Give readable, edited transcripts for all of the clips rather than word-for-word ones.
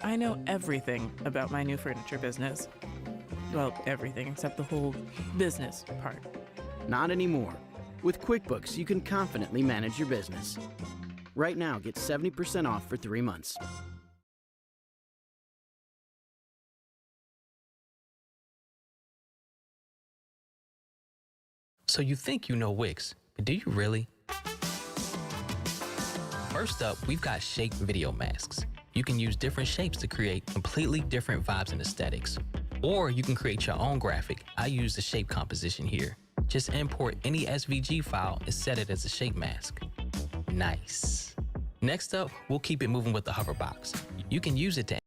I know everything about my new furniture business. Well, everything except the whole business part. Not anymore. With QuickBooks, you can confidently manage your business. Right now, get 70% off for 3 months. So you think you know Wix, but do you really? First up, we've got shape video masks. You can use different shapes to create completely different vibes and aesthetics. Or you can create your own graphic. I use the shape composition here. Just import any SVG file and set it as a shape mask. Nice. Next up, we'll keep it moving with the hover box. You can use it to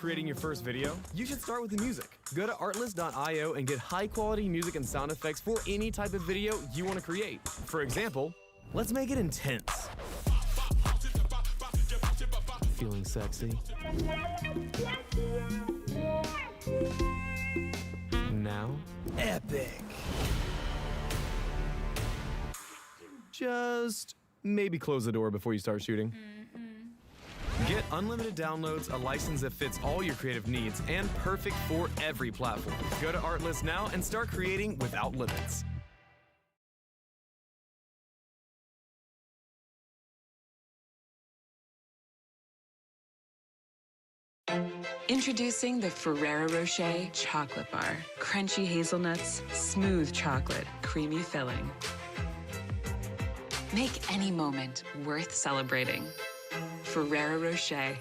Creating your first video? You should start with the music. Go to artlist.io and get high-quality music and sound effects for any type of video you want to create. For example, let's make it intense. Feeling sexy? Now, epic. Just maybe close the door before you start shooting. Get unlimited downloads, a license that fits all your creative needs, and perfect for every platform. Go to Artlist now and start creating without limits. Introducing the Ferrero Rocher Chocolate Bar. Crunchy hazelnuts, smooth chocolate, creamy filling. Make any moment worth celebrating. Ferrero Rocher.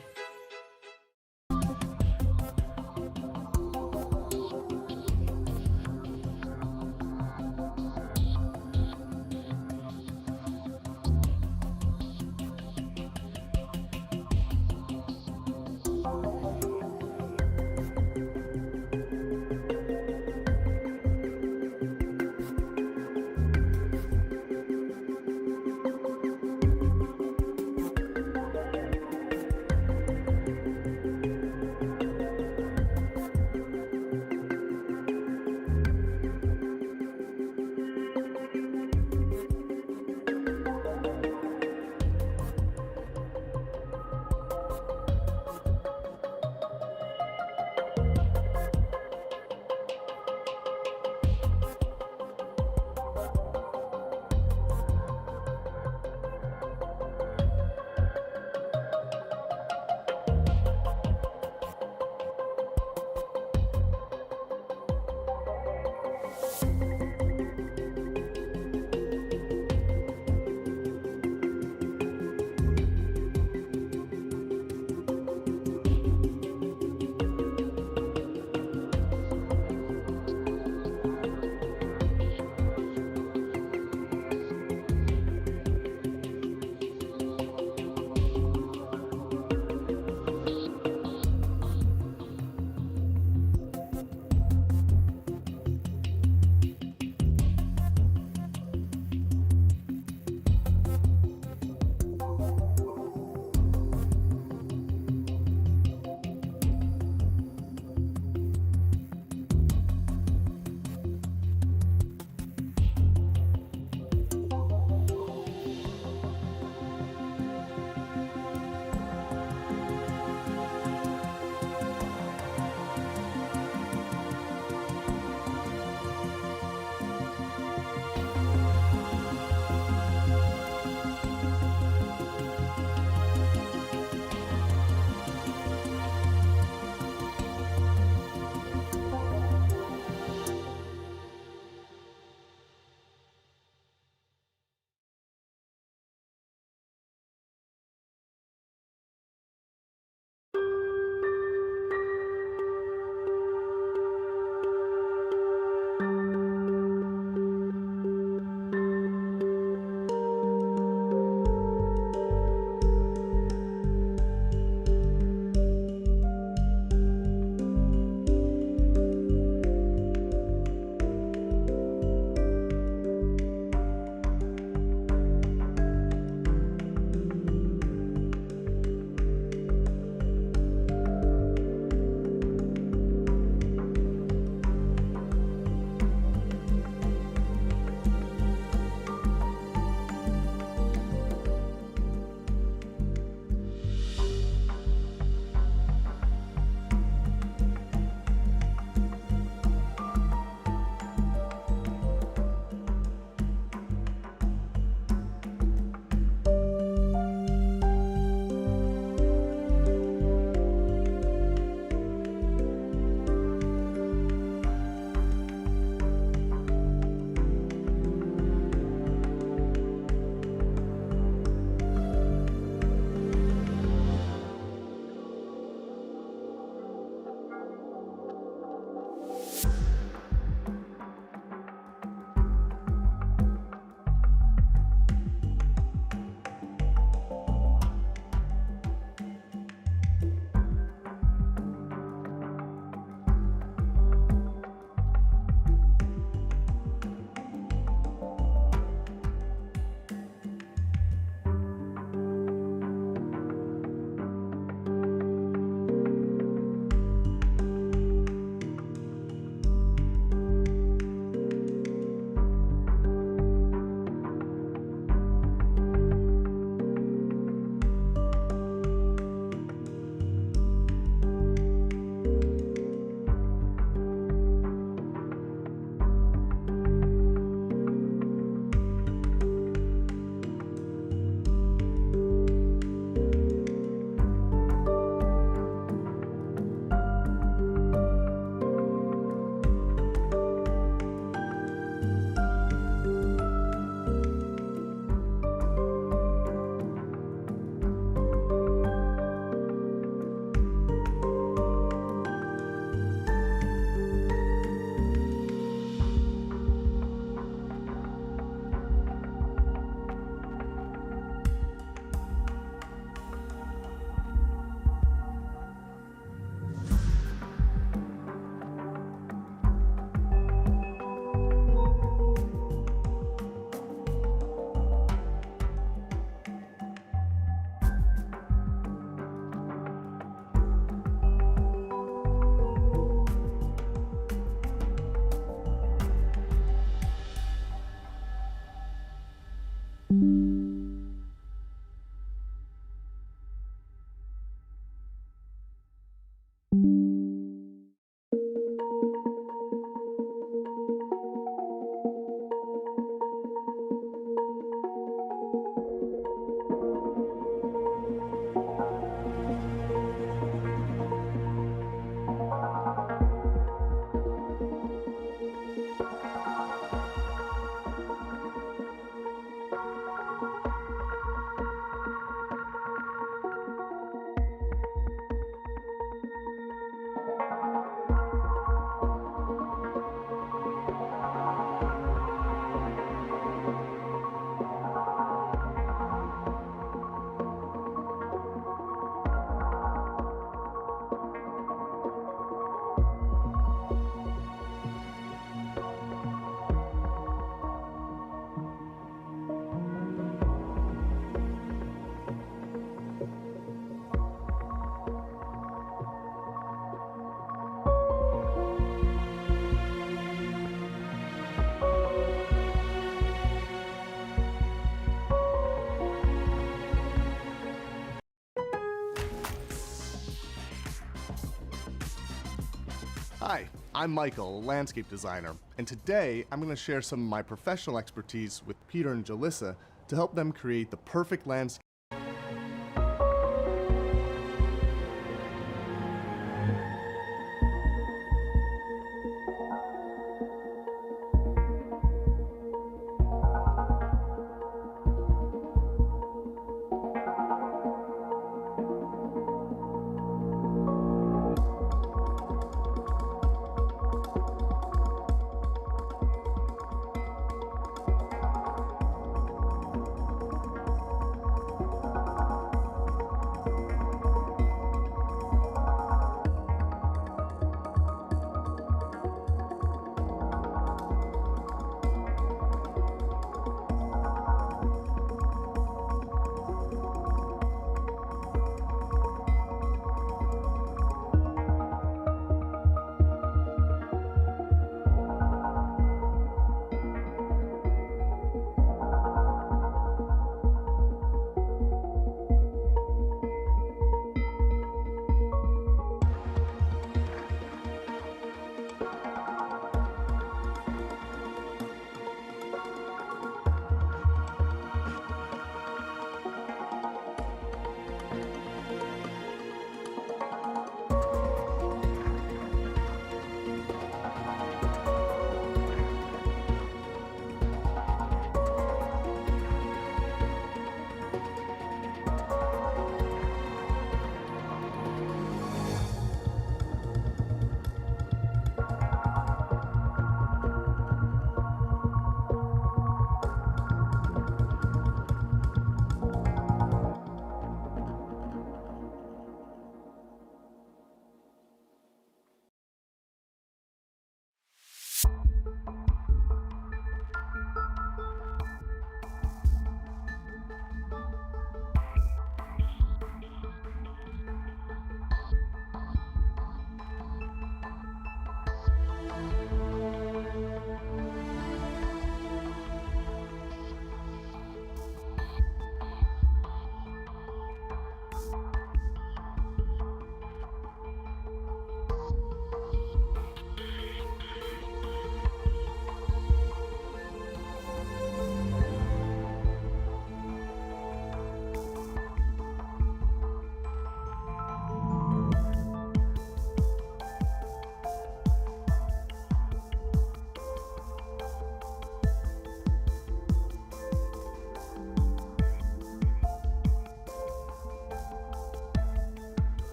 Hi, I'm Michael, a landscape designer, and today I'm going to share some of my professional expertise with Peter and Jalissa to help them create the perfect landscape.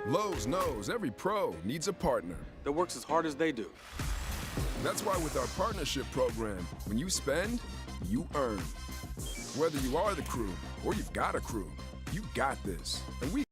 Lowe's knows every pro needs a partner. That works as hard as they do. That's why with our partnership program, when you spend, you earn. Whether you are the crew or you've got a crew, you got this. And we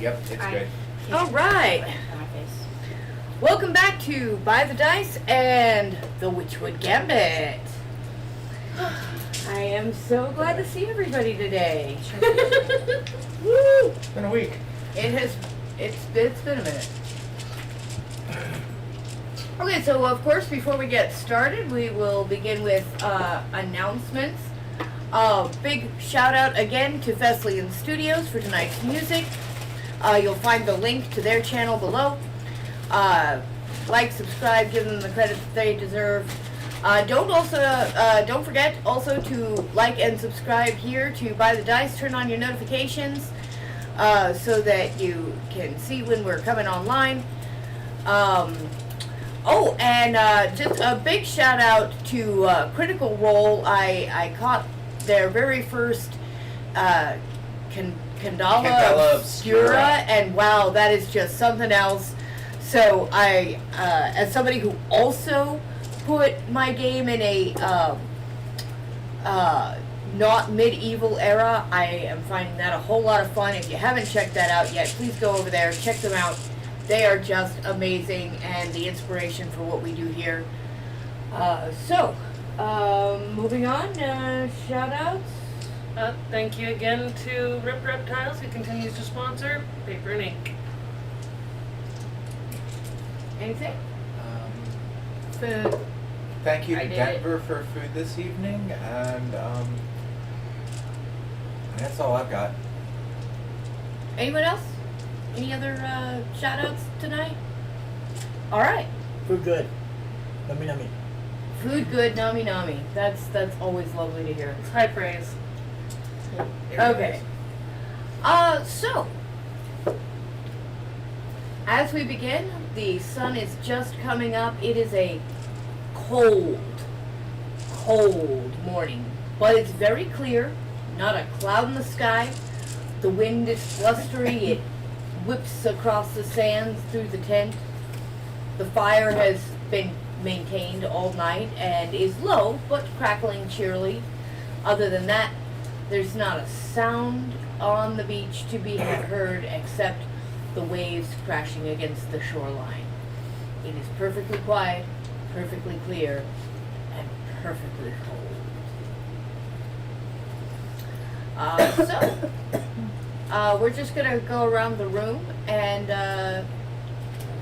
Yep, it's good. All right. Welcome back to Buy the Dice and the Witchwood Gambit. I am so glad to see everybody today. Woo! It's been a week. It's been a minute. Okay, so of course, before we get started, we will begin with announcements. Big shout out again to Feslyan Studios for tonight's music. You'll find the link to their channel below. Like, subscribe, give them the credit that they deserve. Don't forget also to like and subscribe here to Buy the Dice. Turn on your notifications so that you can see when we're coming online. Just a big shout out to Critical Role. I caught their very first Candela Obscura, and wow, that is just something else. So I, as somebody who also put my game in a not medieval era, I am finding that a whole lot of fun. If you haven't checked that out yet, please go over there, check them out. They are just amazing and the inspiration for what we do here. Moving on, shout outs. Thank you again to Reptiles, who continues to sponsor Paper and Ink. Anything? Food. Thank you to Denver for food this evening, and that's all I've got. Anyone else? Any other shout outs tonight? Alright. Food good. Nami nami. Food good, nami nami. That's always lovely to hear. It's high praise. Okay. So as we begin, the sun is just coming up. It is a cold morning, but it's very clear. Not a cloud in the sky. The wind is blustery. It whips across the sands through the tent. The fire has been maintained all night and is low, but crackling cheerily. Other than that, there's not a sound on the beach to be heard except the waves crashing against the shoreline. It is perfectly quiet, perfectly clear, and perfectly cold. We're just gonna go around the room and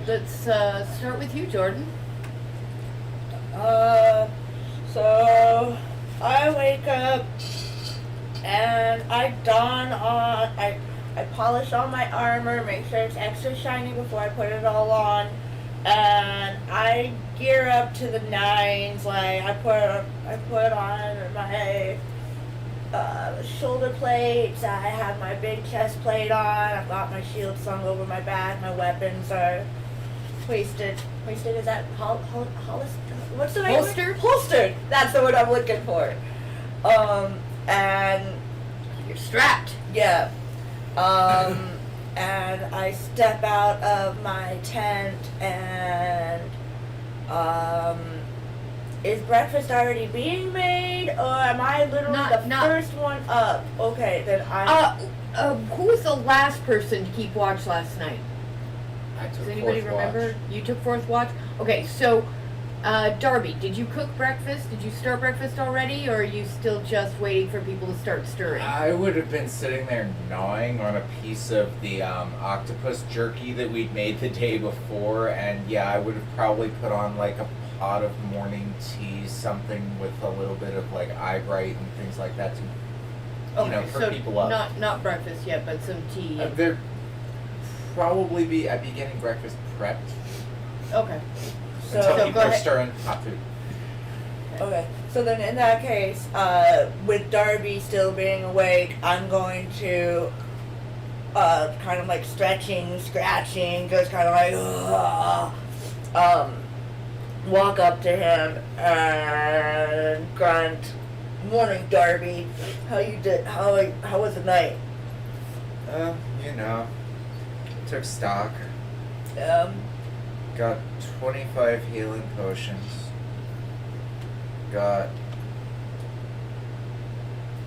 let's start with you, Jordan. So I wake up and I don on, I polish all my armor, make sure it's extra shiny before I put it all on, and I gear up to the nines. Like I put on my shoulder plates, I have my big chest plate on, I've got my shield slung over my back, my weapons are hoisted, is that what's the name? Holstered? Holstered, that's the word I'm looking for. And you're strapped. Yeah. And I step out of my tent and is breakfast already being made, or am I literally the first one up? Okay, then who was the last person to keep watch last night? I took Does anybody fourth remember? watch. You took fourth watch? Okay, so Darby, did you cook breakfast? Did you start breakfast already, or are you still just waiting for people to start stirring? I would have been sitting there gnawing on a piece of the octopus jerky that we'd made the day before, and yeah, I would have probably put on like a pot of morning tea, something with a little bit of like eyebright and things like that to, perk people up. Not breakfast yet, but some tea. I'd be getting breakfast prepped. Okay. Until people are stirring hot food. Okay, so then in that case, with Darby still being awake, I'm going to kind of like stretching, scratching, just kind of like walk up to him and grunt, "Morning, Darby. How you did? How was the night?" Took stock. Got 25 healing potions. I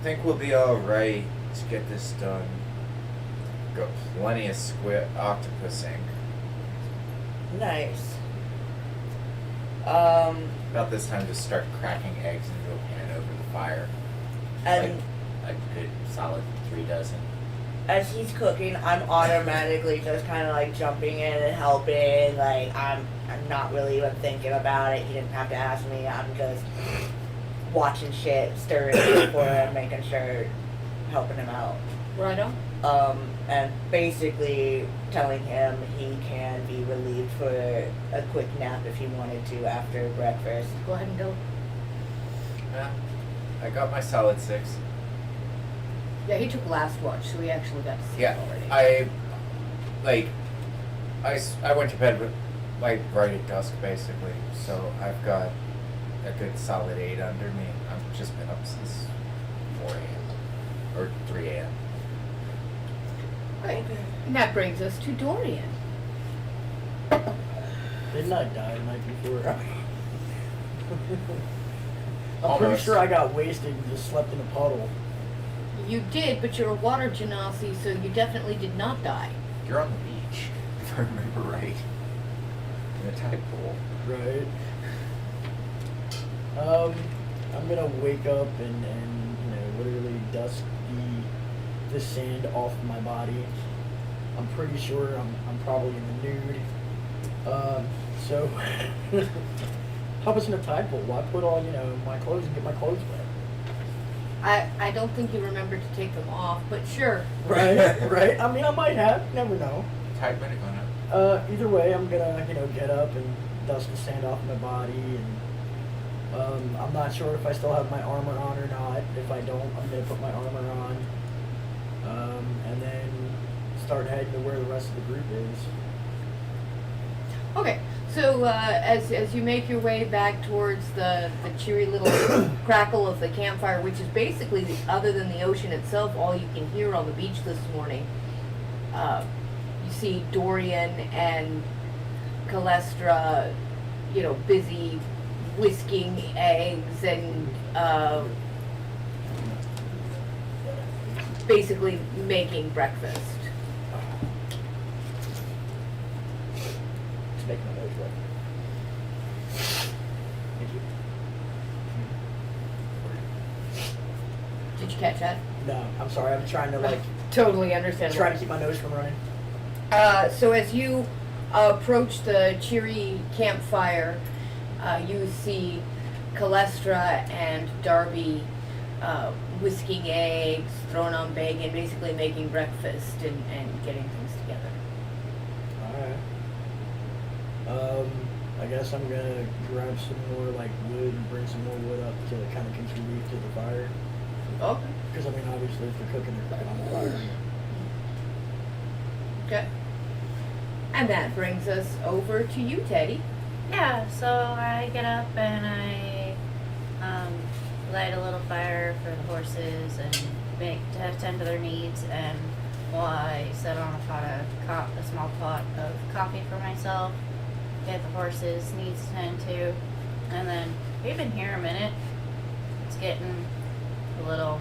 think we'll be alright to get this done. got plenty of octopus ink. Nice. About this time, just start cracking eggs into a pan over the fire. And like a good solid 3 dozen. as he's cooking, I'm automatically just kind of like jumping in and helping. Like I'm not really even thinking about it. He didn't have to ask me. I'm just watching shit, stirring it for him, making sure, helping him out. Right on. And basically telling him he can be relieved for a quick nap if he wanted to after breakfast. Go ahead and go. Yeah, I got my solid 6. Yeah, he took last watch, so he actually got to sleep Yeah, already. I went to bed with, like, right at dusk, basically. So I've got a good solid 8 under me. I've just been up since 4 a.m. or 3 a.m. Right. And that brings us to Dorian. Didn't I die the night before? I'm Almost. pretty sure I got wasted and just slept in a puddle. You did, but you're a water genasi, so you definitely did not die. You're on the beach, if I remember right. In a tide pool. Right. I'm gonna wake up and literally dust the sand off my body. I'm pretty sure I'm probably in the nude. So hop us in a tide pool. Why put on my clothes and get my clothes wet? I don't think you remember to take them off, but sure. Right. I mean, I might have. Never know. Tide might have gone up. Either way, I'm gonna get up and dust the sand off my body, and I'm not sure if I still have my armor on or not. If I don't, I'm gonna put my armor on, and then start heading to where the rest of the group is. Okay, so as you make your way back towards the cheery little crackle of the campfire, which is basically, other than the ocean itself, all you can hear on the beach this morning, you see Dorian and Calestra, busy whisking eggs and basically making breakfast. Make my nose wet. Thank you. Did you catch that? No, I'm sorry. I'm trying to Totally understand. trying to keep my nose from running. So as you approach the cheery campfire, you see Calestra and Darby whisking eggs, throwing on bacon, basically making breakfast and getting things together. Alright. I guess I'm gonna grab some more wood and bring some more wood up to kind of contribute to the fire. Okay. Because obviously if they're cooking on the fire. Okay. And that brings us over to you, Teddy. Yeah, so I get up and I light a little fire for the horses and tend to their needs, and while I set on a small pot of coffee for myself, get the horses' needs tended to, and then we've been here a minute. It's getting a little.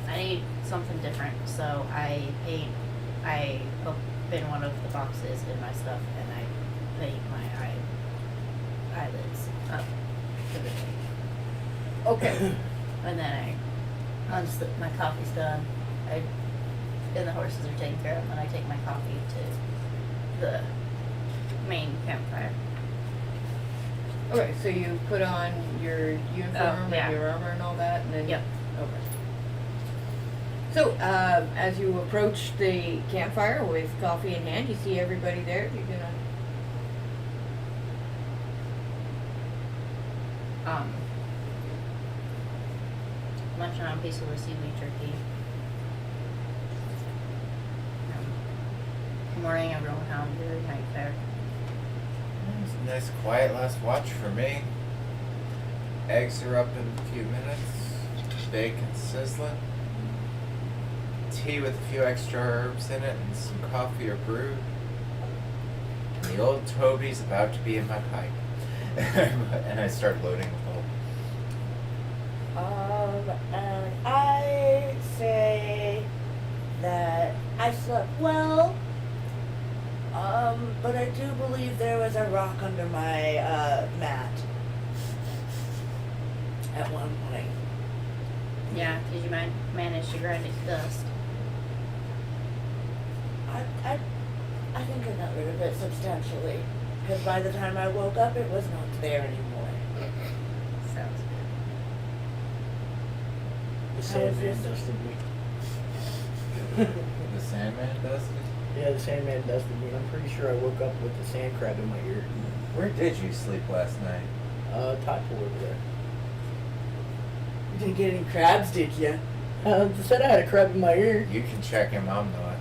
I need something different, so I open one of the boxes in my stuff and I paint my eyelids up to the thing. Okay. And then my coffee's done. And the horses are taken care of, and I take my coffee to the main campfire. Okay, so you put on your uniform yeah. and your armor and all that, and then Yep. Okay. So as you approach the campfire with coffee in hand, you see everybody there. You're gonna Munching on a piece of the seaweed jerky. Good morning, everyone. How was your night fare? It was a nice, quiet last watch for me. Eggs are up in a few minutes. Bacon sizzling. Tea with a few extra herbs in it and some coffee or brew. And the old Toby's about to be in my pipe. And I start loading the bowl. And I say that do believe there was a rock under my mat at one point. Yeah, because you might manage to grind it to dust. I think I got rid of it substantially. Because by the time I woke up, it was not there anymore. Sounds The How Sandman is this? dusted me. The Sandman dusted? Yeah, the Sandman dusted me. I'm pretty sure I woke up with the sand crab in my ear. Where did you sleep last night? Tide pool over there. You didn't get any crabs, did you? Said I had a crab in my ear. You can check him, I'm not.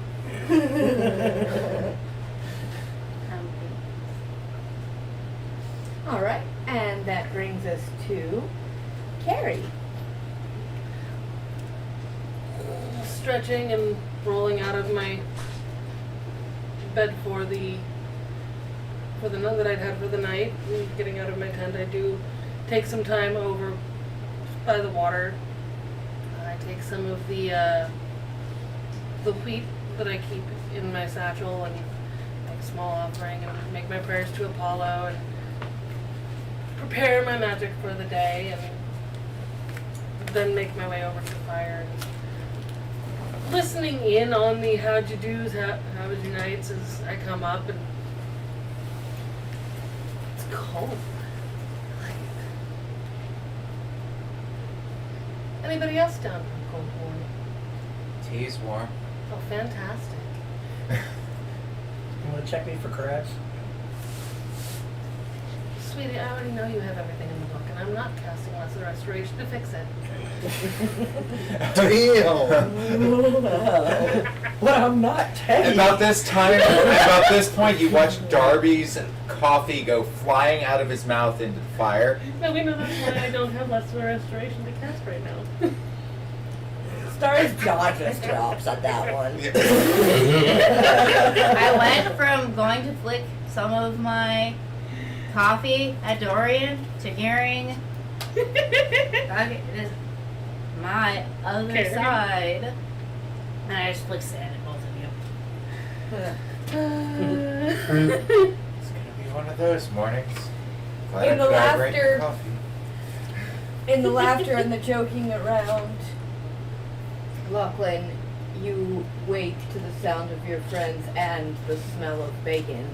All right, and that brings us to Carrie. Stretching and rolling out of my bed for the note that I'd had for the night, and getting out of my tent. I do take some time over by the water. I take some of the wheat that I keep in my satchel and make a small offering and make my prayers to Apollo and prepare my magic for the day, and then make my way over to the fire. And listening in on the how'd you do's, how'd you nights as I come up, and it's cold. Anybody else down for a cold morning? Tea's warm. Oh, fantastic. You want to check me for crabs? Sweetie, I already know you have everything in the book, and I'm not casting Lesser Restoration to fix it. Damn! Well, I'm not Teddy. About this point, you watch Darby's coffee go flying out of his mouth into the fire. No, we know that's why I don't have Lesser Restoration to cast right now. Star's jaw just drops on that one. I went from going to flick some of my coffee at Dorian to hearing my other Carrie. side, and I just flick sand at both of you. It's gonna be one of those mornings. Glad In the I drank laughter- coffee. In the laughter and the joking around, Lachlan, you wake to the sound of your friends and the smell of bacon.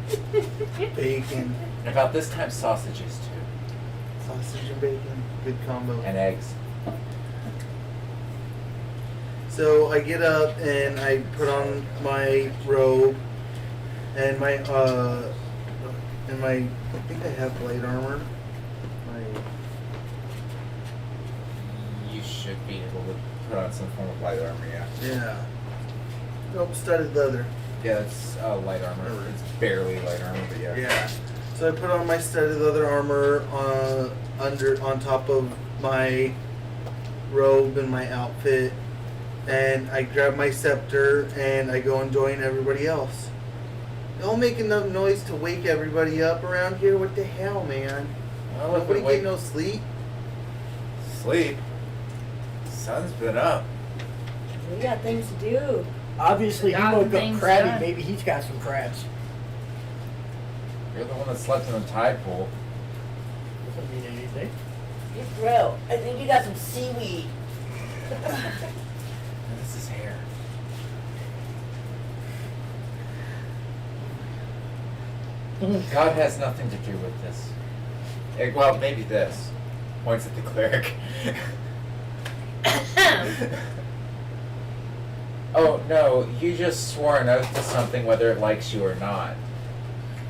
Bacon. And about this time, sausages too. Sausage and bacon. Good combo. And eggs. So I get up and I put on my robe and my I think I have blade armor. You should be able to put on some form of light armor, yeah. Yeah. Nope, studded leather. Yeah, it's light armor. It's barely light armor, but yeah. Yeah. So I put on my studded leather armor on top of my robe and my outfit, and I grab my scepter and I go and join everybody else. Y'all make enough noise to wake everybody up around here? What the hell, man? Well, if Nobody we get no sleep? Sleep? Sun's been up. We got things to do. Obviously, he Gotten woke up things crabby. done. Maybe he's got some crabs. You're the one that slept in the tide pool. Doesn't mean anything. Bro, I think you got some seaweed. And this is hair. God has nothing to do with this. Well, maybe this. Points at the cleric. Oh, no, you just swore an oath to something whether it likes you or not.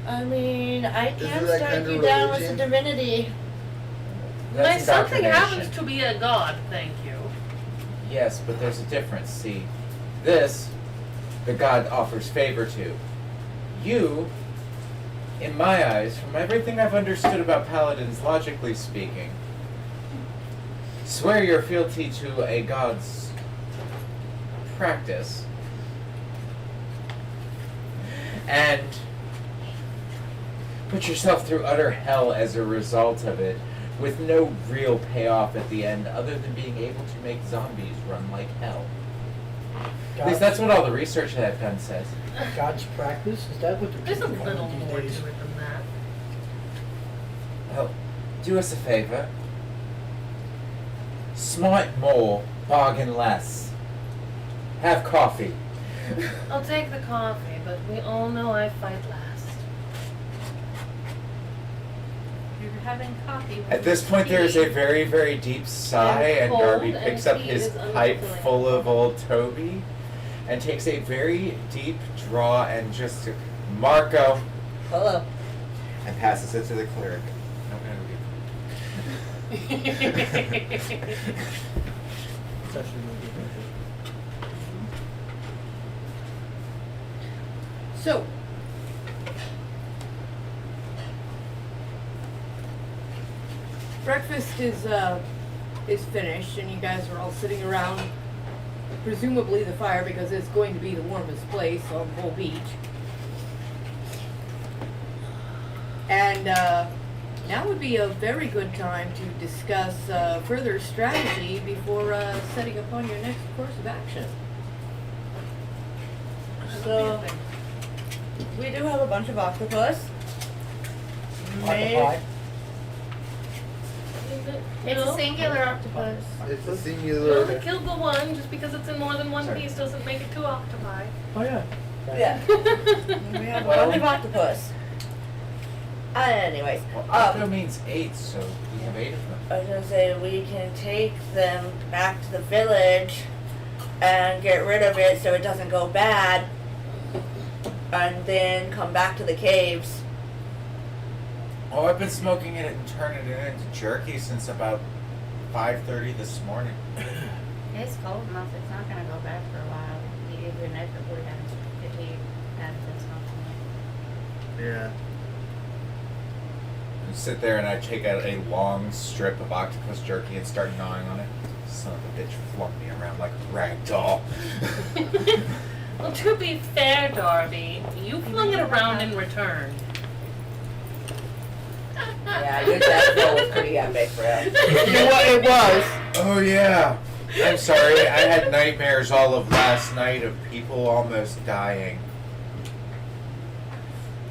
I mean, I Isn't can't that strike kind of you down with a religion? divinity. My That's something indoctrination. happens to be a god, thank you. Yes, but there's a difference. See, this, the god offers favor to. You, in my eyes, from everything I've understood about paladins, logically speaking, swear your fealty to a god's practice, and put yourself through utter hell as a result of it, with no real payoff at the end other than being able to make zombies run like hell. At least that's what all the research that I've done says. God's practice? Is that what they're There's a teaching little these more to days? it than that. Well, do us a favor. Smart more, bargain less. Have coffee. I'll take the coffee, but we all know I fight last. You're having coffee. At this point, there is a very, very deep sigh, and cold, Darby and picks up he his is pipe unfulfilling. full of old Toby and takes a very deep draw and just, Marco, Hello. and passes it to the cleric. I'm gonna leave. It's actually really good. So, breakfast is finished, and you guys are all sitting around, presumably the fire, because it's going to be the warmest place on the whole beach. And now would be a very good time to discuss further strategy before setting upon your next course of action. So, we do have a bunch of octopus. Octopi? It's a singular octopus. It's a We singular. only killed the one, just because it's in more than one Sorry. piece doesn't make it two octopi. Oh yeah. Yeah. We have a Well- bunch of octopus. Anyways, Well, octo means 8, so we have 8 of them. I was gonna say we can take them back to the village and get rid of it so it doesn't go bad, and then come back to the caves. Oh, I've been smoking it and turning it into jerky since about 5:30 this morning. It's cold enough. It's not gonna go bad for a while. Even if it would have, if he hadn't been smoking it. Yeah. I sit there and I take out a long strip of octopus jerky and start gnawing on it. Son of a bitch flung me around like a rag doll. Well, to be fair, Darby, you flung it around in return. Yeah, your death blow was pretty epic, bro. You know what it was? Oh yeah. I'm sorry, I had nightmares all of last night of people almost dying.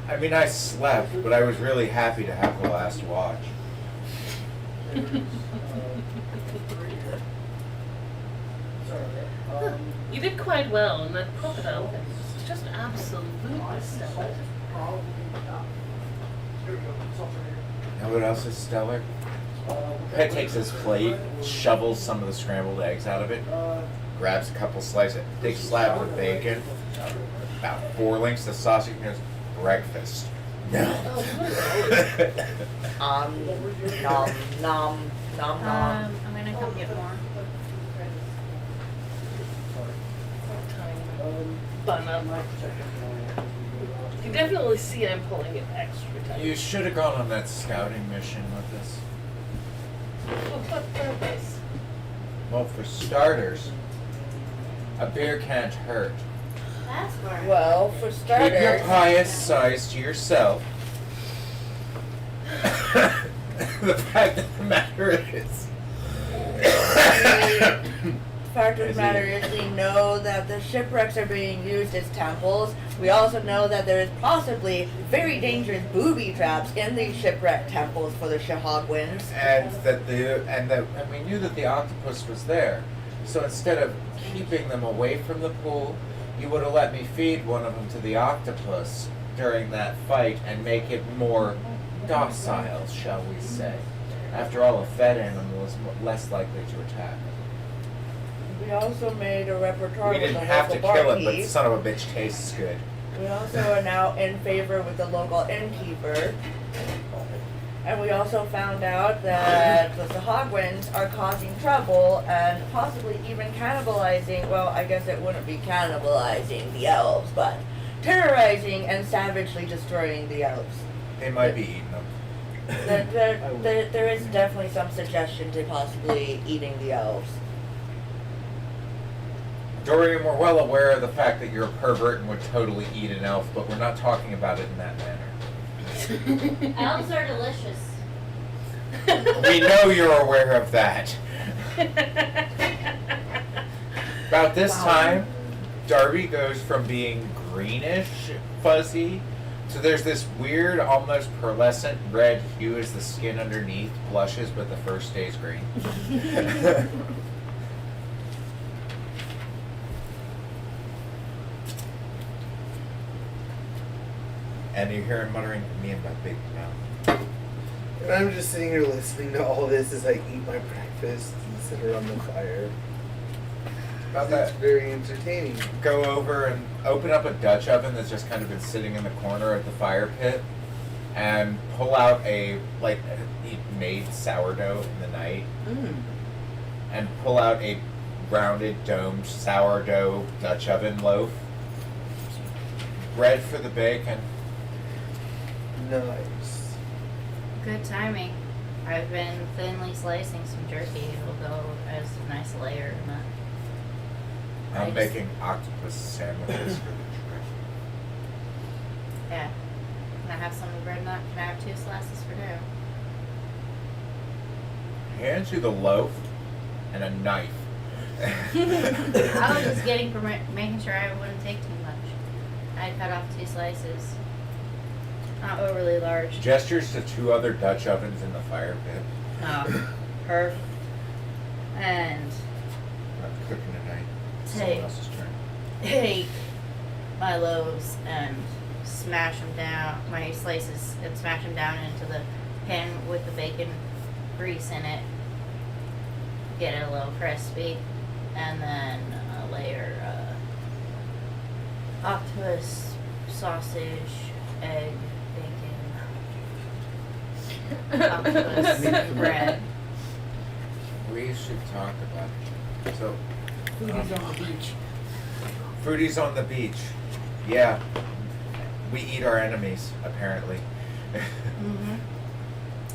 I mean, I slept, but I was really happy to have the last watch. You did quite well, and that crocodile was just absolutely stellar. You know what else is stellar? Pet takes his plate, shovels some of the scrambled eggs out of it, grabs a couple slices, big slab of bacon, about 4 links of sausage, and goes, breakfast. No. Nom, nom, nom, nom. I'm gonna come get more. But you definitely see I'm pulling it extra tight. You should have gone on that scouting mission with us. For what purpose? Well, for starters, a bear can't hurt. That's where. Well, for Keep your starters, pious size to yourself. The fact of the matter is, fact of the matter is we know that the shipwrecks are being used as temples. We also know that there is possibly very dangerous booby traps in these shipwreck temples for the Shahagwins. and we knew that the octopus was there. So instead of keeping them away from the pool, you would have let me feed one of them to the octopus during that fight and make it more docile, shall we say. After all, a fed animal is less likely to attack. We also made a repertoire We with didn't the have to local kill it, but barkeep. son of a bitch tastes good. We also are now in favor with the local innkeeper. And we also found out that the Sahagwins are causing trouble and possibly even cannibalizing, well, I guess it wouldn't be cannibalizing the elves, but terrorizing and savagely destroying the elves. They might be eating them. There is definitely some suggestion to possibly eating the elves. Dorian, we're well aware of the fact that you're a pervert and would totally eat an elf, but we're not talking about it in that manner. Elves are delicious. We know you're aware of that. About this time, Darby goes from being greenish fuzzy to there's this weird, almost pearlescent red hue as the skin underneath blushes, but the first stays green. And you hear him muttering to me in my big mouth. And I'm just sitting here listening to all this as I eat my breakfast and sit around the fire. About It's that, very entertaining. go over and open up a Dutch oven that's just kind of been sitting in the corner of the fire pit and pull out a, like, he made sourdough in the night and pull out a rounded, domed sourdough Dutch oven loaf. Bread for the bacon. Nice. Good timing. I've been thinly slicing some jerky. It'll go as a nice layer in that. I'm making octopus sandwiches for the trip. Yeah. Can I have some of the bread nut? Can I have 2 slices for dinner? Hands you the loaf and a knife. I was just getting making sure I wouldn't take too much. I cut off 2 slices. Not overly large. Gestures to 2 other Dutch ovens in the fire pit. Oh, perfect. And I'm cooking tonight. Someone else's turn. take my loaves and smash them down, my slices, and smash them down into the pan with the bacon grease in it. Get it a little crispy, and then a layer octopus, sausage, egg, bacon, octopus, bread. We should talk about it. So, Foodies on the beach. Foodies on the beach. Yeah. We eat our enemies, apparently. Mm-hmm.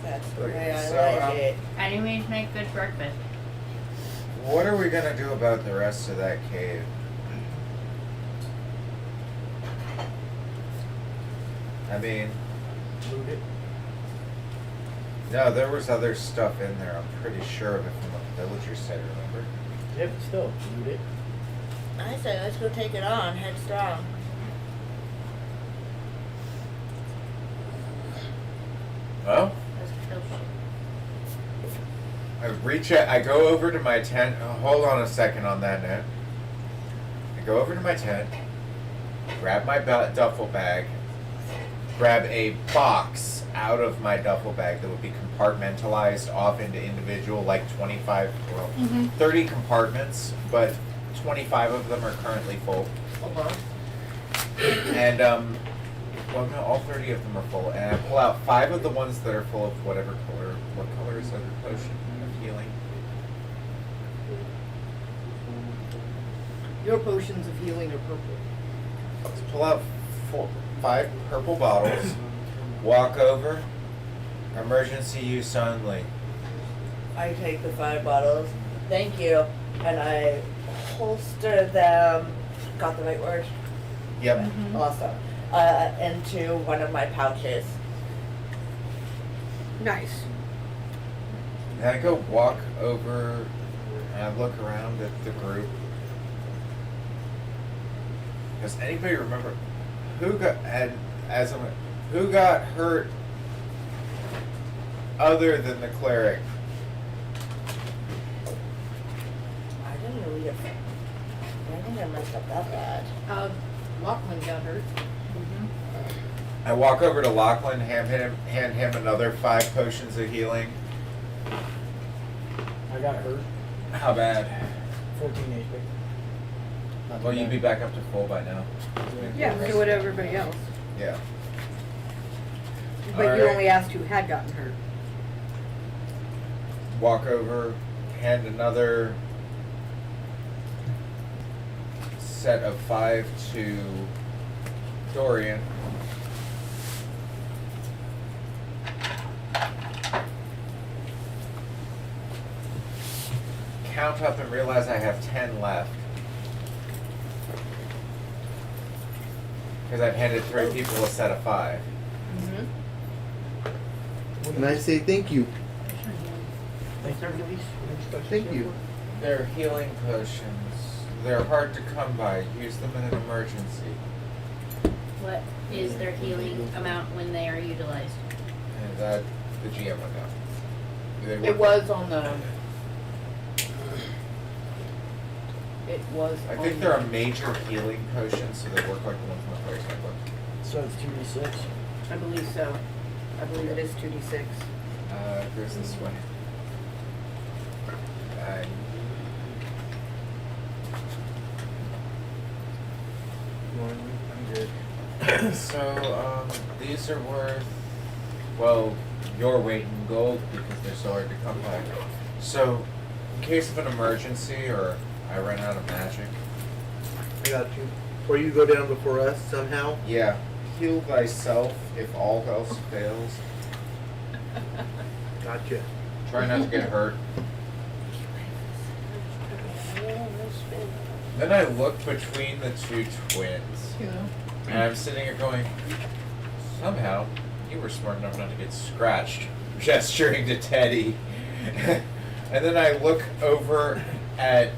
That's the way I So, like it. Enemies make good breakfast. What are we gonna do about the rest of that cave? I mean, Loot it. no, there was other stuff in there. I'm pretty sure of it from what the villagers said, remember? Yeah, but still, loot it. I say let's go take it on, headstrong. Well, I go over to my tent. Hold on a second on that note. I go over to my tent, grab my duffel bag, grab a box out of my duffel bag that would be compartmentalized off into individual, like 25, well, 30 compartments, but 25 of them are currently full. And, well, no, all 30 of them are full. And I pull out 5 of the ones that are full of whatever color. What color is other potion of healing? Your potions of healing are purple. Let's pull out 5 purple bottles. Walk over. Emergency use only. I take the 5 bottles. Thank you. And I holster them. Got the right word? Yep. Awesome. Into one of my pouches. Nice. And I go walk over and I look around at the group. Does anybody remember who got hurt other than the cleric? I didn't really get. I think I messed up that bad. Lachlan got hurt. I walk over to Lachlan, hand him another 5 potions of healing. I got hurt. How bad? 14 HP. Not too Well, you'd bad. be back up to full by now. Yeah, so would everybody else. Yeah. But you Alright. only asked who had gotten hurt. Walk over, hand another set of 5 to Dorian. Count up and realize I have 10 left. Because I've handed 3 people a set of 5. And I say thank you. Thank you. Thank you. They're healing potions. They're hard to come by. Use them in an emergency. What is their healing amount when they are utilized? And that the GM would know. It was on the. It was. I think they're a major healing potion, so they work like the ones in the player's handbook. So it's 2d6? I believe so. I believe it is 2d6. There's this one. I'm good. So, these are worth, well, your weight in gold because they're so hard to come by. So, in case of an emergency or I run out of magic. I got you. Or you go down before us somehow? Yeah. Heal thyself if all else fails. Gotcha. Try not to get hurt. Then I look between the two twins. Yeah. And I'm sitting here going, somehow you were smart enough not to get scratched, gesturing to Teddy. And then I look over at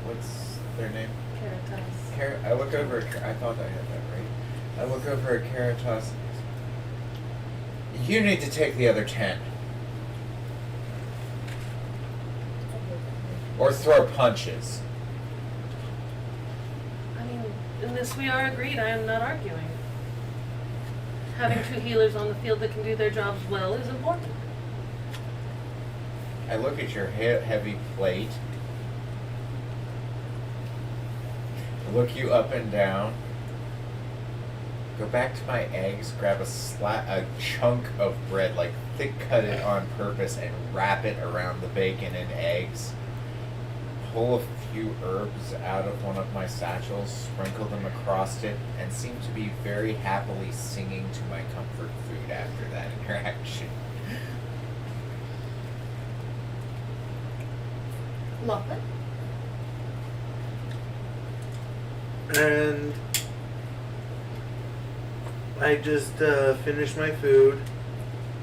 what's their name? Caritas. I look over at, I thought I had that right. I look over at Caritas. You need to take the other 10. Or throw punches. I mean, in this we are agreed. I am not arguing. Having two healers on the field that can do their jobs well is important. I look at your heavy plate. I look you up and down. Go back to my eggs, grab a chunk of bread, like thick cut it on purpose, and wrap it around the bacon and eggs. Pull a few herbs out of one of my satchels, sprinkle them across it, and seem to be very happily singing to my comfort food after that interaction. Lovely. And I just finish my food,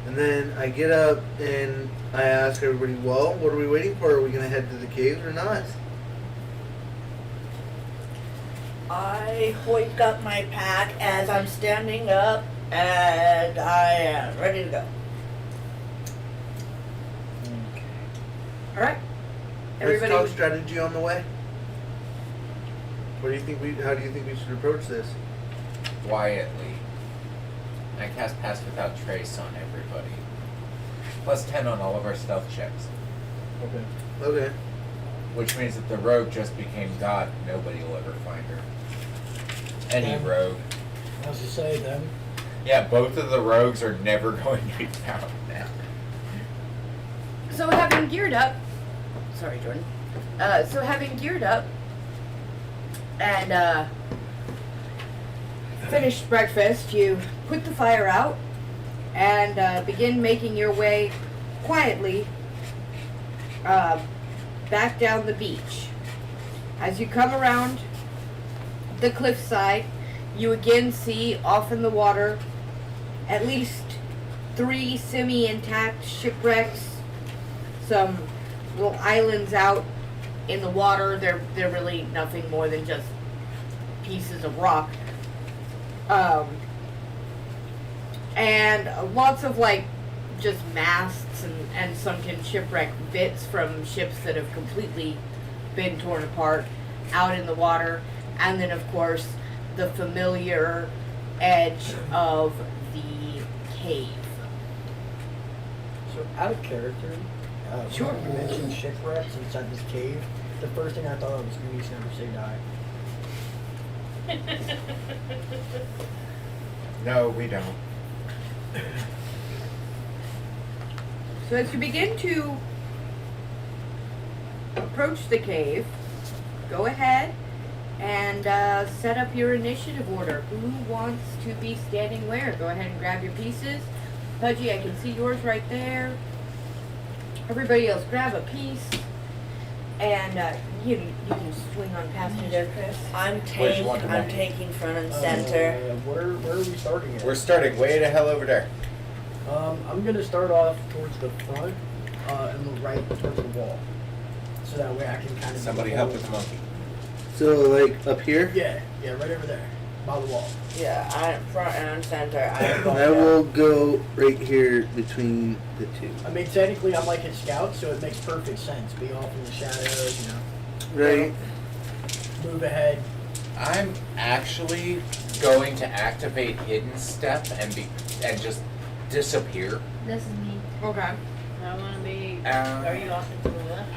and then I get up and I ask everybody, well, what are we waiting for? Are we going to head to the caves or not? I hoik up my pack as I'm standing up, and I am ready to go. All right. Let's Everybody. talk strategy on the way. What do you think how do you think we should approach this? Quietly. I cast Pass Without Trace on everybody. Plus 10 on all of our stealth checks. Okay. Which means that the rogue just became God. Nobody will ever find her. Any rogue. As you say, them. Yeah, both of the rogues are never going to be found now. So having geared up, sorry, Jordan. So having geared up and finished breakfast, you put the fire out and begin making your way quietly back down the beach. As you come around the cliffside, you again see off in the water at least 3 semi-intact shipwrecks, some little islands out in the water. They're really nothing more than just pieces of rock. And lots of like just masts and sunken shipwreck bits from ships that have completely been torn apart out in the water. And then of course the familiar edge of the cave. So out of character, Sure. when you mentioned shipwrecks inside this cave, the first thing I thought of was Goonies Never Say Die. No, we don't. So as you begin to approach the cave, go ahead and set up your initiative order. Who wants to be standing where? Go ahead and grab your pieces. Pudgy, I can see yours right there. Everybody else, grab a piece. And you can swing on past me there, Chris. I'm taking front and center. Where are we starting at? We're starting way the hell over there. I'm gonna start off towards the front. and look right towards the wall. So that way I can kind of... Somebody help with the monkey. So, like, up here? Yeah, right over there, by the wall. Yeah, I'm front and center. I'm going I down. will go right here between the two. I mean, technically I'm like a scout, so it makes perfect sense. Be off in the shadows, you know. Right. Move ahead. I'm actually going to activate Hidden Step and just disappear. This is me. Okay. I want to be. Are you off to the left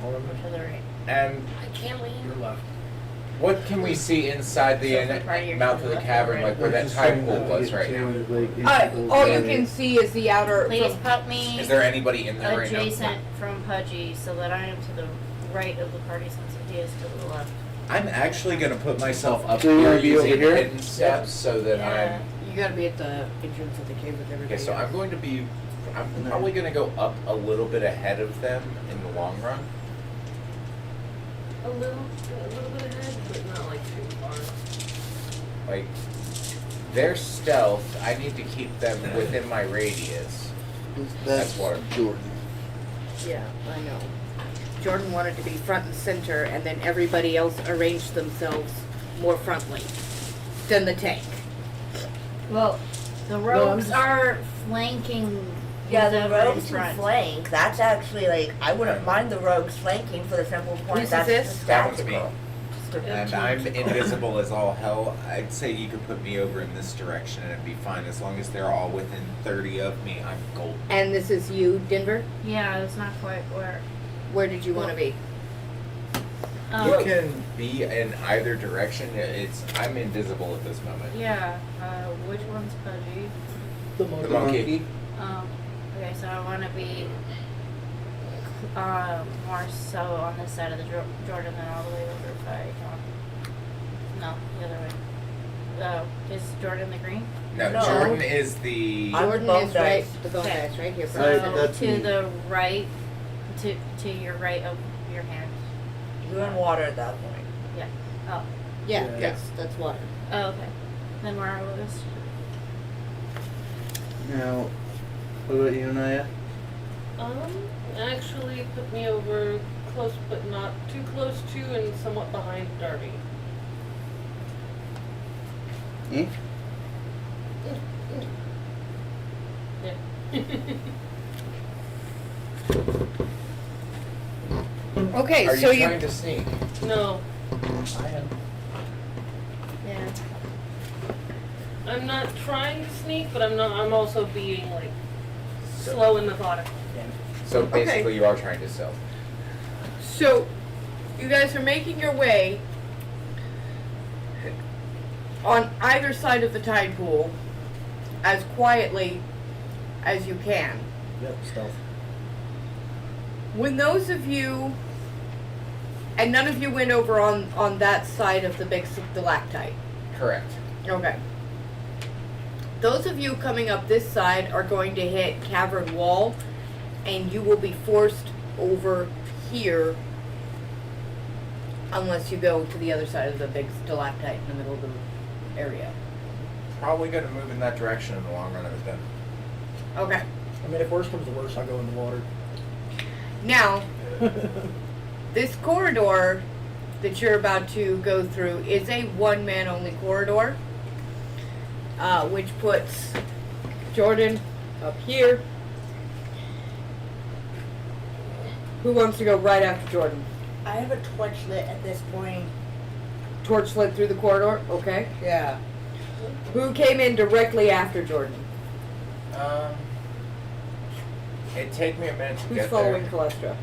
Or or to the right? And I can't lean. your left. what can we see inside the mouth of the cavern, like where that tide pool was right now? All you can see is the outer. Please put me Is there anybody in there right now? adjacent from Pudgy so that I am to the right of the party since he is to the left. I'm actually going to put myself up So you here wanna be over using here? Hidden Step so that Yeah. You gotta be at the entrance of the cave with everybody. I'm. Okay, so I'm going to be. I'm probably going to go up a little bit ahead of them in the long run. A little bit ahead, but not like too far. Like, their stealth, I need to keep them within my radius. That's what. Jordan. Yeah, I know. Jordan wanted to be front and center, and then everybody else arranged themselves more frontly than the tank. Well, the rogues are flanking. Yeah, who's the over in rogues can front. flank. That's actually like I wouldn't mind the rogues flanking for the simple point Whose that's is this? just That one's me. tactical. And I'm invisible as all hell. I'd say you could put me over in this direction and it'd be fine. As long as they're all within 30 of me, I'm golden. And this is you, Denver? Yeah, it's not quite where. Where did you want to be? You can be in either direction. I'm invisible at this moment. Yeah. Which one's Pudgy? The The monkey. Okay, so I want to be more so on this side of the Jordan than all the way over if I can. No, the other way. Is Jordan the green? No, No. Jordan is the. Jordan bone is right. dice. The bone dice right here. So Right, that's to me. the right, to your right of your hand. You're in water at that point. Yeah. Oh. Yeah, Yeah. that's water. Oh, okay. Then where are those? Now, what about you, Naya? Actually put me over close, but not too close to, and somewhat behind Darby. Hmm? Yeah. Okay, Are so you trying to sneak? No, I am. Yeah. I'm not trying to sneak, but I'm also being like slow and methodical. So basically, you are trying to stealth. So, you guys are making your way on either side of the tide pool as quietly as you can. Yep, stealth. When those of you, and none of you went over on that side of the big stalactite. Correct. Okay. Those of you coming up this side are going to hit cavern wall, and you will be forced over here unless you go to the other side of the big stalactite in the middle of the area. Probably going to move in that direction in the long run of it then. Okay. I mean, if worse comes to worse, I'll go in the water. Now, this corridor that you're about to go through is a one-man only corridor, which puts Jordan up here. Who wants to go right after Jordan? I have a torch lit at this point. Torch lit through the corridor? Okay. Yeah. Who came in directly after Jordan? It'd take me a minute to Who's get following there. Calestra?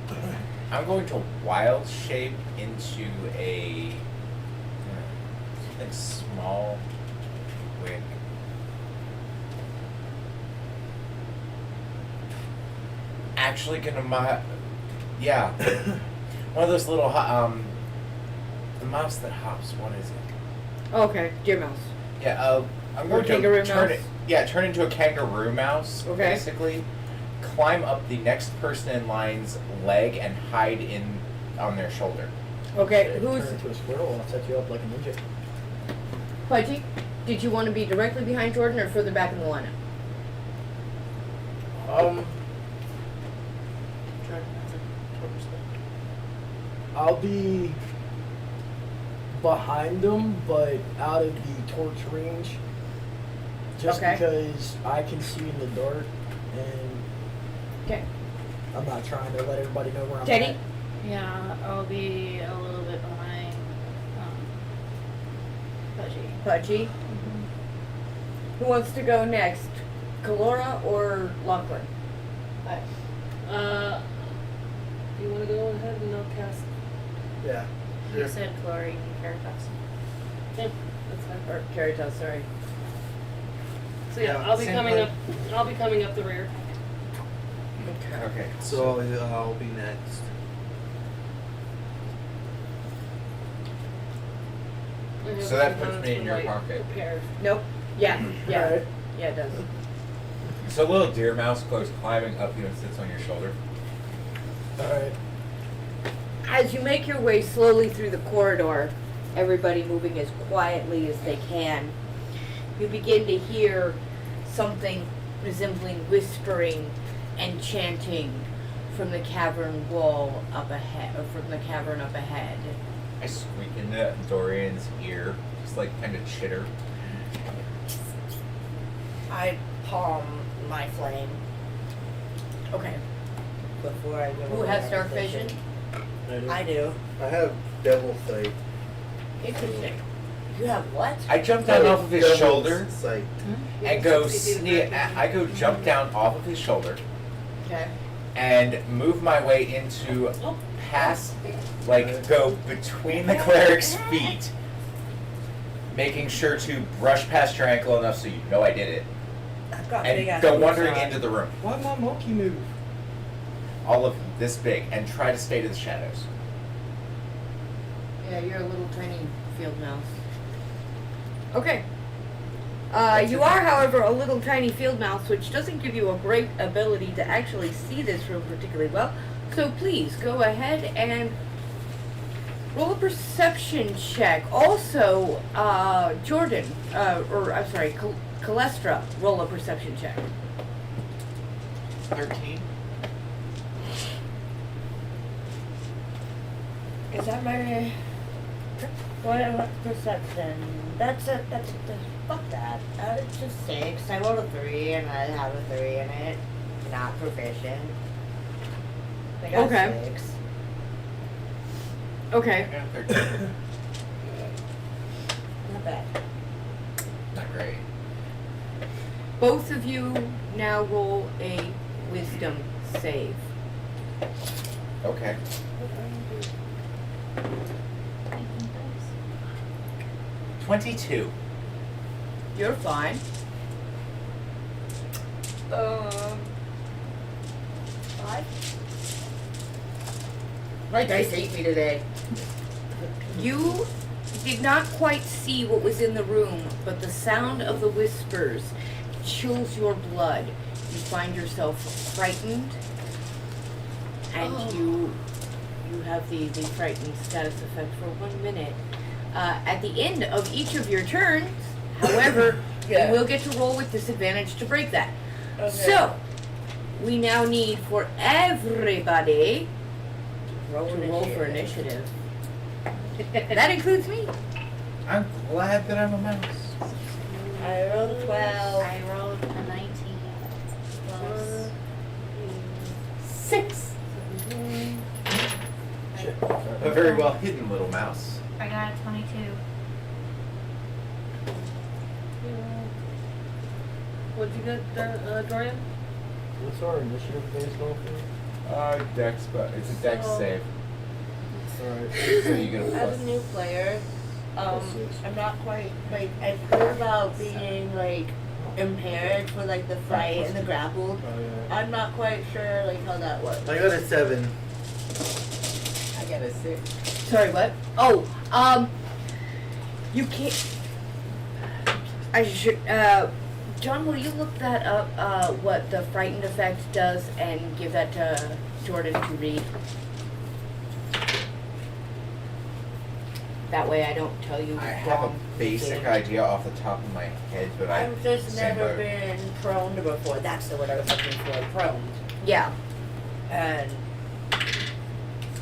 I'm going to wild shape into a small wick. Actually, yeah, one of those little the mouse that hops. What is it? Okay, deer mouse. Yeah, I'm going to kangaroo turn mouse? it. Yeah, turn into a kangaroo mouse. Okay. Basically, climb up the next person in line's leg and hide on their shoulder. Okay, Turn who's into a squirrel and I'll set you up like a ninja. Pudgy? Did you want to be directly behind Jordan or further back in the lineup? I'll be behind them, but out of the torch range. Just because I can see in the dark, and I'm not trying to let everybody know where I'm at. Yeah, I'll be a little bit behind Pudgy. Pudgy? Who wants to go next? Kalora or Lachlan? You want to go ahead and I'll cast? Yeah. You said Chlorine and Caritas. Yeah, that's fine. Or Caritas, sorry. So yeah, I'll be coming up the rear. Okay. So I'll be next. So that puts me in your pocket. Nope. Yeah. Yeah. Alright. Yeah, it does. So a little deer mouse goes climbing up you and sits on your shoulder. Alright. As you make your way slowly through the corridor, everybody moving as quietly as they can, you begin to hear something resembling whispering and chanting from the cavern wall up ahead, or from the cavern up ahead. I squeak into Dorian's ear, just like kind of chitter. I palm my flame. Okay. Before I go. Who has dark vision? I do. I have devil sight. Interesting. You have what? I jump down off of his Devil's shoulder sight. and go I go jump down off of his shoulder. Okay. And move my way into past, like go between the cleric's feet, making sure to brush past your ankle enough so you know I did it, and go wandering into the room. Why my monkey move? All of this big, and try to stay to the shadows. Yeah, you're a little tiny field mouse. Okay. You are, however, a little tiny field mouse, which doesn't give you a great ability to actually see this room particularly well. So please go ahead and roll a perception check. Also, Jordan, or I'm sorry, Calestra, roll a perception check. 13. Is that my what perception? That's fuck that. It's just 6. I rolled a 3 and I have a 3 in it. Not proficient. I got Okay. 6. Okay. I got 13. Not bad. Not great. Both of you now roll a wisdom save. Okay. 22. You're fine. 5. My dice hate me today. You did not quite see what was in the room, but the sound of the whispers chills your blood. You find yourself frightened, and you have the frightened status effect for 1 minute. At the end of each of your turns, however, you will get to roll with disadvantage to break that. Okay. So, we now need for everybody to roll for initiative. That includes me. I'm glad that I'm a mouse. I rolled 12. I rolled a 19 plus 6. A very well hidden little mouse. I got a 22. What'd you get, Dorian? What's our initiative based off of? Dex, but it's a dex save. Alright. So you get a As plus. a new player, Plus 6. I'm not quite, like, I've heard about being, like, impaired for, like, the fight and the grapple. Oh, yeah. I'm not quite sure, like, how that works. I got a 7. I got a 6. Sorry, what? Oh, you can't. I should. John, will you look that up? What the frightened effect does, and give that to Jordan to read. That way, I don't tell you. I have a basic idea off the top of my head, but I've just same never boat. been prone before. That's the word I was looking for, prone. Yeah. And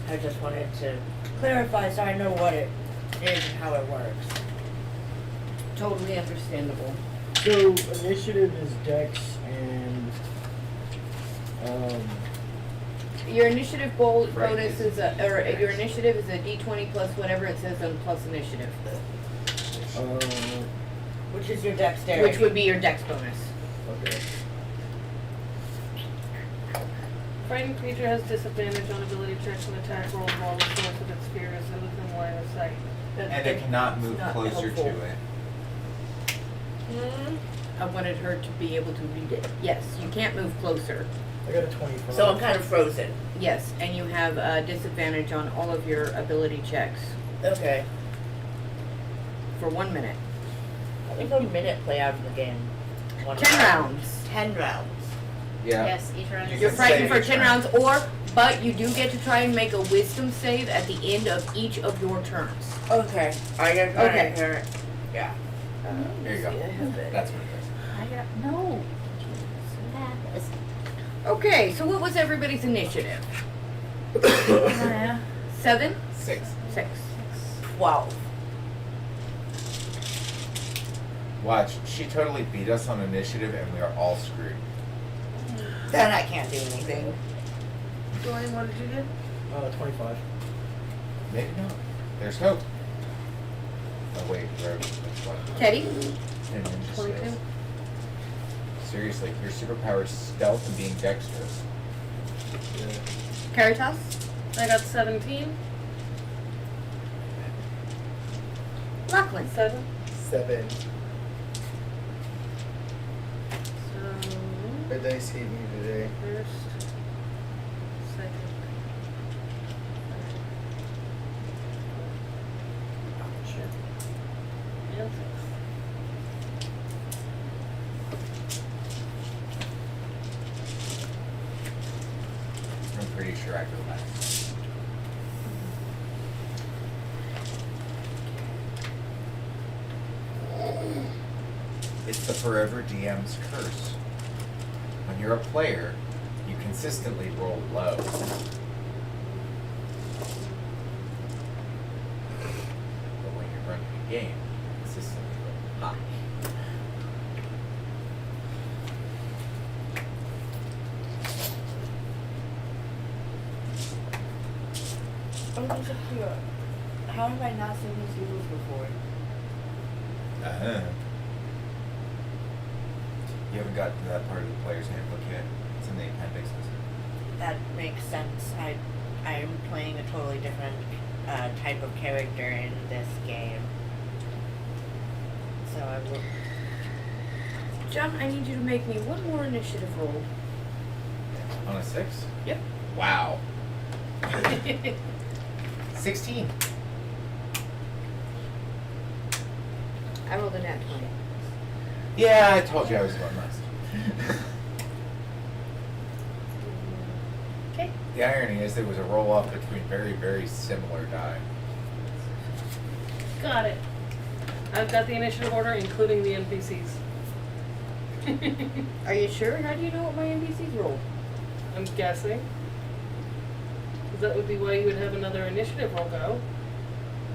I just wanted to clarify so I know what it is and how it works. Totally understandable. So initiative is Dex and Your initiative bonus is your initiative is a D20 plus whatever it says on plus initiative. Which is your dexterity. Which would be your dex bonus. Okay. Frightened creature has disadvantage on ability checks and attack rolls while the source of its fear is within line of sight. And it cannot move closer to it. I wanted her to be able to read it. Yes, you can't move closer. I got a 25. So I'm kind of frozen. Yes, and you have a disadvantage on all of your ability checks. Okay. For 1 minute. I think a minute play out of the game. 10 rounds. 10 rounds. Yeah. Yes, each round is You're frightened for 10 rounds, but you do get to try and make a wisdom save at the end of each of your turns. Okay. I get Okay. Yeah. Here you go. That's what it is. I got no. Okay, so what was everybody's initiative? 7? 6. 6. 12. Watch, she totally beat us on initiative and we are all screwed. Then I can't do anything. Dorian, what did you get? 25. Maybe not. There's hope. Oh wait, where? Teddy? 10 ninja 22. skills. Seriously, your superpower is stealth and being dexterous. Caritas? I got 17. Lachlan? 7. 7. So, The dice hate me today. first, second, and 6. I'm pretty sure I go last. It's the Forever DM's curse. When you're a player, you consistently roll low. But when you're running a game, you consistently roll high. Oh, these are cute. How have I not seen these rules before? You haven't gotten to that part of the player's handbook yet. It's in the appendixes. That makes sense. I am playing a totally different type of character in this game. So I will. John, I need you to make me one more initiative roll. On a 6? Yep. Wow. 16. I rolled a nat 20. Yeah, I told you I was going last. Okay. The irony is there was a roll off between very, very similar die. Got it. I've got the initiative order, including the NPCs. Are you sure? How do you know what my NPCs rolled? I'm guessing. Because that would be why you would have another initiative roll go.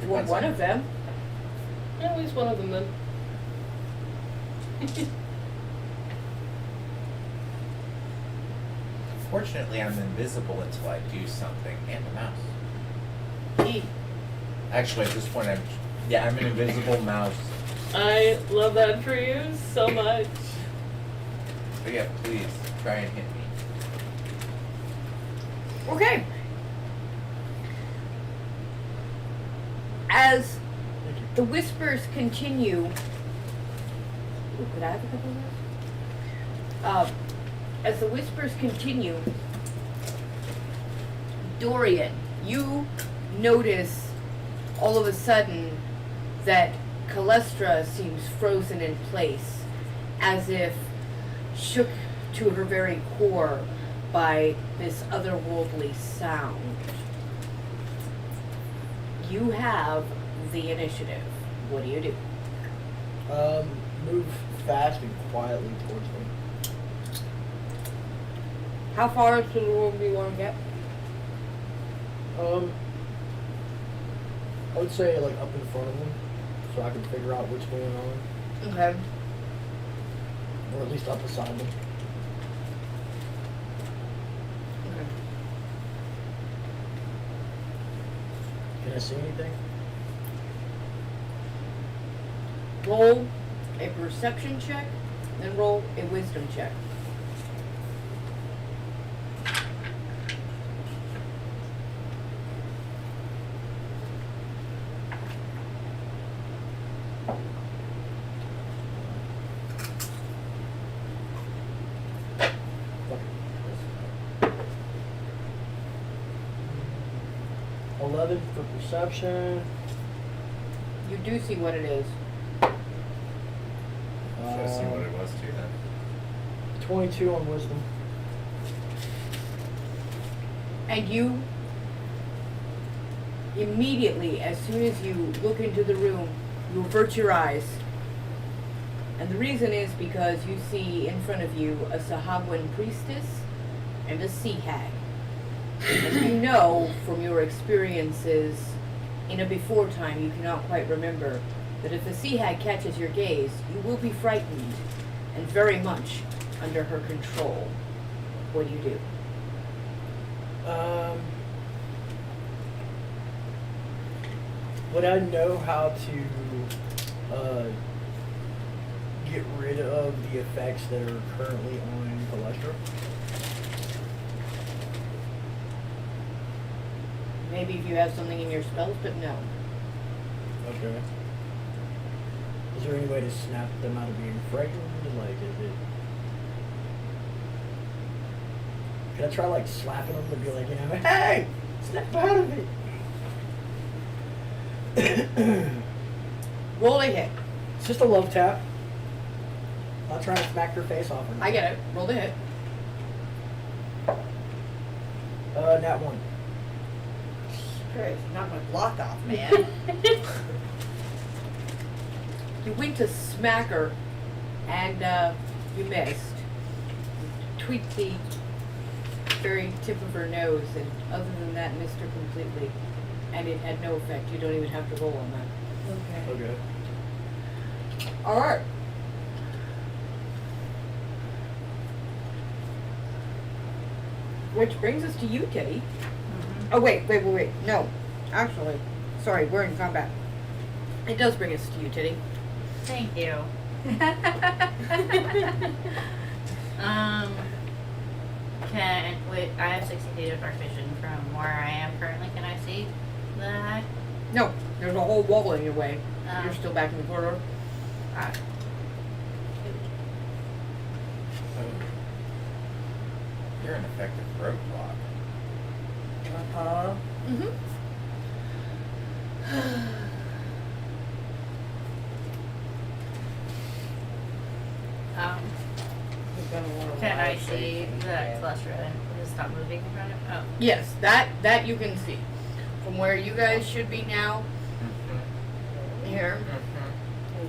Well, one of them. At least one of them then. Fortunately, I'm invisible until I do something, and a mouse. Actually, at this point, I'm an invisible mouse. I love that for you so much. But yeah, please try and hit me. Okay. As the whispers continue. Ooh, could I have a couple of those? As the whispers continue, Dorian, you notice all of a sudden that Calestra seems frozen in place, as if shook to her very core by this otherworldly sound. You have the initiative. What do you do? Move fast and quietly towards them. How far into the room do you want to get? I would say like up in front of them, so I can figure out what's going on, Okay. or at least up beside them. Okay. Can I see anything? Roll a perception check, then roll a wisdom check. For perception. You do see what it is. Should have seen what it was too then. 22 on wisdom. And you immediately, as soon as you look into the room, you avert your eyes. And the reason is because you see in front of you a Sahagwan priestess and a sea hag. And you know from your experiences in a before time, you cannot quite remember, that if the sea hag catches your gaze, you will be frightened and very much under her control. What do you do? Would I know how to get rid of the effects that are currently on Cailleach? Maybe if you have something in your spells, but no. Okay. Is there any way to snap them out of being frightened? Like, is it... Can I try, like, slapping them to be like, hey! Snap out of it! Roll a hit. It's just a love tap. I'm not trying to smack your face off. I get it. Roll the hit. Nat 1. Christ, knock my block off, man. You went to smack her, and you missed. You tweaked the very tip of her nose, and other than that, missed her completely. And it had no effect. You don't even have to roll on that. Okay. Alright. Which brings us to you, Teddy. Oh, wait. No. Actually, sorry, we're in combat. It does bring us to you, Teddy. Thank you. I have 60 feet of dark vision from where I am currently. Can I see the hag? No, there's a whole wall in your way. You're still back in the corridor. Alright. You're an effective roadblock. Mm-hmm. Can I see the cluster and just stop moving in front of it? Oh. Yes, that you can see. From where you guys should be now, here,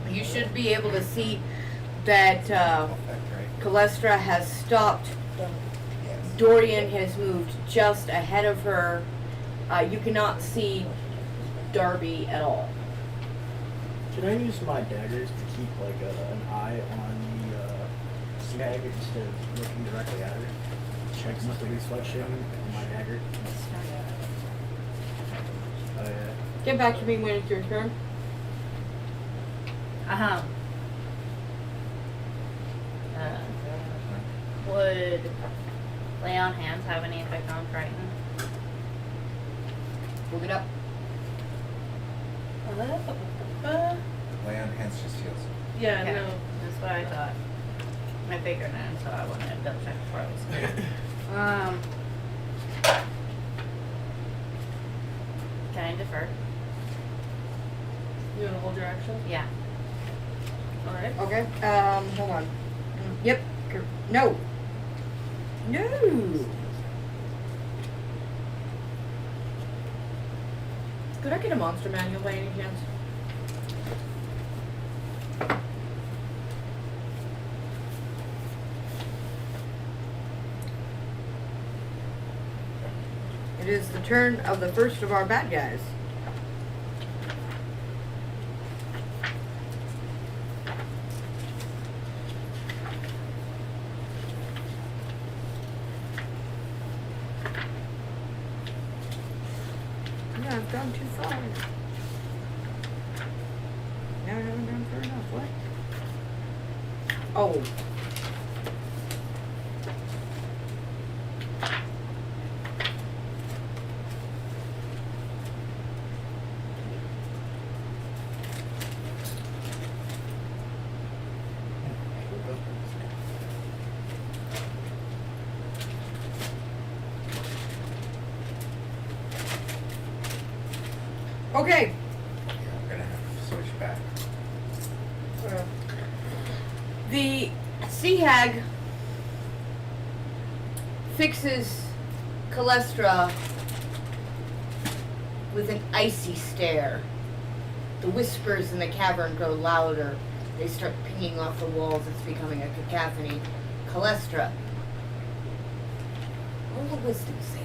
you should be able to see that Cailleach has stopped. Dorian has moved just ahead of her. You cannot see Darby at all. Can I use my daggers to keep like an eye on the snag instead of looking directly at her? Check the reflection on my dagger. Oh yeah. Get back to me when it's your turn. Would lay on hands have any effect on frighten? Look it up. Lay on hands just heals. Yeah, Okay. no. That's what I thought. I figured that, so I wanted to double check before I was. Can I defer? You want to hold your action? Yeah. Alright. Okay. Hold on. Yep. No. No. Could I get a monster manual by any chance? It is the turn of the first of our bad guys. Yeah, I've gone too far. No, I haven't gone far enough. What? Oh. Okay. I'm gonna have to switch back. The sea hag fixes Calestra with an icy stare. The whispers in the cavern grow louder. They start pinging off the walls. It's becoming a cacophony. Calestra, roll a wisdom save.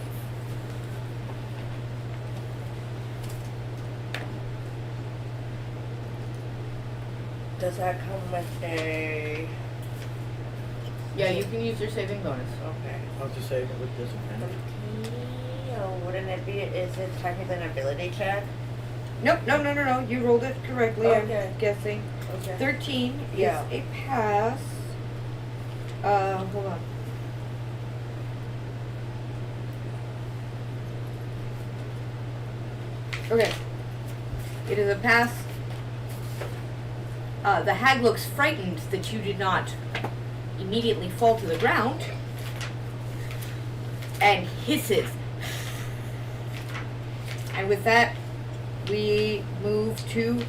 Does that come with a... Yeah, you can use your saving bonus. Okay. I'll just save it with disadvantage. Oh, wouldn't it be, is it technically an ability check? Nope, no. You rolled it correctly, Okay. I'm guessing. Okay. 13 Yeah. is a pass. Hold on. Okay. It is a pass. The hag looks frightened that you did not immediately fall to the ground and hisses. And with that, we move to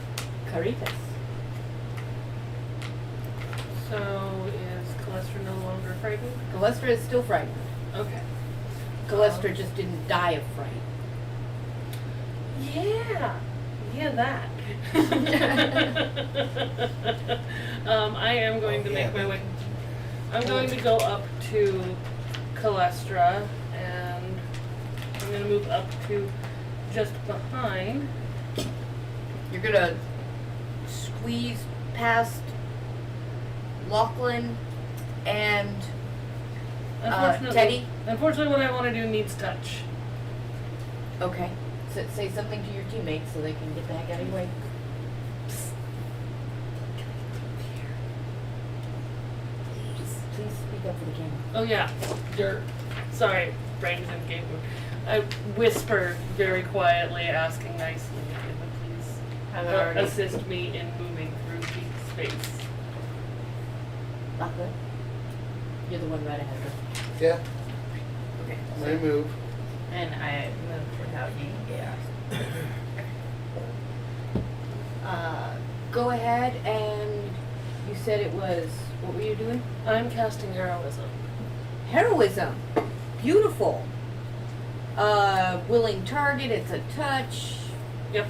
Caritas. So is Calestra no longer frightened? Calestra is still frightened. Okay. Calestra just didn't die of fright. Yeah, that. I am going to make my way. I'm going to go up to Calestra, and I'm going to move up to just behind. You're gonna squeeze past Lachlan and Teddy. Unfortunately, what I want to do needs touch. Okay. So say something to your teammates so they can get back out of your way. Please speak up for the camera. Oh yeah, sorry, brain's in game mode. I whisper very quietly, asking nicely if you would please assist me in moving through the space. Lachlan, you're the one right ahead of us. Yeah. Okay. I'm gonna move. And I moved without you. Yeah. Go ahead and you said it was, what were you doing? I'm casting heroism. Heroism. Beautiful. Willing target, it's a touch. Yep.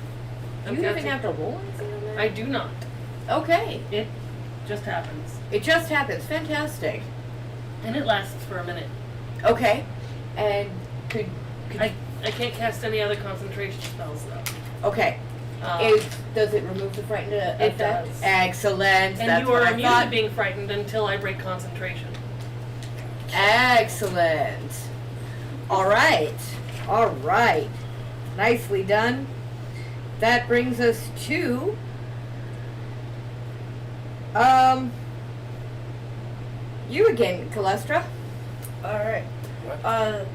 Do you even have to roll anything on that? I do not. Okay. It just happens. It just happens. Fantastic. And it lasts for a minute. Okay. And could I can't cast any other concentration spells though. Okay. Does it remove the frightened effect? It does. Excellent. And That's you are what I immune thought. to being frightened until I break concentration. Excellent. All right. Nicely done. That brings us to you again, Calestra. Alright. What?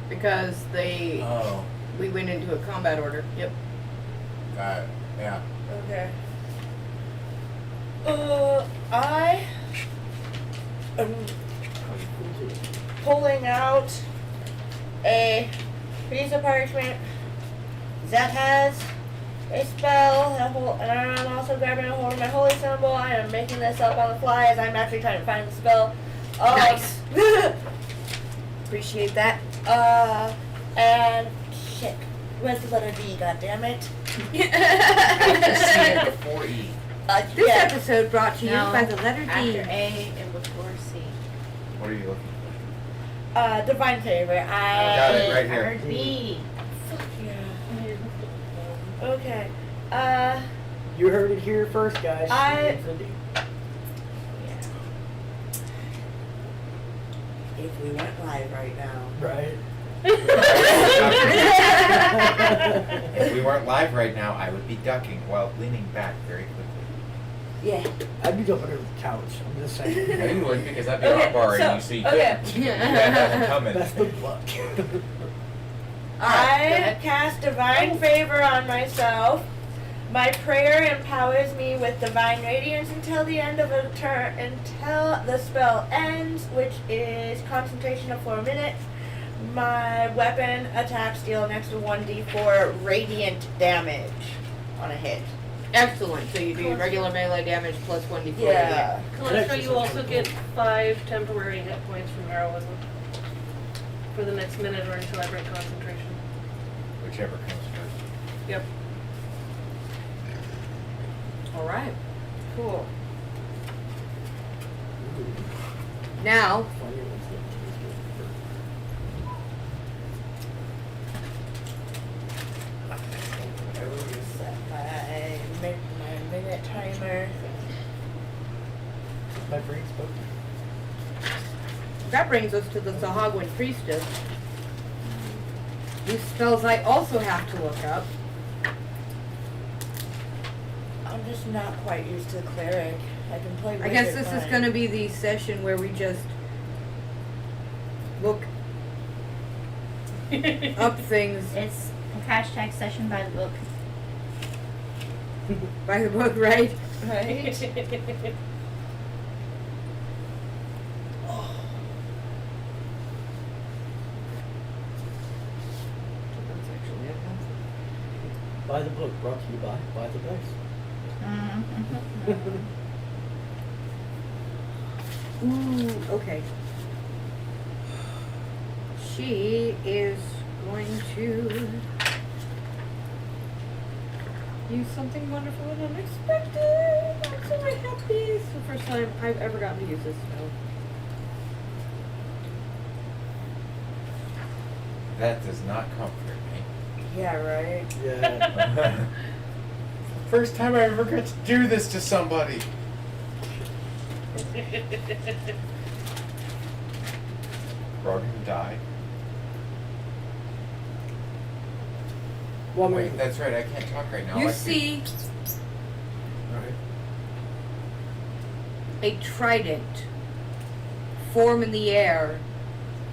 Because we went into a combat order. Yep. Got it. Yeah. Okay. I am pulling out a piece of parchment that has a spell, and I'm also grabbing a hold of my holy symbol. I am making this up on the fly as I'm actually trying to find the spell. Nice. Appreciate that. And shit. Where's the letter D, goddammit? Before E. This episode brought to you by the letter D. After A and before C. What are you looking Divine favor. I Got it right here. Heard me. Fuck yeah. Okay. You heard it here first, guys. If we went live right now. Right. If we weren't live right now, I would be ducking while leaning back very quickly. Yeah. I'd be jumping over the couch. I'm just saying. No, you wouldn't, because I'd be armbarring you, so you couldn't. You had nothing coming. That's the luck. I cast divine favor on myself. My prayer empowers me with divine radiance until the end of a turn, until the spell ends, which is concentration of 4 minutes. My weapon attacks deal an extra 1d4 radiant damage on a hit. Excellent. So you do your regular melee damage plus 1d4. Yeah. Callisto, you also get 5 temporary hit points from heroism for the next minute or until I break concentration. Whichever comes first. Yep. All right. Cool. Now, Set my minute timer. My brain spoke. that brings us to the Sahagwin Priestess, whose spells I also have to look up. I'm just not quite used to cleric. I can play I guess wizard this is fine. going to be the session where we just look up things. It's hashtag session by the book. By the book, right? Right? By the book, brought to you by the dice. Ooh, okay. She is going to use something wonderful and unexpected. I'm so happy. It's the first time I've ever gotten to use this spell. That does not comfort me. Yeah, right? Yeah. First time I ever got to do this to somebody. We're all gonna die. Well, Wait, that's right, I can't talk right now. You I see Right. a trident form in the air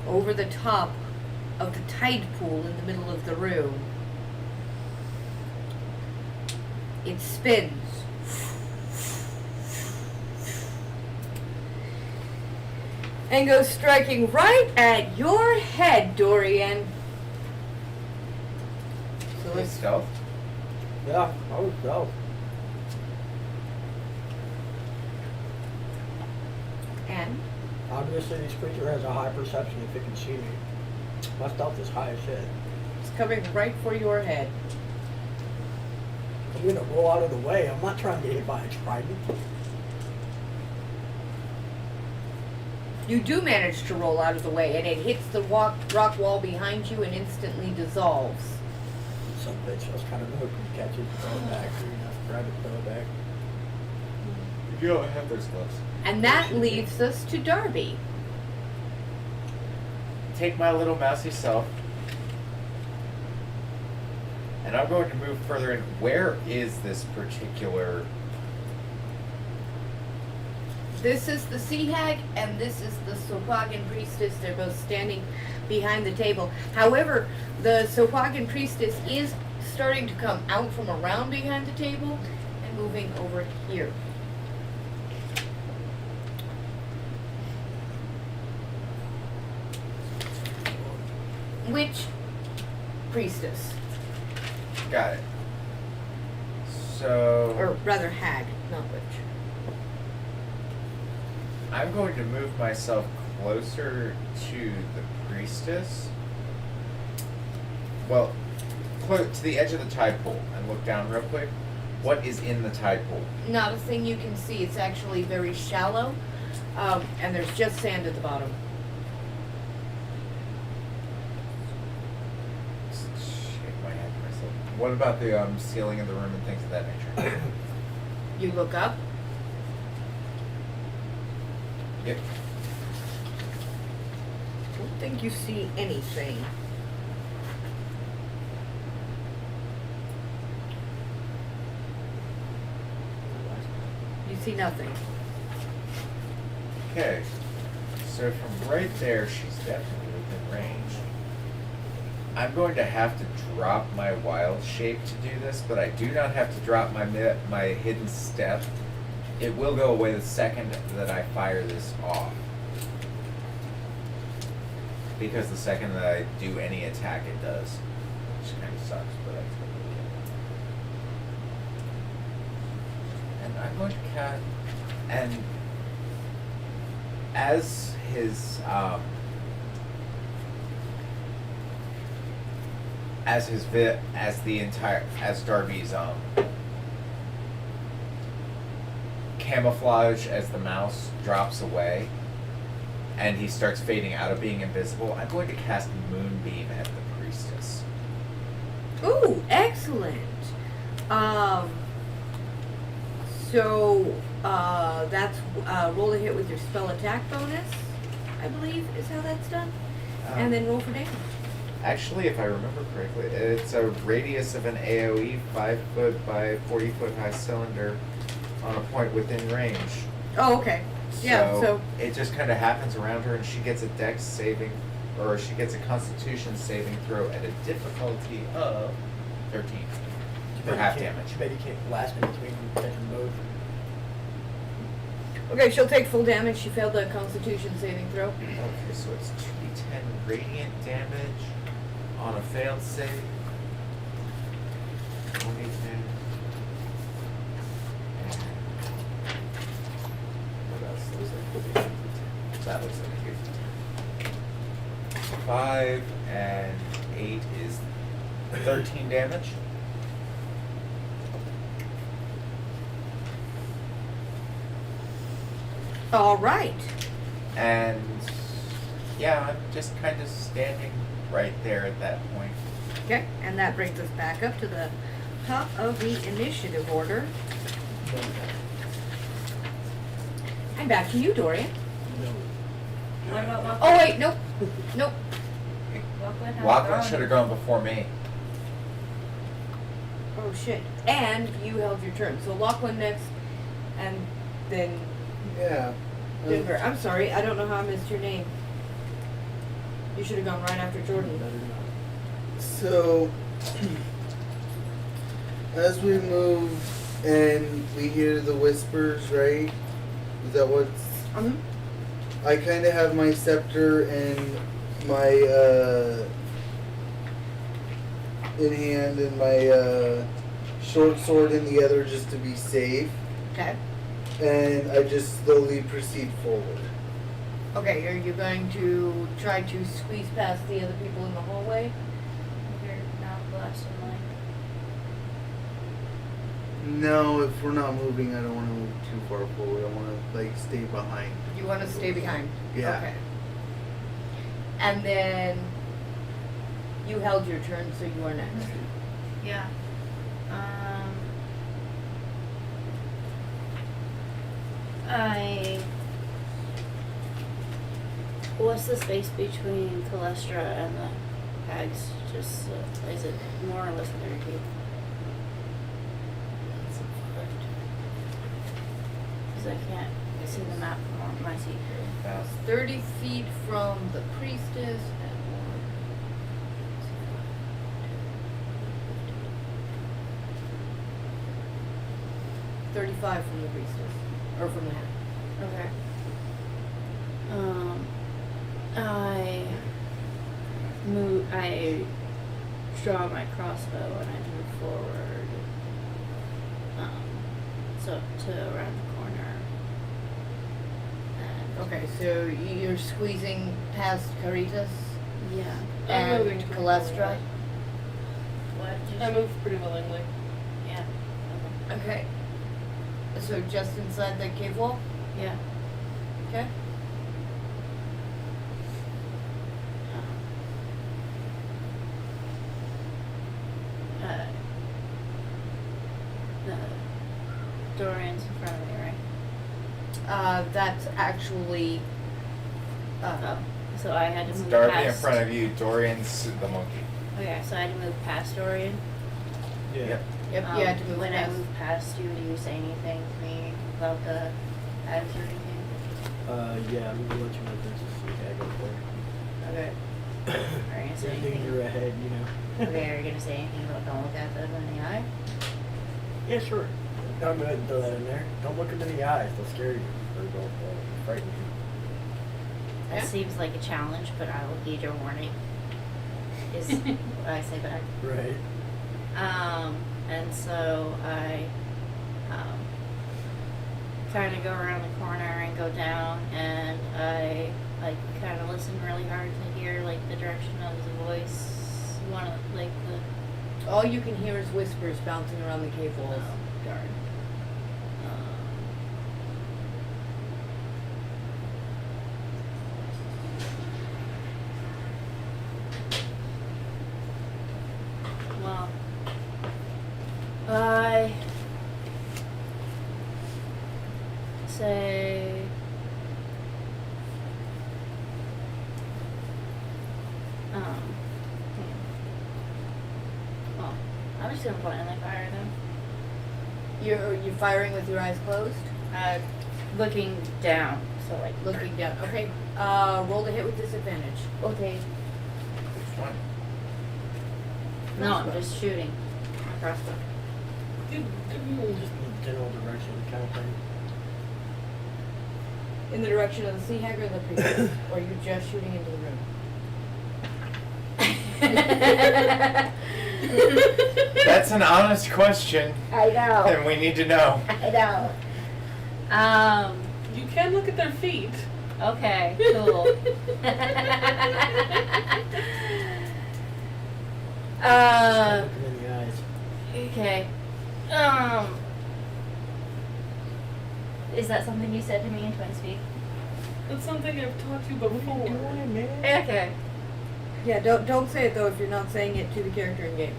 over the top of the tide pool in the middle of the room. It spins. And goes striking right at your head, Dorian. So Let's stealth. Yeah, I would go. And Obviously, this creature has a high perception if it can see me. My stealth is high as shit. it's coming right for your head. I'm gonna roll out of the way. I'm not trying to get hit by a trident. You do manage to roll out of the way, and it hits the rock wall behind you and instantly dissolves. Some bitch, I was kind of hoping to catch it, throw it back, or, grab it, throw it back. You go, I have those gloves. And that leaves us to Darby. Take my little mousy self. And I'm going to move further in. Where is this particular... This is the Sea Hag, and this is the Sopagan Priestess. They're both standing behind the table. However, the Sopagan Priestess is starting to come out from around behind the table and moving over here. Which priestess? Got it. So... Or rather, hag, not witch. I'm going to move myself closer to the priestess. Well, to the edge of the tide pool and look down real quick. What is in the tide pool? Not a thing you can see. It's actually very shallow, and there's just sand at the bottom. what about the ceiling of the room and things of that nature? You look up. Yep. Don't think you see anything. You see nothing. Okay. So from right there, she's definitely within range. I'm going to have to drop my wild shape to do this, but I do not have to drop my hidden step. It will go away the second that I fire this off. Because the second that I do any attack, it does. Which kind of sucks, but I totally get it. And I'm going to cast... And as his... as Darby's camouflage as the mouse drops away and he starts fading out of being invisible, I'm going to cast Moonbeam at the priestess. Ooh, excellent. So that's roll a hit with your spell attack bonus, I believe is how that's done, and then roll for damage. Actually, if I remember correctly, it's a radius of an AoE 5 foot by 40 foot high cylinder on a point within range. Oh, okay. Yeah, so it just kind of happens around her, and she gets a Dex saving, or she gets a Constitution saving throw at a difficulty of 13 for half damage. You bet you can't blast in between catching both. okay, she'll take full damage. She failed the Constitution saving throw. Okay, so it's 2d10 radiant damage on a failed save. 1d10. What else looks like 2d10? That looks like a 2d10. 5 and 8 is 13 damage. All right. And yeah, I'm just kind of standing right there at that point. Okay, and that brings us back up to the top of the initiative order. And back to you, Dorian. What about Lachlan? Oh wait, nope, nope. Lachlan should have gone before me. Oh shit! And you held your turn, so Lachlan next, and then Yeah. Denver. I'm sorry, I don't know how I missed your name. You should have gone right after Jordan. So, as we move and we hear the whispers, right? Is that what's... I kind of have my scepter and my, in hand and my, short sword in the other just to be safe. Okay. And I just slowly proceed forward. Okay, are you going to try to squeeze past the other people in the hallway? You're not blasting light. No, if we're not moving, I don't want to move too far forward. I want to, like, stay behind. You want to stay behind? Yeah. Okay. And then you held your turn, so you are next. Yeah. What's the space between Calestra and the hags? Just is it more or less 30 feet? Because I can't see the map from my seat here. 30 feet from the priestess and 35 from the priestess. Or from the hag. Okay. I draw my crossbow and I move forward. So to around the corner. And Okay, so you're squeezing past Caritas? Yeah. I'm And moving pretty Calestra? willingly. What did I you move pretty willingly. Yeah. Okay. So just inside the cave wall? Yeah. Okay. Dorian's in front of me, right? That's actually. So I had to move Darby in past. front of you, Dorian's the monkey. Okay, so I had to move past Dorian. Yeah. Yep. Yep, you had to move when past. I moved past you, do you say anything to me about the ads or anything? Yeah, I'm gonna let you know this is the guy go for. Okay. Are you gonna say Thinking anything? you're ahead, you know. Okay, are you gonna say anything about don't look at them in the eye? Yeah, sure. I'm gonna go ahead and throw that in there. Don't look into the eyes; they'll scare you or they'll frighten you. That seems like a challenge, but I will heed your warning. Is what I say back. Right. And so I kind of go around the corner and go down, and I like kind of listen really hard to hear like the direction of his voice. One of like the. All you can hear is whispers bouncing around the cave walls. Oh, darn. Well, I say well, I'm just gonna point in the fire then. You're firing with your eyes closed? Looking down. So like Looking down. Okay. Roll to hit with disadvantage. Okay. Which one? No, I'm just shooting. My crossbow. Just in the general direction, kind of thing. In the direction of the sea hag or the priestess? Or are you just shooting into the room? That's an honest question. I know. And we need to know. I know. You can look at their feet. Okay, cool. Look him in the eyes. Okay. Is that something you said to me in Twin Speak? That's something I've taught you before. Okay. Yeah, don't say it though if you're not saying it to the character in game.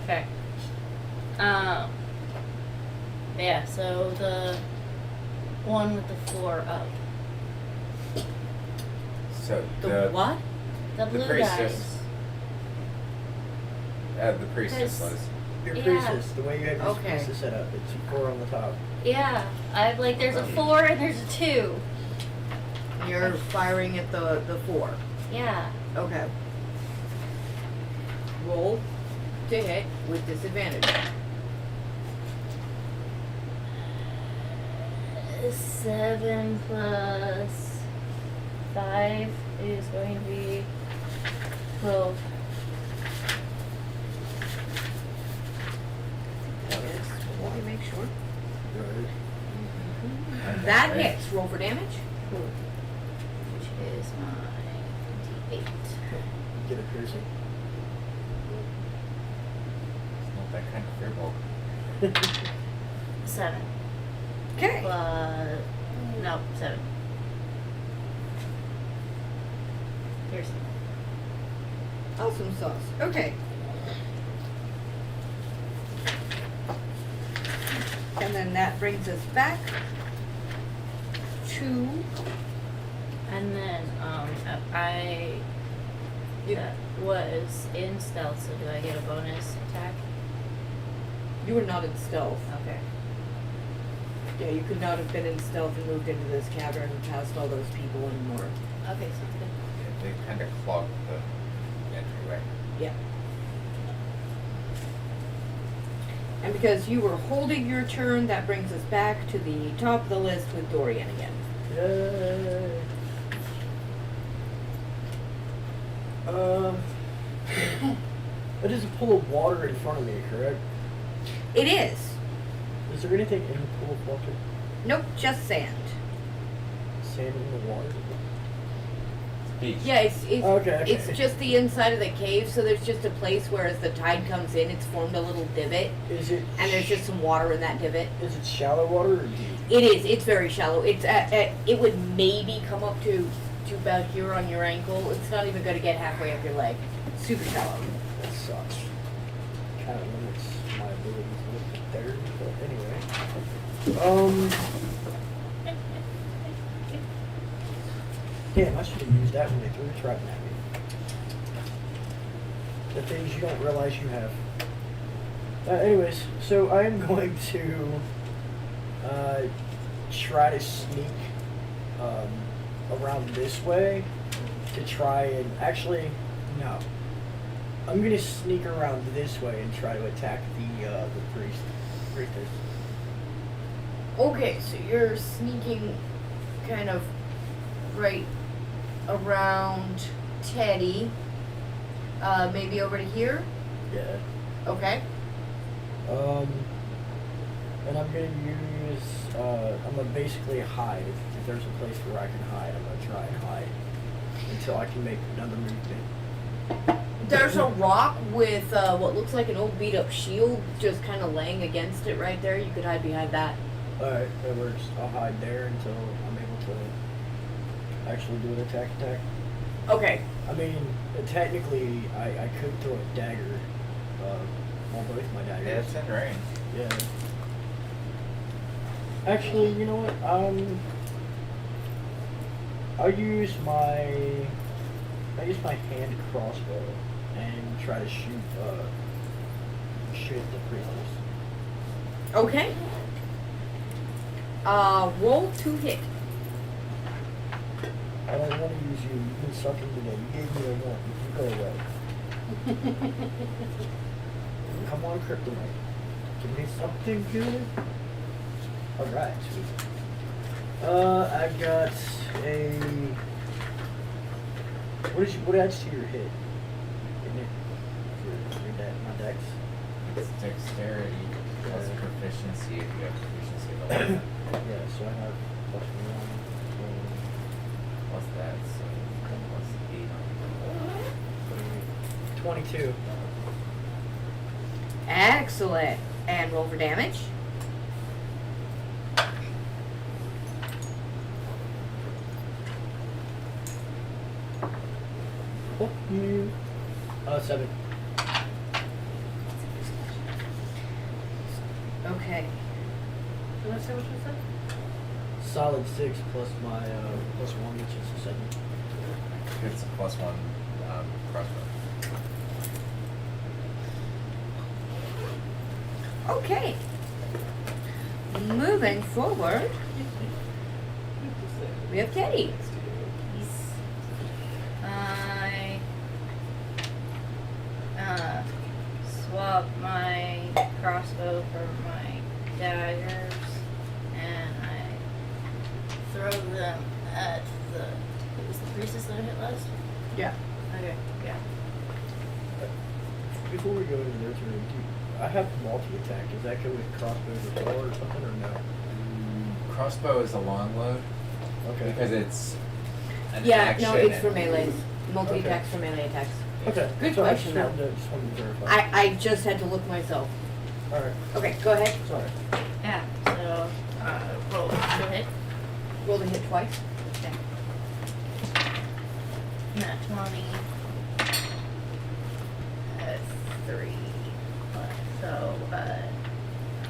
Okay. Yeah, so the one with the floor up. So The what? The blue priestess. guys. The priestess Because- was. Your Yeah. priestess, the way you have your Okay. priestess set up, it's 4 on the top. Yeah. I like there's a 4 and there's a 2. You're firing at the 4. Yeah. Okay. Roll to hit with disadvantage. 7 plus 5 is going to be 12. Let me make sure. Right. That hits. Roll for damage. Which is my D8. Get a piercing. It's not that kind of fearful. 7. Okay. No, 7. Piercing. Awesome sauce. Okay. And then that brings us back to And then, I was in stealth, so do I get a bonus attack? you were not in stealth. Okay. Yeah, you could not have been in stealth and moved into this cavern past all those people anymore. Okay, sounds good. Yeah, they kind of clogged the entryway. Yeah. And because you were holding your turn, that brings us back to the top of the list with Dorian again. Yay. It is a pool of water in front of me, correct? It is. Is there anything in the pool of water? Nope, just sand. Sand in the water? Beach. Yeah, it's Okay. it's just the inside of the cave, so there's just a place where as the tide comes in, it's formed a little divot, Is it? and there's just some water in that divot. Is it shallow water or deep? It is. It's very shallow. It's it would maybe come up to about here on your ankle. It's not even going to get halfway up your leg. Super shallow. That sucks. kind of limits my abilities with there. But anyway, damn, I should have used that when they threw the trident at me. The things you don't realize you have. Anyways, so I am going to try to sneak around this way to try and actually no. I'm gonna sneak around this way and try to attack the priestess. Okay, so you're sneaking kind of right around Teddy. Maybe over to here? Yeah. Okay. And I'm gonna use, I'm gonna basically hide. If there's a place where I can hide, I'm gonna try and hide until I can make another movement. There's a rock with what looks like an old beat up shield just kind of laying against it right there. You could hide behind that. Alright, that works. I'll hide there until I'm able to actually do an attack. Okay. I mean, technically, I could throw a dagger. Well, both my daggers. Yeah, it's in range. Yeah. Actually, you know what? I'll use my hand crossbow and try to shoot the priestess. Okay. Roll to hit. I don't want to use you. You've been sucking today. You gave me a one. You can go away. Come on, kryptonite. Give me something good. Alright, sweet. I got a... What adds to your hit? Isn't it? My dex? It's dexterity plus proficiency if you have proficiency at all. Yeah, so I have plus 1. What's that? So plus 8 on 22. Excellent. And roll for damage. Fuck you. 7. Okay. Did I say what you said? Solid 6 plus my plus 1, which is a 7. It's a plus 1 crossbow. Okay. Moving forward, we have Teddy. I swap my crossbow for my daggers, and I throw them at the. It was the priestess that I hit last? Yeah. Okay, yeah. Before we go into their turn, I have multi-attack. Does that go with crossbows as well or something, or no? Crossbow is a long load. Okay. Because it's an Yeah, action. no, it's for and- melees. Multi-attacks for melee attacks. Okay. Good So question, I though. just wanted to verify. I just had to look myself. Alright. Okay, go ahead. Sorry. Yeah, so, roll to hit. Roll to hit twice. Okay. Not 20. 3. So,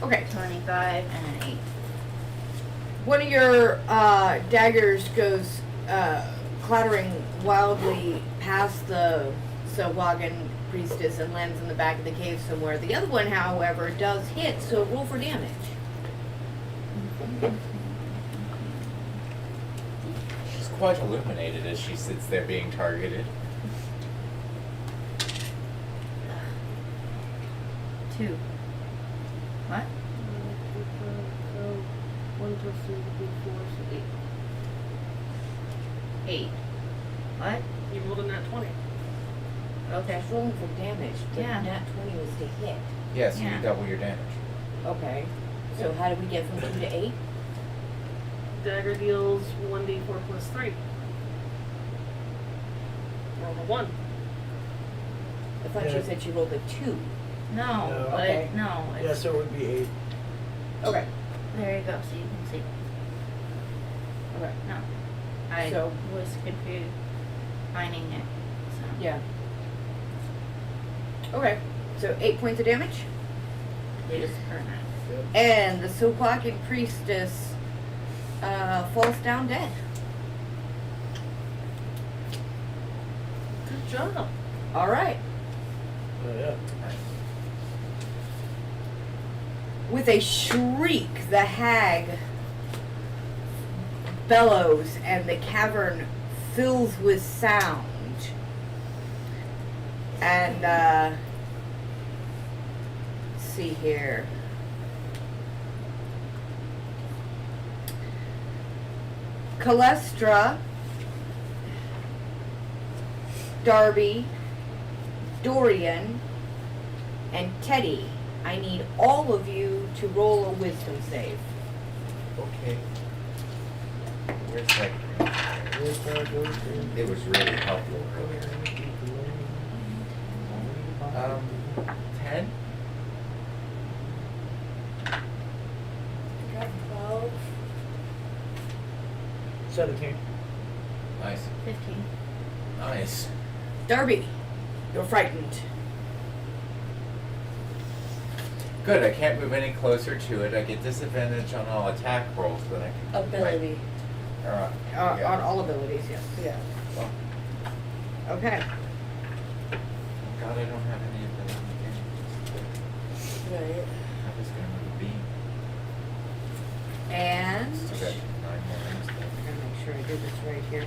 Okay. 25 and an 8. One of your daggers goes clattering wildly past the Sawagan priestess and lands in the back of the cave somewhere. The other one, however, does hit, so roll for damage. She's quite illuminated as she sits there being targeted. 2. What? 1 plus 2 would be 4, so 8. 8. What? You rolled a nat 20. Okay. She's rolling for damage. The Yeah. nat 20 was to hit. Yes, Yeah. you double your damage. Okay. So how did we get from 2 to 8? Dagger deals 1d4 plus 3. Roll a 1. I thought Yeah. you said she rolled a 2. No, No. but Okay. no. Yeah, It's, so it would be 8. Okay. there you go, so you can see. Okay. No. I So- was confused finding it. So. Yeah. Okay. So 8 points of damage. It is permanent. And the Soplakin priestess falls down dead. Good job. All right. Oh, yeah. With a shriek, the hag bellows and the cavern fills with sound. And, let's see here. Calestra, Darby, Dorian, and Teddy. I need all of you to roll a wisdom save. Okay. Where's that? It was really helpful earlier. 10? Got 12. 17. Nice. 15. Nice. Darby, you're frightened. Good, I can't move any closer to it. I get disadvantage on all attack rolls that I can. Ability. Yeah. On all abilities, yes. Yeah. Well, Okay. God, I don't have any of that on the game. Right. I was gonna move a beam. And Still got 9 more rounds I'm left. gonna make sure I do this right here.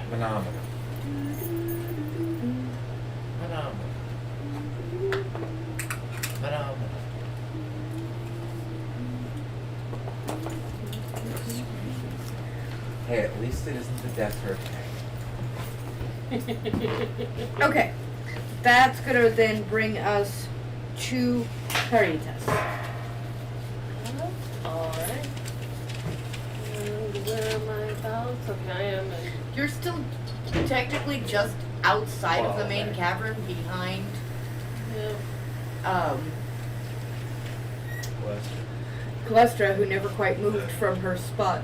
Phenomenal. Phenomenal. Phenomenal. Hey, at least it isn't the death hurricane. Okay. That's gonna then bring us to Caritas. Alright. And where am I about? Okay, I am in. You're still technically just outside of the Well, main okay. cavern behind Yeah. Calestra, who never quite moved from her spot,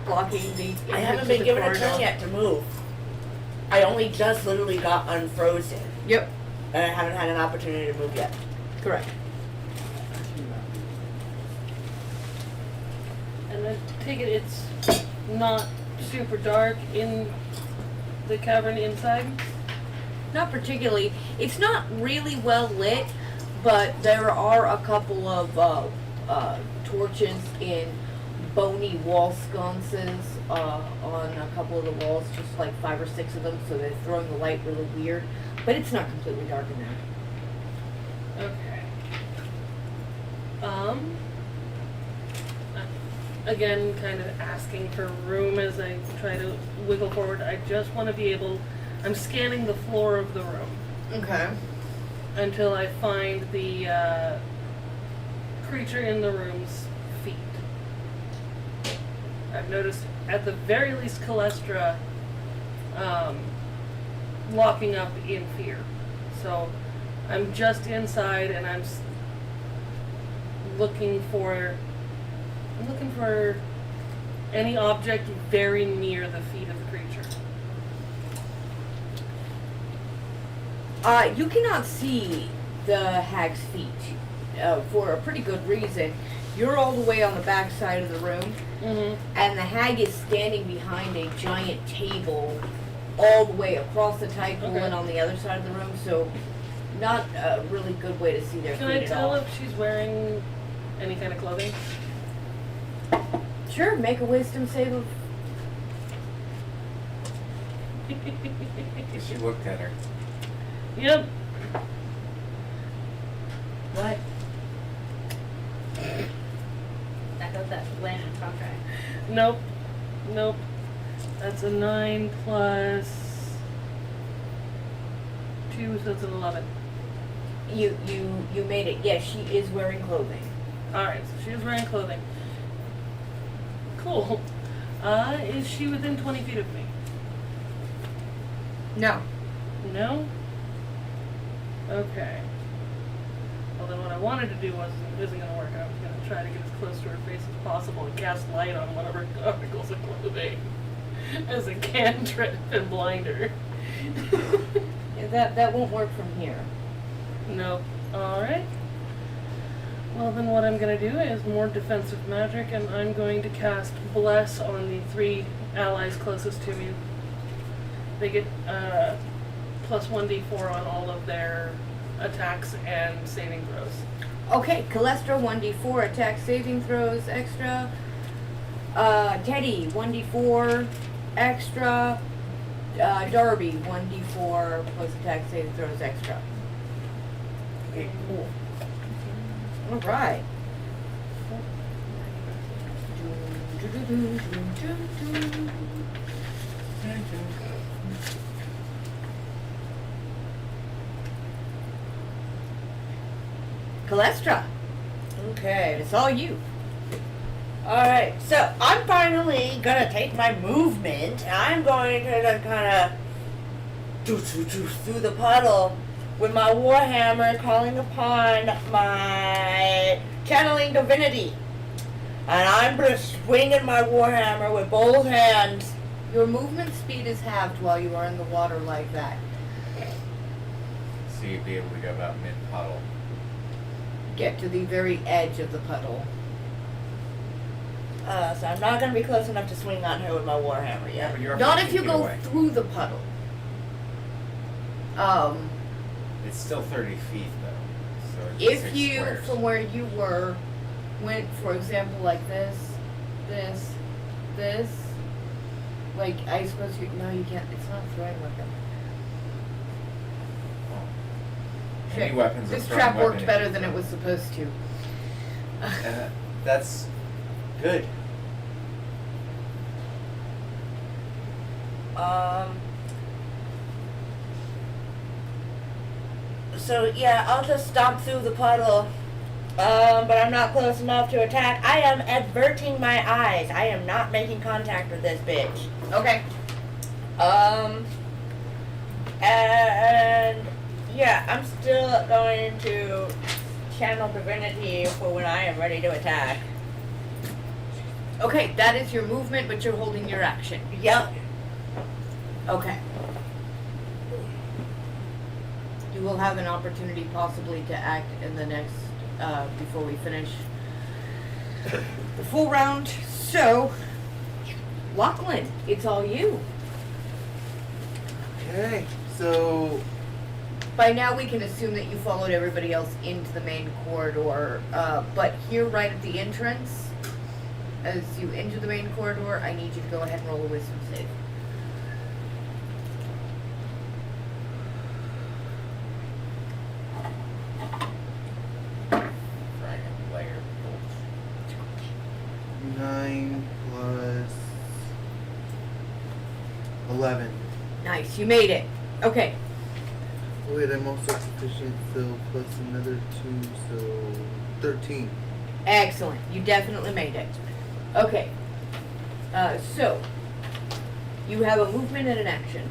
blocking the I entrance haven't to been the given a corridor. turn yet to move. I only just literally got unfrozen. Yep, And I haven't had an opportunity to move yet. correct. And I take it it's not super dark in the cavern inside? Not particularly. It's not really well lit, but there are a couple of torches in bony wall sconces on a couple of the walls, just like 5 or 6 of them, so they're throwing the light really weird. But it's not completely dark in there. Okay. Again, kind of asking for room as I try to wiggle forward. I just want to be able. I'm scanning the floor of the room Okay. until I find the creature in the room's feet. I've noticed at the very least Calestra locking up in fear. So I'm just inside and I'm looking for any object very near the feet of the creature. You cannot see the hag's feet for a pretty good reason. You're all the way on the back side of the room, and the hag is standing behind a giant table all the way across the tide pool and on the other side of the room, so not a really good way to see their Can feet I at tell all. if she's wearing any kind of clothing? Sure, make a wisdom save of... She looked at her. Yep. What? I hope that landed contract. Nope. Nope. That's a 9 plus 2, so it's an 11. You made it. Yes, she is wearing clothing. Alright, so she is wearing clothing. Cool. Is she within 20 feet of me? No. No? Okay. Well then what I wanted to do isn't gonna work. I was gonna try to get as close to her face as possible and cast light on one of her articles of clothing as a cantrip and blind her. Yeah, that won't work from here. Nope. Alright. Well, then what I'm going to do is more defensive magic, and I'm going to cast Bless on the 3 allies closest to me. They get plus 1d4 on all of their attacks and saving throws. Okay, Calestra 1d4 attack saving throws extra. Teddy 1d4 extra. Darby 1d4 plus attack saving throws extra. Okay, cool. All right. Calestra. Okay. It's all you. Alright, so I'm finally gonna take my movement and I'm going to kind of through the puddle with my warhammer, calling upon my channeling divinity. And I'm just swinging my warhammer with both hands. Your movement speed is halved while you are in the water like that. So you'd be able to go about mid-puddle. Get to the very edge of the puddle. So I'm not going to be close enough to swing on her with my warhammer yet. But you're Not if you 15 feet go away. through the puddle. It's still 30 feet though. So it's If 6 you, squares. from where you were, went, for example, like this, like, I suppose you, no, you can't, it's not a throwing weapon. Any Shit, weapons this are throwing trap worked weapon better if than you it was supposed to. That's good. So yeah, I'll just stomp through the puddle. But I'm not close enough to attack. I am averting my eyes. I am not making contact with this bitch. Okay. And yeah, I'm still going to channel divinity for when I am ready to attack. Okay, that is your movement, but you're holding your action. Yep. Okay. You will have an opportunity possibly to act in the next, before we finish the full round. So, Lachlan, it's all you. Okay, so By now we can assume that you followed everybody else into the main corridor, but here right at the entrance, as you enter the main corridor, I need you to go ahead and roll a wisdom save. Dragon layer. 9 plus 11. Nice, you made it. Okay. Wait, I'm also proficient, so plus another 2, so 13. Excellent. You definitely made it. Okay. So, you have a movement and an action.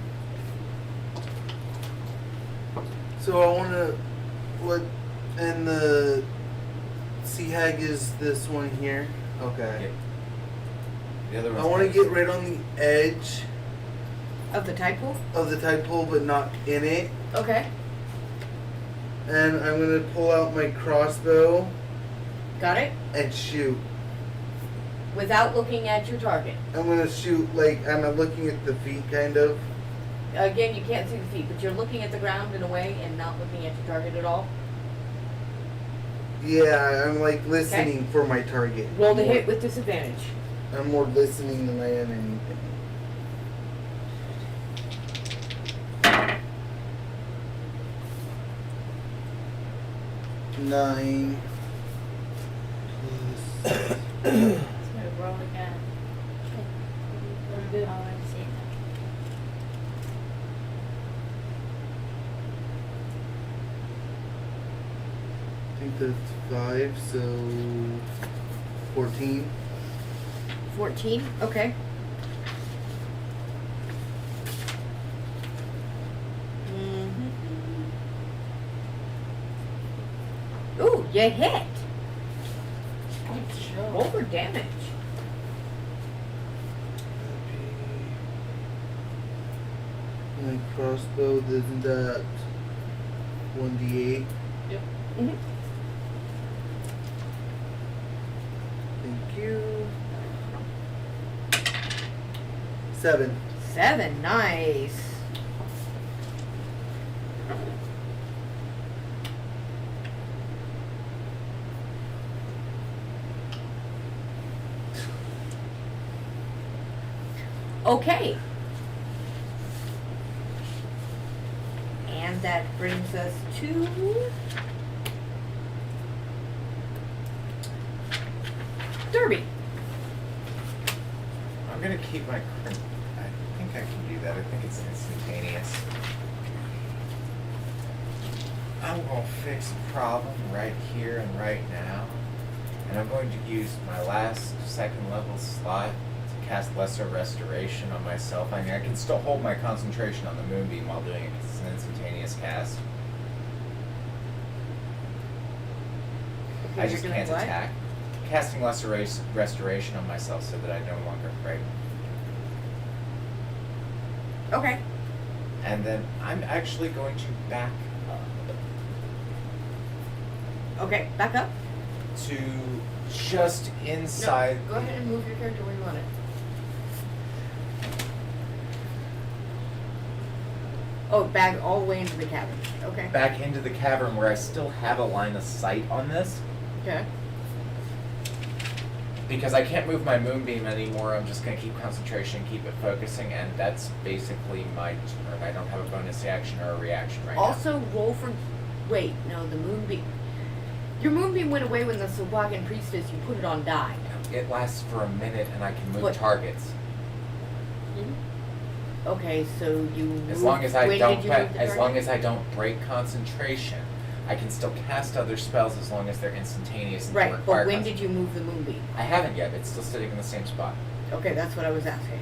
So I want to, what, and the sea hag is this one here. Okay. The other I one's want to next. get right on the edge Of the tide pool? of the tide pool, but not in it. Okay. And I'm going to pull out my crossbow Got it? and shoot. Without looking at your target. I'm going to shoot, like, I'm looking at the feet, kind of. Again, you can't see the feet, but you're looking at the ground in a way and not looking at your target at all. Yeah, I'm, like, listening for my target. Roll the hit with disadvantage. I'm more listening than I am anything. Nine plus So roll again. Oh, I see. I think that's 5, so 14. 14? Okay. Ooh, you hit. Roll for damage. My crossbow, isn't that 1d8? Yep. Mm-hmm. Thank you. 7. 7, nice. Okay. And that brings us to Derby. I'm gonna keep my. I think I can do that. I think it's instantaneous. I'm gonna fix a problem right here and right now, and I'm going to use my last second level slot to cast Lesser Restoration on myself. I mean, I can still hold my concentration on the Moonbeam while doing it because it's an instantaneous cast. Okay, I just you're doing can't what? attack. Casting Lesser Restoration on myself so that I no longer frighten. Okay. And then I'm actually going to back up Okay, back up. to just inside. No, go ahead and move your character where you want it. Oh, back all the way into the cabin. Okay. Back into the cavern where I still have a line of sight on this. Okay. Because I can't move my moonbeam anymore, I'm just going to keep concentration, keep it focusing, and that's basically my turn. I don't have a bonus action or a reaction right Also, roll for. Wait, no, the moonbeam. Your moonbeam went away when the Sawagan priestess. You put it on die. now. It lasts for a minute, and I can move What? targets. Okay, so you. As long as I when don't, did you move the as target? long as I don't break concentration, I can still cast other spells as long as they're instantaneous and don't Right, require but when did you move the moonbeam? I haven't yet. It's still sitting in the same spot. Okay, that's what I was asking.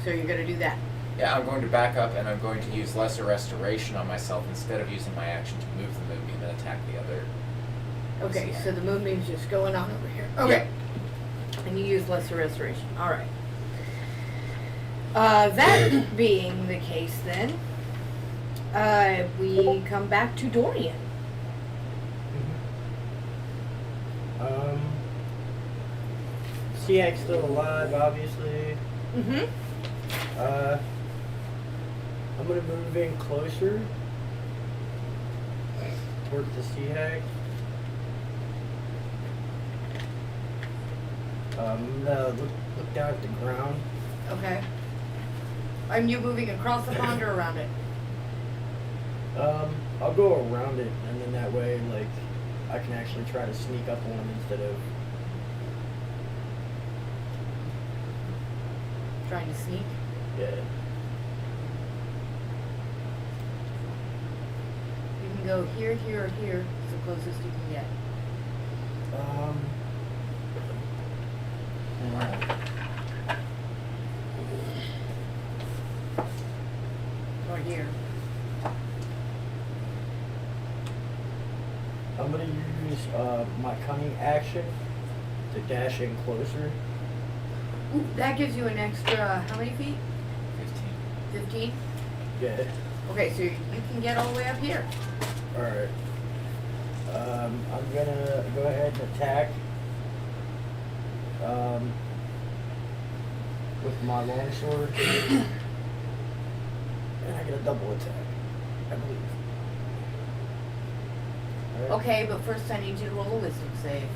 So you're gonna do that. Yeah, I'm going to back up and I'm going to use Lesser Restoration on myself instead of using my action to move the moonbeam and attack the other. Okay, so the moonbeam's just going on over here. Yeah. Okay. And you use Lesser Restoration. Alright. That being the case then, we come back to Dorian. Cailleach's still alive, obviously. Mm-hmm. I'm gonna move in closer towards the Cailleach. I'm gonna look down at the ground. Okay. Are you moving across the pond or around it? I'll go around it, and then that way, like, I can actually try to sneak up on him instead of. Trying to sneak? Yeah. You can go here, here, or here. It's the closest you can get. Or here. I'm gonna use my cunning action to dash in closer. Ooh, that gives you an extra, how many feet? 15. 15? Yeah. Okay, so you can get all the way up here. Alright. I'm gonna go ahead and attack. With my longsword. And I get a double attack, I believe. Alright. Okay, but first I need you to roll a wisdom save.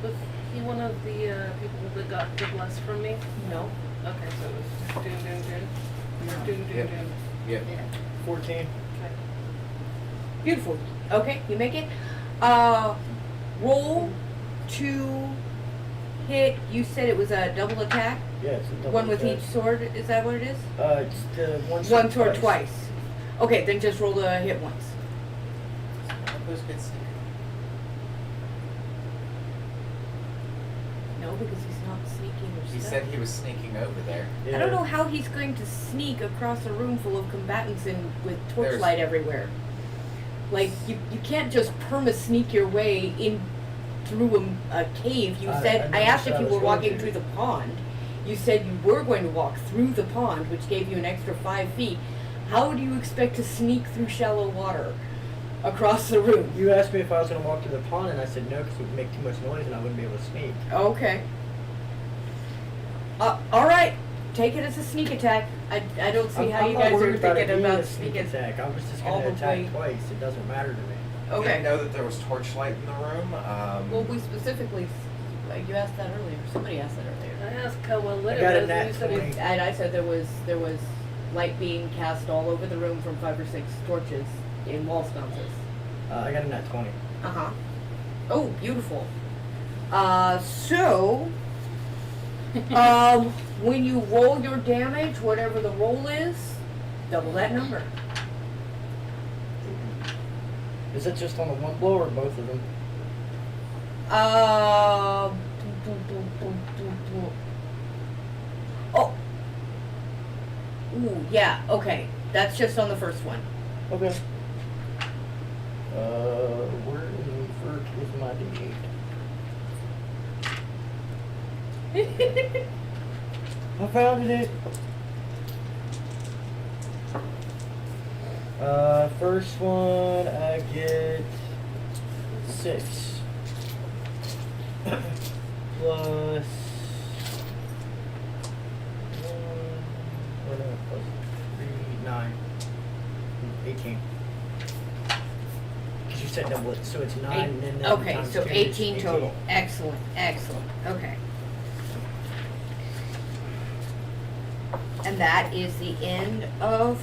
Was he one of the people that got the bless from me? No. Okay, so it was Doom, Doom, Doom. Or Doom, Doom, Yep. Doom. Yep. Yeah. 14. Okay. Beautiful. Okay, you make it. Roll to hit. You said it was a double attack? Yeah, it's a double One with attack. each sword, is that what it is? It's the One sword twice. Okay, then just roll to hit once. Those good sneakers. No? No, because he's not sneaking or He said he was sneaking over there. I don't know how he's going to sneak across a room full of combatants and with torchlight everywhere. Like, you can't just perma-sneak your way in through a cave. You said, I asked if you were walking through the pond. You said you were going to walk through the pond, which gave you an extra 5 feet. How do you expect to sneak through shallow water across the room? You asked me if I was going to walk through the pond, and I said no because it would make too much noise and I wouldn't be able to sneak. Okay. All right. Take it as a sneak attack. I don't see how you guys are thinking about sneak attack. I was just all going to the way. attack twice. It doesn't matter to me. I Okay. didn't know that there was torchlight in the room. Well, we specifically, you asked that earlier. Somebody asked that earlier. I asked how well lit I got it a nat was. And you said 20. And I said there was light being cast all over the room from 5 or 6 torches in wall sconces. I got a nat 20. Uh-huh. Oh, beautiful. So, when you roll your damage, whatever the roll is, double that number. Is it just on the one blow or both of them? Oh. Ooh, yeah, okay. That's just on the first one. Okay. Where in frick is my D8? I found it. First one I get 6 plus 9, 18. Because you said double it, so it's 9 and then Okay, times so 2 is 18 total. Excellent, excellent. Okay. And that is the end of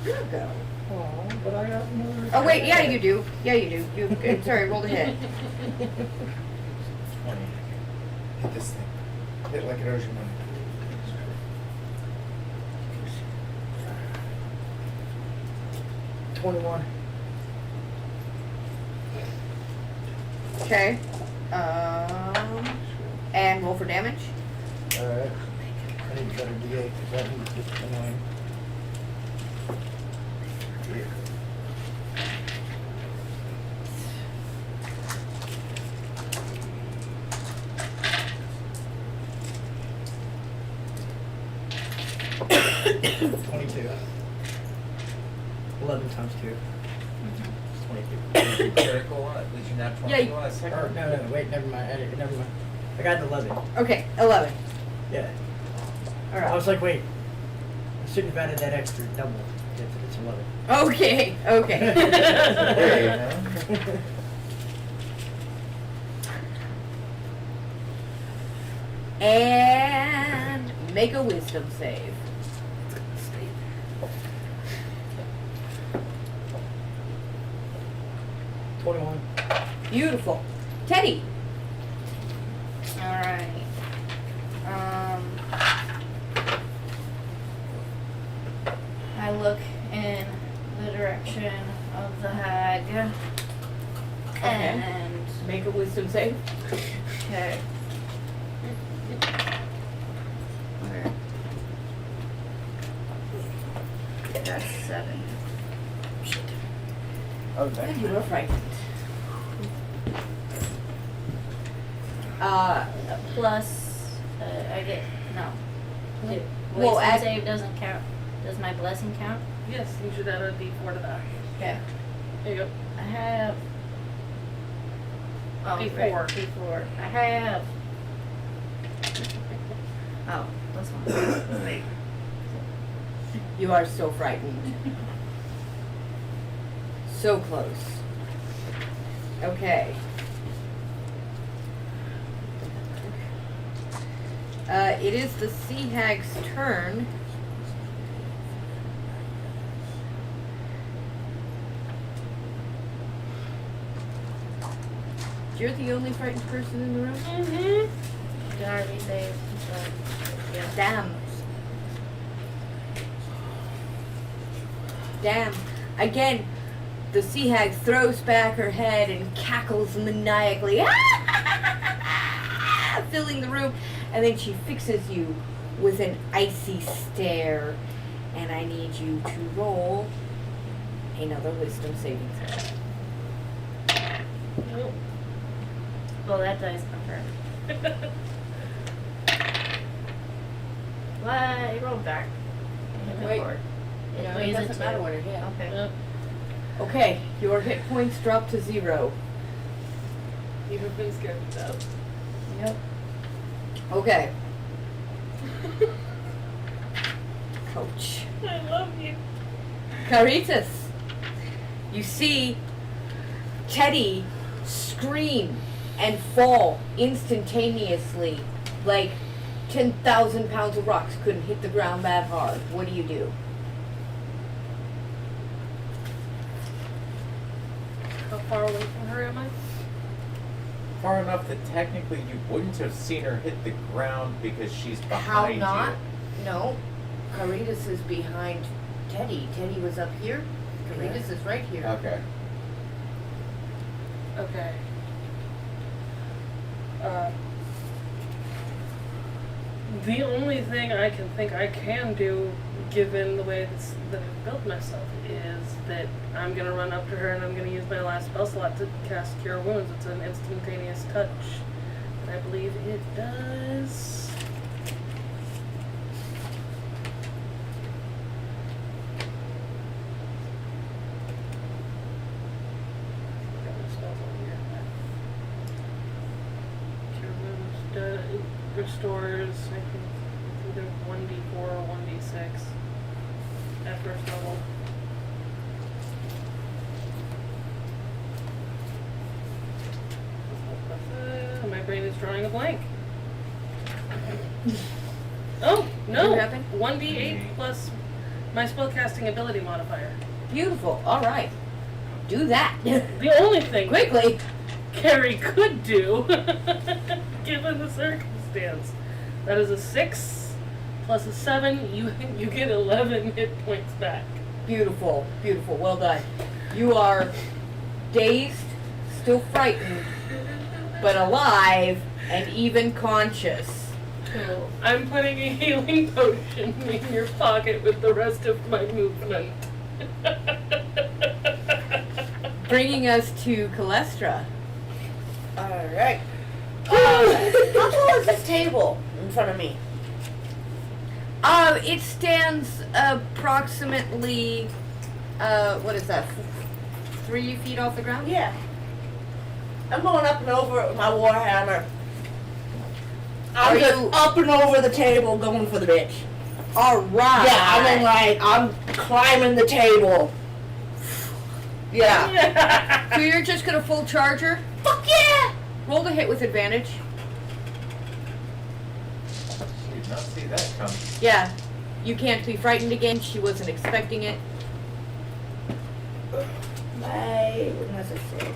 Virgo. Oh, but I got another. Oh wait, yeah you do. Yeah you do. You sorry, rolled ahead. 20. Hit this thing. Hit like it owes you money. $21. Okay. And roll for damage. Alright. I need a better D8 because that one's just annoying. Yeah. 22. 11 times 2. It's 22. Critical, did you not 20 Yeah, you- was? Or, no, wait, never mind. Never mind. I got an 11. Okay, 11. Yeah. Alright. I was like, wait. I shouldn't have added that extra double. It's 11. Okay, okay. And make a wisdom save. 21. Beautiful. Teddy. Alright. I look in the direction of the hag. Okay. And Make a wisdom save. okay. Where? That's 7. Okay. You were frightened. Plus, I get no. Well, Wisdom add- save doesn't count. Does my blessing count? Yes, you should add a D4 to that. Yeah. There you go. I have. Oh, D4. right, D4. I have. Oh, plus 1. You are so frightened. So close. Okay. It is the sea hag's turn. You're the only frightened person in the room? Mm-hmm. Darby save. So, yeah. Damn. Damn. Again, the sea hag throws back her head and cackles maniacally. filling the room, and then she fixes you with an icy stare. And I need you to roll another wisdom saving throw. Nope. Well, that dice confirmed. What? You rolled back. You hit the Wait. board. No, weighs it a doesn't two. matter what it hit. Okay. Yep. Okay, your hit points drop to 0. You've been scared to death. Yep. Okay. Coach. I love you. Caritas, you see Teddy scream and fall instantaneously like 10,000 pounds of rocks couldn't hit the ground that hard. What do you do? How far away from her am I? Far enough that technically you wouldn't have seen her hit the ground because she's How behind not? you. No. Caritas is behind Teddy. Teddy was up here. Caritas is right here. Okay. Okay. The only thing I can think I can do, given the way that I've built myself, is that I'm gonna run up to her and I'm gonna use my last spell slot to cast Cure Wounds. It's an instantaneous touch. And I believe it does. Got my spells on here. Cure Wounds restores, I think, it's either 1d4 or 1d6 at first level. My brain is drawing a blank. Oh, no! What happened? 1d8 plus my spellcasting ability modifier. Beautiful. All right. Do that. The only thing Quickly. Carrie could do, given the circumstance. That is a 6 plus a 7. You get 11 hit points back. Beautiful. Beautiful. Well done. You are dazed, still frightened, but alive and even conscious. Cool. I'm putting a healing potion in your pocket with the rest of my movement. Bringing us to Calestra. Alright. How tall is this table in front of me? It stands approximately, what is that, 3 feet off the ground? Yeah. I'm going up and over with my warhammer. I'm just up and over the table going for the bitch. Alright. Yeah, I'm climbing the table. Yeah. So you're just gonna full charge her? Fuck yeah! Roll to hit with advantage. She did not see that coming. Yeah. You can't be frightened again. She wasn't expecting it. My was a 6.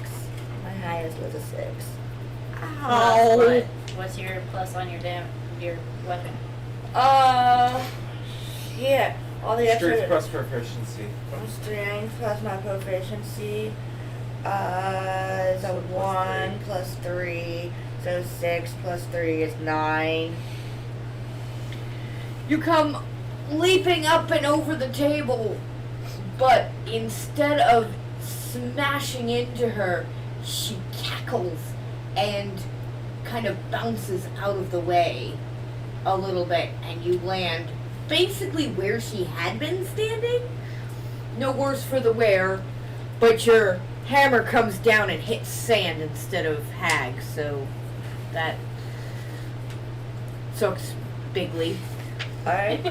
My highest was a 6. Plus what? What's your plus on your your weapon? Yeah. All the extra. Strength plus proficiency. Strength plus my proficiency. So 1 plus 3. So 6 plus 3 is 9. You come leaping up and over the table, but instead of smashing into her, she cackles and kind of bounces out of the way a little bit, and you land basically where she had been standing. No worse for the wear, but your hammer comes down and hits sand instead of hag, so that sucks bigly. Alright.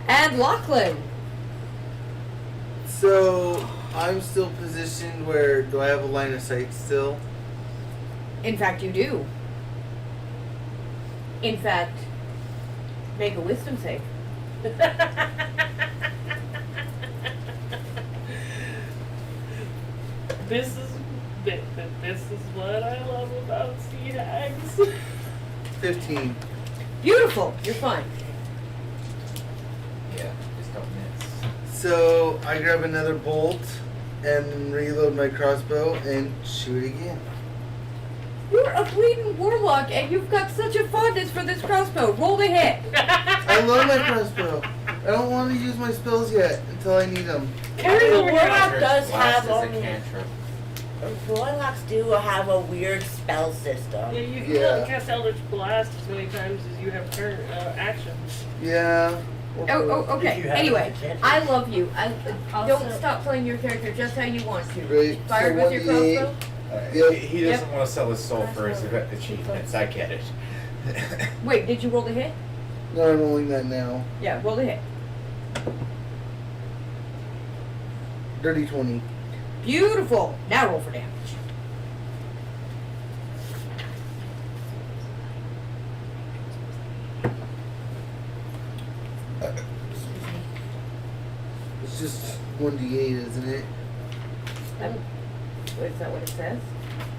And Lachlan. So I'm still positioned where, do I have a line of sight still? In fact, you do. In fact, make a wisdom save. This is what I love about sea hags. 15. Beautiful. You're fine. Yeah, just don't miss. So I grab another bolt and reload my crossbow and shoot again. You're a bleeding warlock, and you've got such a fondness for this crossbow. Roll the hit. I love my crossbow. I don't want to use my spells yet until I need them. The warlock does Blast have is a only. cantrip. Warlocks do have a weird spell system. Yeah, you can only cast Eldritch Blast as many times as you have turn actions. Yeah. Okay. If you have Anyway, it, you can't. I love you. Don't Also- stop playing your character just how you want to. Right. Fired So with your 1d8. crossbow? Yep. He doesn't want to sell his soul for his achievements. I get it. Wait, did you roll the hit? No, I'm rolling that now. Yeah, roll the hit. Dirty 20. Beautiful. Now roll for damage. It's just 1d8, isn't it? Is that what it says?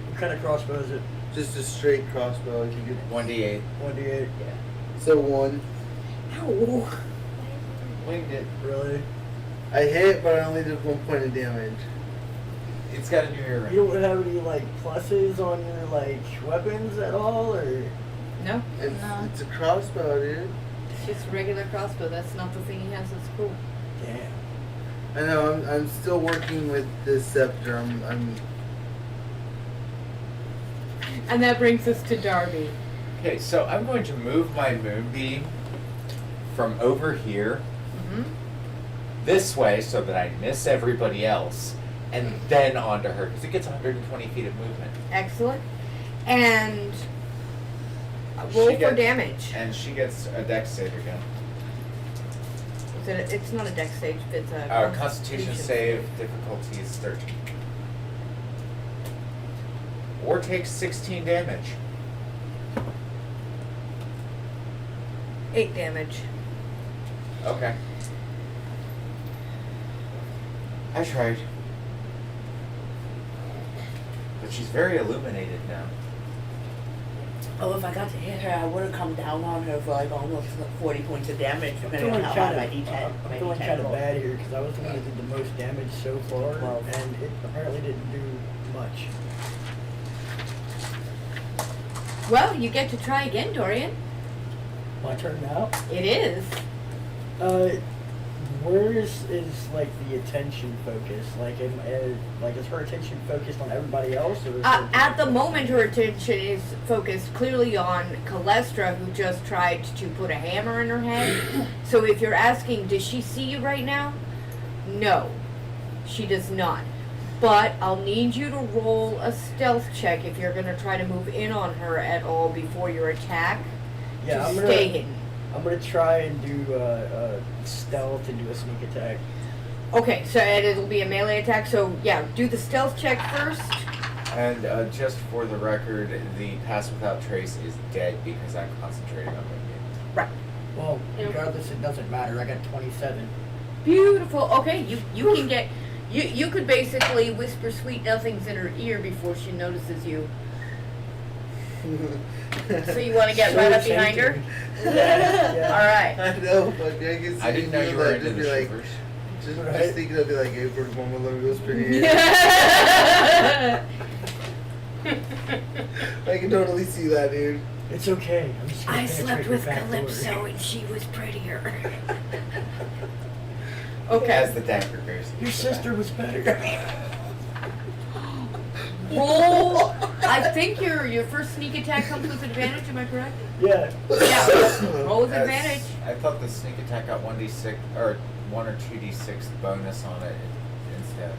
What kind of crossbow is it? Just a straight crossbow. I think it's 1d8. 1d8. So 1. Ow. Winged it. Really? I hit, but I only did 1 point of damage. It's got a new ear. You don't have any like pluses on your like weapons at all, or? No? It's a crossbow, dude. It's just a regular crossbow. That's not the thing he has that's cool. Damn. I know. I'm still working with this scepter. I'm And that brings us to Darby. Okay, so I'm going to move my moonbeam from over here this way so that I miss everybody else, and then onto her, because it gets 120 feet of movement. Excellent. And roll for damage. And she gets a dex save again. It's not a dex save, it's a Constitution save, difficulty is 13. Or takes 16 damage. 8 damage. Okay. I tried. But she's very illuminated now. Oh, if I got to hit her, I would have come down on her for like almost 40 points of damage, I'm depending on feeling how high my kind D10. of, I'm feeling kind of bad here because I was the one that did the most damage so far, and it apparently didn't do much. Well, you get to try again, Dorian. My turn now? It is. Where is like the attention focus? Like is her attention focused on everybody else, or is At the moment, her attention is focused clearly on Calestra, who just tried to put a hammer in her head. So if you're asking, does she see you right now? No, she does not. But I'll need you to roll a stealth check if you're going to try to move in on her at all before your attack. Yeah, to stay hidden. I'm gonna try and do stealth and do a sneak attack. Okay, so it'll be a melee attack. So yeah, do the stealth check first. And just for the record, the pass without trace is dead because I'm concentrating on movement. Right. Well, regardless, it doesn't matter. I got 27. Beautiful. Okay, you can get you could basically whisper sweet nothings in her ear before she notices you. So you want to get right up behind her? Yeah. All right. I know, but I guess I didn't know you were into the shivers. Just thinking of it like, hey, for one of them goes pretty here. I can totally see that, dude. It's okay. I'm just gonna I penetrate slept her with back door. Calypso and she was prettier. Okay. As the dagger goes. Your sister was better. Roll. I think your first sneak attack comes with advantage. Am I correct? Yeah. Yeah. Roll with As- advantage. I thought the sneak attack got 1d6 or 1 or 2d6 bonus on it instead.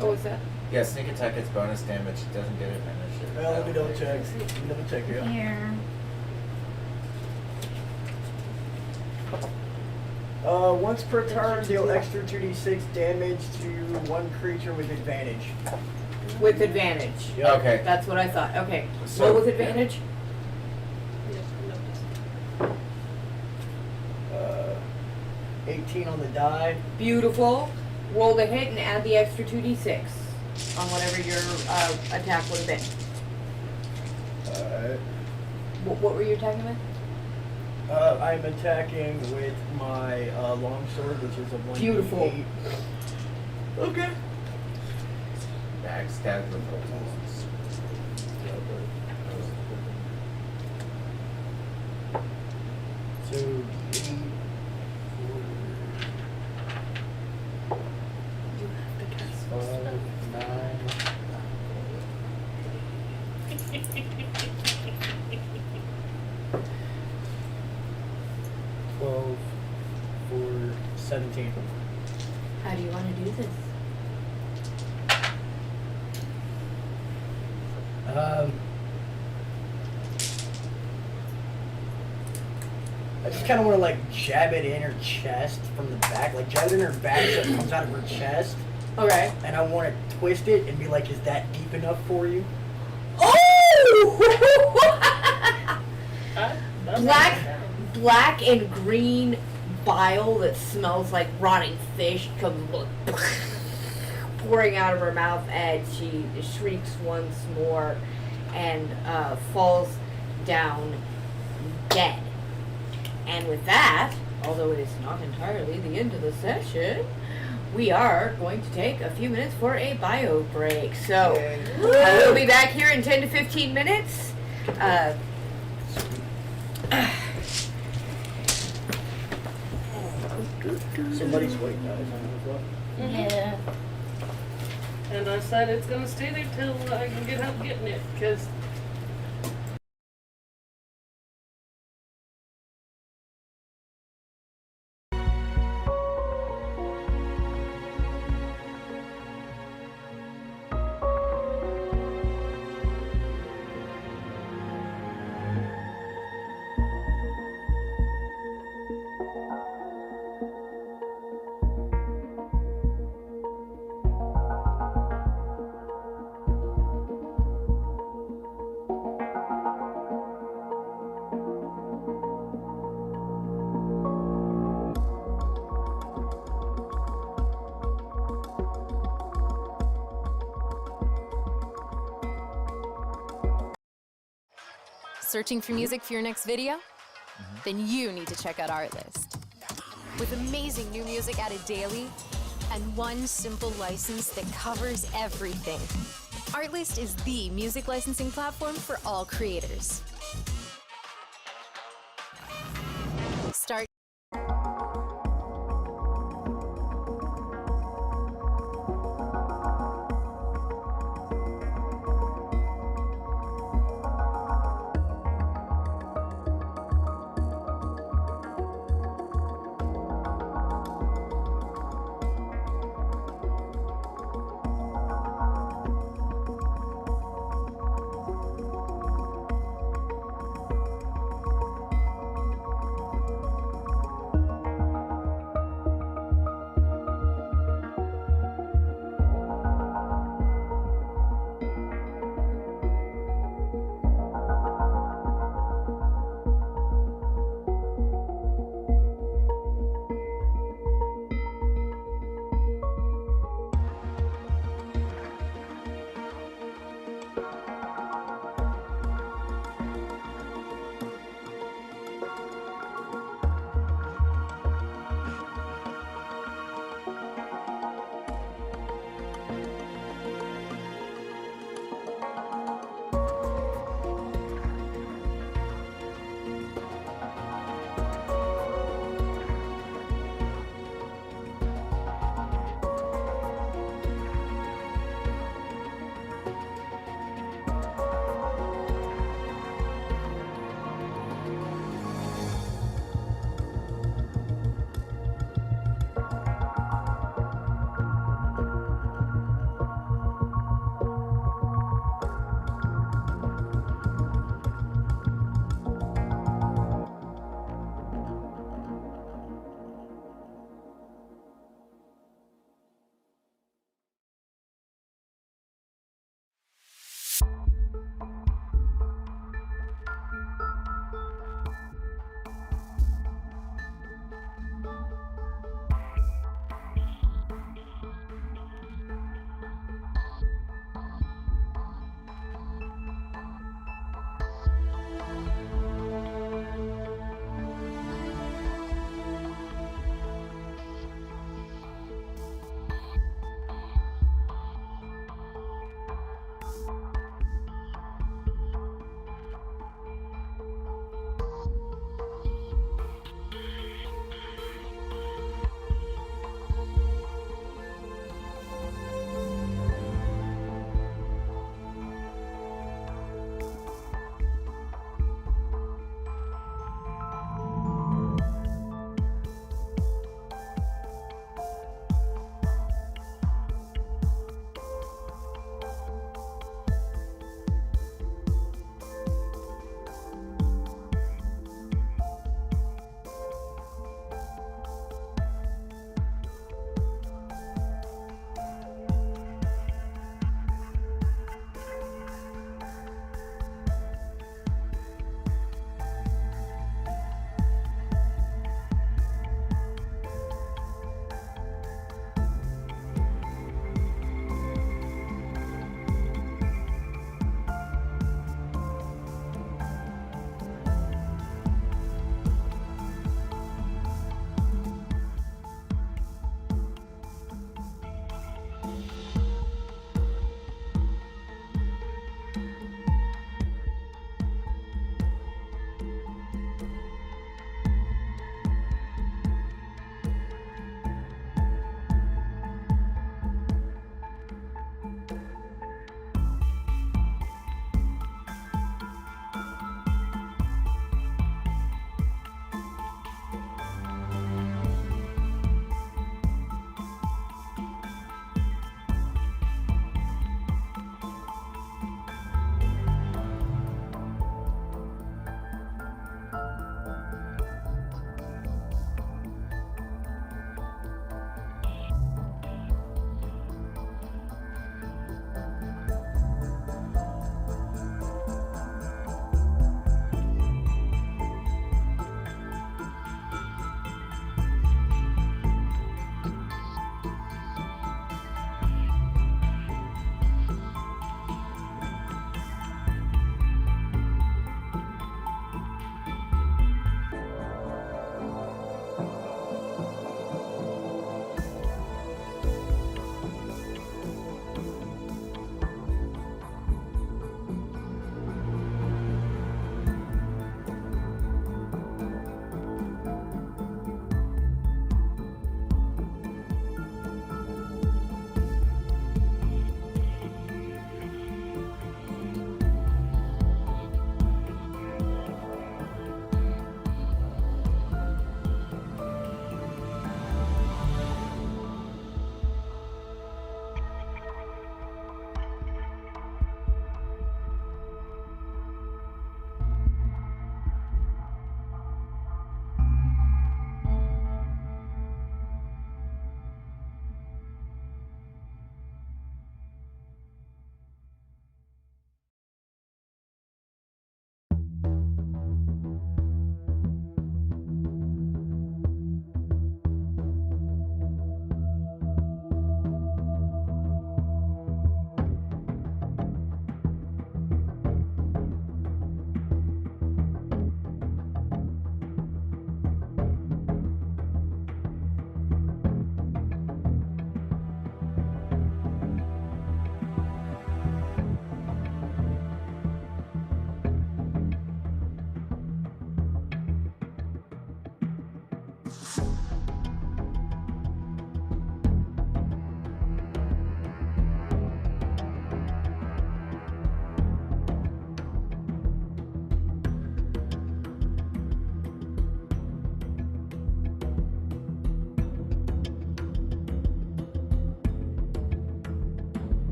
Oh, is that? Yeah, sneak attack gets bonus damage. It doesn't get advantage. Well, let me double check. Let me double check here. Here. Once per turn, deal extra 2d6 damage to one creature with advantage. With advantage. Yep. Okay. That's what I thought. Okay. So- Roll with advantage. 18 on the die. Beautiful. Roll the hit and add the extra 2d6 on whatever your attack would have been. What were you attacking with? I'm attacking with my longsword, which is a 1d8. Beautiful. Okay. Backstab with the So 8, 4, 5, 9. 12, 4, 17. How do you want to do this? I just kind of want to like jab it in her chest from the back, like jab it in her back so it comes out of her chest. Okay. And I want to twist it and be like, is that deep enough for you? Oh! Black and green bile that smells like rotting fish comes pouring out of her mouth, and she shrieks once more and falls down dead. And with that, although it is not entirely the end of the session, we are going to take a few minutes for a bio break. So we'll be back here in 10 to 15 minutes. Somebody's waiting, guys. I know. Yeah. And I said it's gonna stay there till I can get help getting it, because Searching for music for your next video? Then you need to check out Artlist. With amazing new music added daily and one simple license that covers everything. Artlist is the music licensing platform for all creators. Start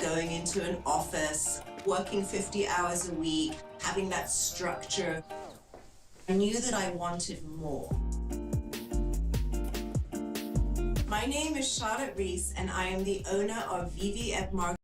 going into an office, working 50 hours a week, having that structure. I knew that I wanted more. My name is Charlotte Reese, and I am the owner of VVF Market.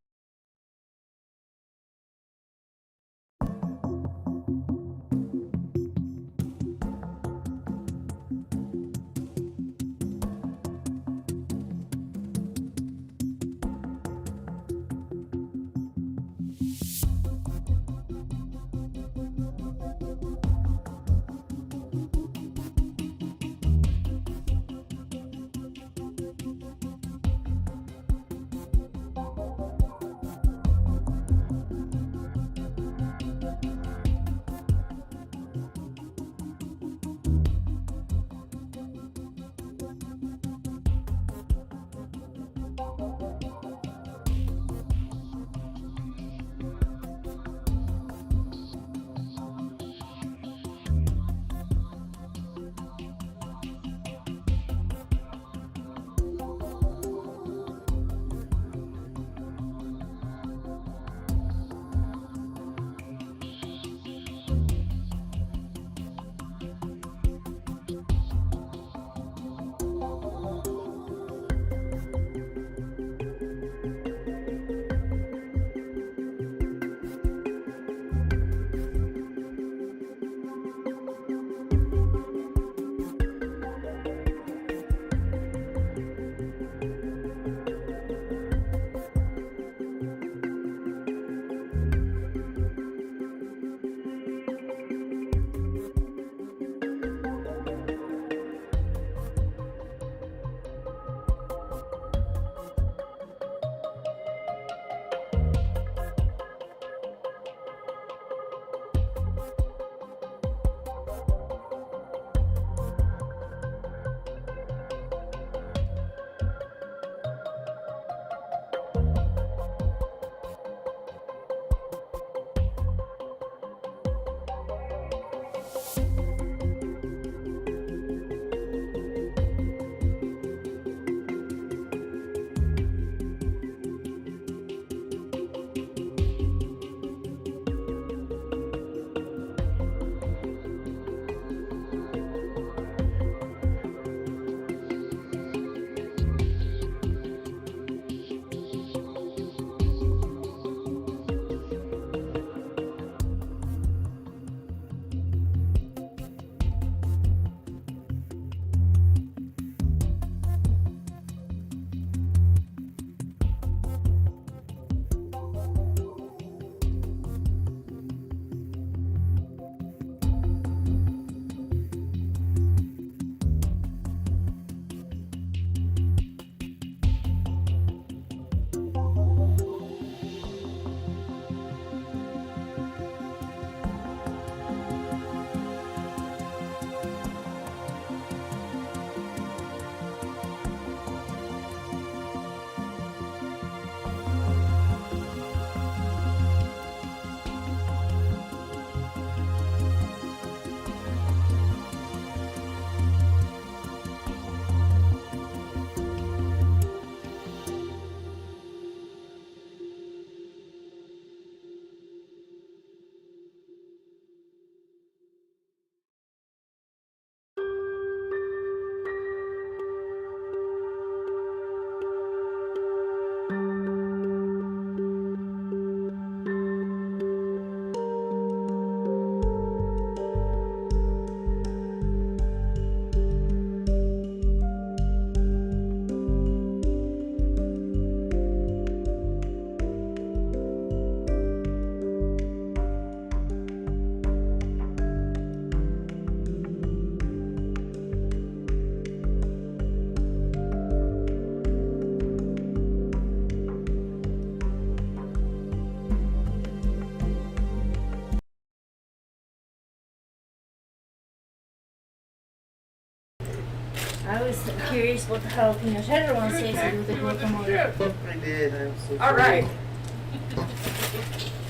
I was curious what the jalapeno cheddar one tastes like with the guacamole. I did. I'm so All right.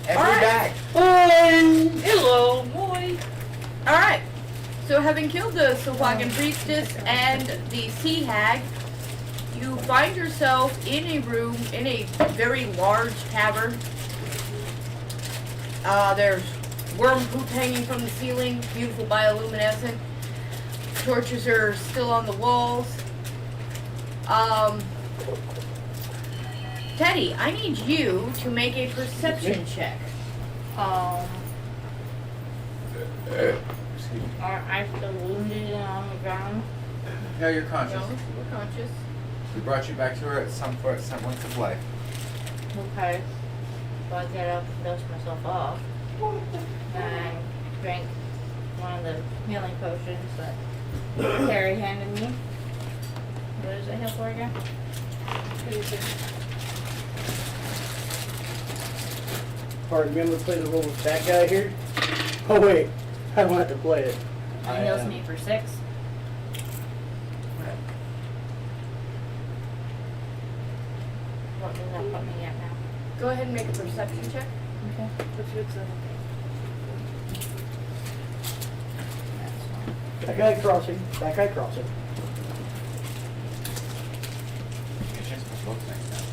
Every Hello, boy. All right. So having killed the Sahuagin priestess and the sea hag, You find yourself in a room, in a very large cavern. There's worm poop hanging from the ceiling, beautiful bioluminescent. Torches are still on the walls. Teddy, I need you to make a perception check. Are I still wounded and on the ground? No, you're conscious. No, we're conscious. We brought you back to her at some semblance of life. Okay. So I get up and dust myself off. And I drank one of the healing potions that Terry handed me. What does it heal for again? Pardon me, I'm gonna play the role of bad guy here. Oh wait, I don't have to play it. It heals me for 6. What does that put me at now? Go ahead and make a perception check. Okay. What's your That guy crossing. That guy crossing. Give me a chance to move books next time.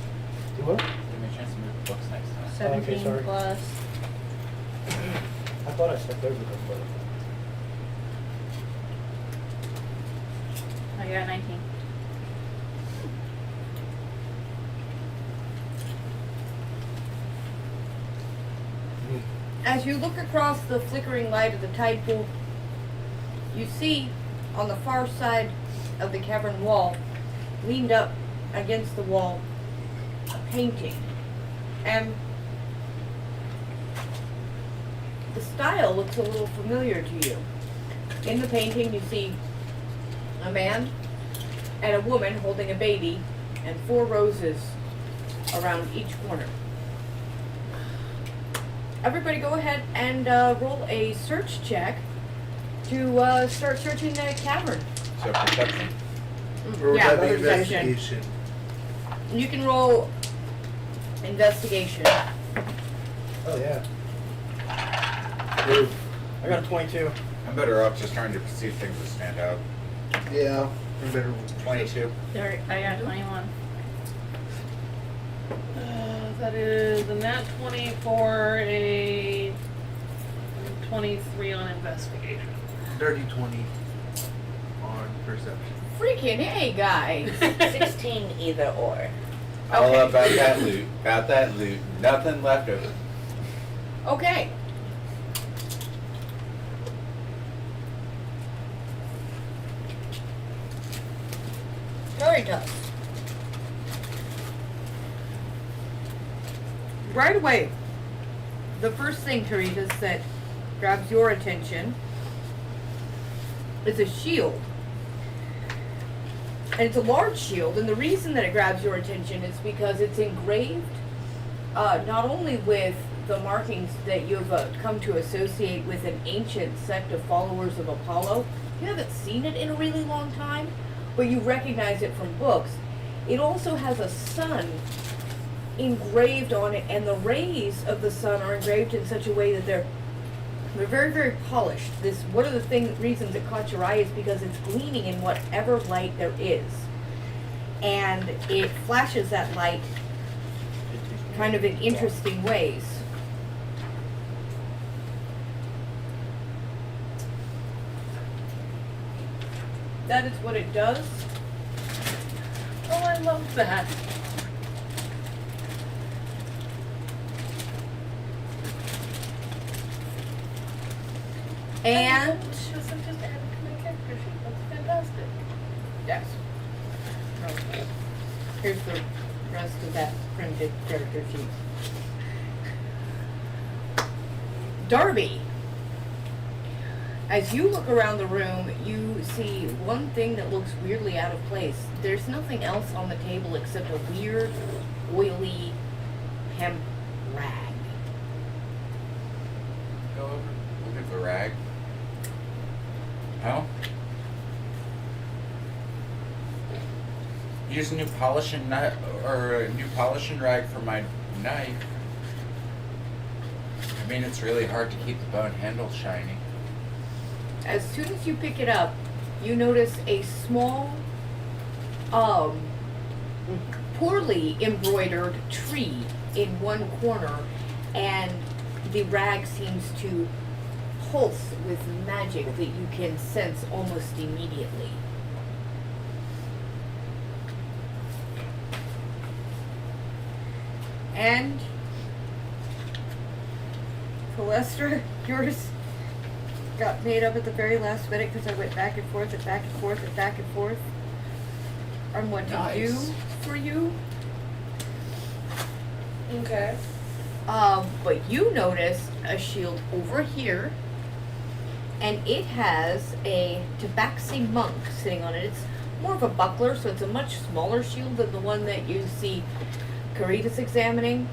Do what? Give me a chance to move the books next time. 17 okay, sorry. plus. I thought I stepped over them, but I got 19. As you look across the flickering light of the tide pool, you see on the far side of the cavern wall, leaned up against the wall, a painting. And the style looks a little familiar to you. In the painting, you see a man and a woman holding a baby and 4 roses around each corner. Everybody go ahead and roll a search check to start searching the cavern. So perception? Or would Yeah, that be perception. investigation? You can roll investigation. oh yeah. I got a 22. I'm better off just trying to perceive things that stand out. Yeah, I'm better. 22. There, I got 21. That is a nat 20 for a 23 on investigation. Dirty 20 on perception. Freaking hey, guys. 16 either or. All Okay. about that loot. About that loot. Nothing left over. Okay. Story does. Right away, the first thing, Caritas, that grabs your attention is a shield. And it's a large shield, and the reason that it grabs your attention is because it's engraved not only with the markings that you've come to associate with an ancient sect of followers of Apollo. You haven't seen it in a really long time, but you recognize it from books. It also has a sun engraved on it, and the rays of the sun are engraved in such a way that they're very, very polished. This, one of the reasons it caught your eye is because it's gleaming in whatever light there is, and it flashes that light kind of in interesting ways. That is what it does. Oh, I love that. And Just added to my character sheet. That's fantastic. yes. Here's the rest of that printed character sheet. Darby, as you look around the room, you see one thing that looks weirdly out of place. There's nothing else on the table except a weird, oily hemp rag. Go over. Look at the rag. No? Use new polishing nut or a new polishing rag for my knife. I mean, it's really hard to keep the bone handle shiny. As soon as you pick it up, you notice a small, poorly embroidered tree in one corner, and the rag seems to pulse with magic that you can sense almost immediately. And Celestra, yours got made up at the very last minute because I went back and forth and back and forth and back and forth on what to do for you. Okay. But you noticed a shield over here, and it has a tabaxi monk sitting on it. It's more of a buckler, so it's a much smaller shield than the one that you see Caritas examining.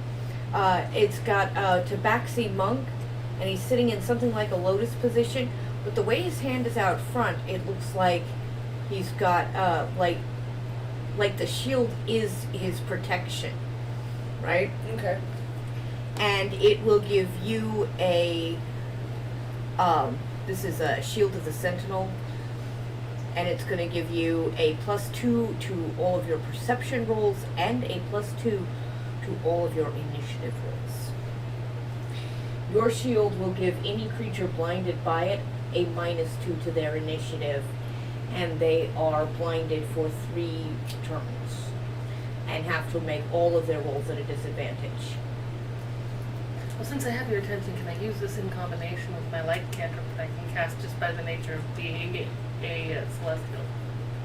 It's got a tabaxi monk, and he's sitting in something like a lotus position, but the way his hand is out front, it looks like he's got, like the shield is his protection, right? Okay. And it will give you a, this is a Shield of the Sentinel, and it's going to give you a +2 to all of your perception rolls and a +2 to all of your initiative rolls. Your shield will give any creature blinded by it a -2 to their initiative, and they are blinded for 3 turns and have to make all of their rolls at a disadvantage. Well, since I have your attention, can I use this in combination with my light cantrip that I can cast just by the nature of being a celestial?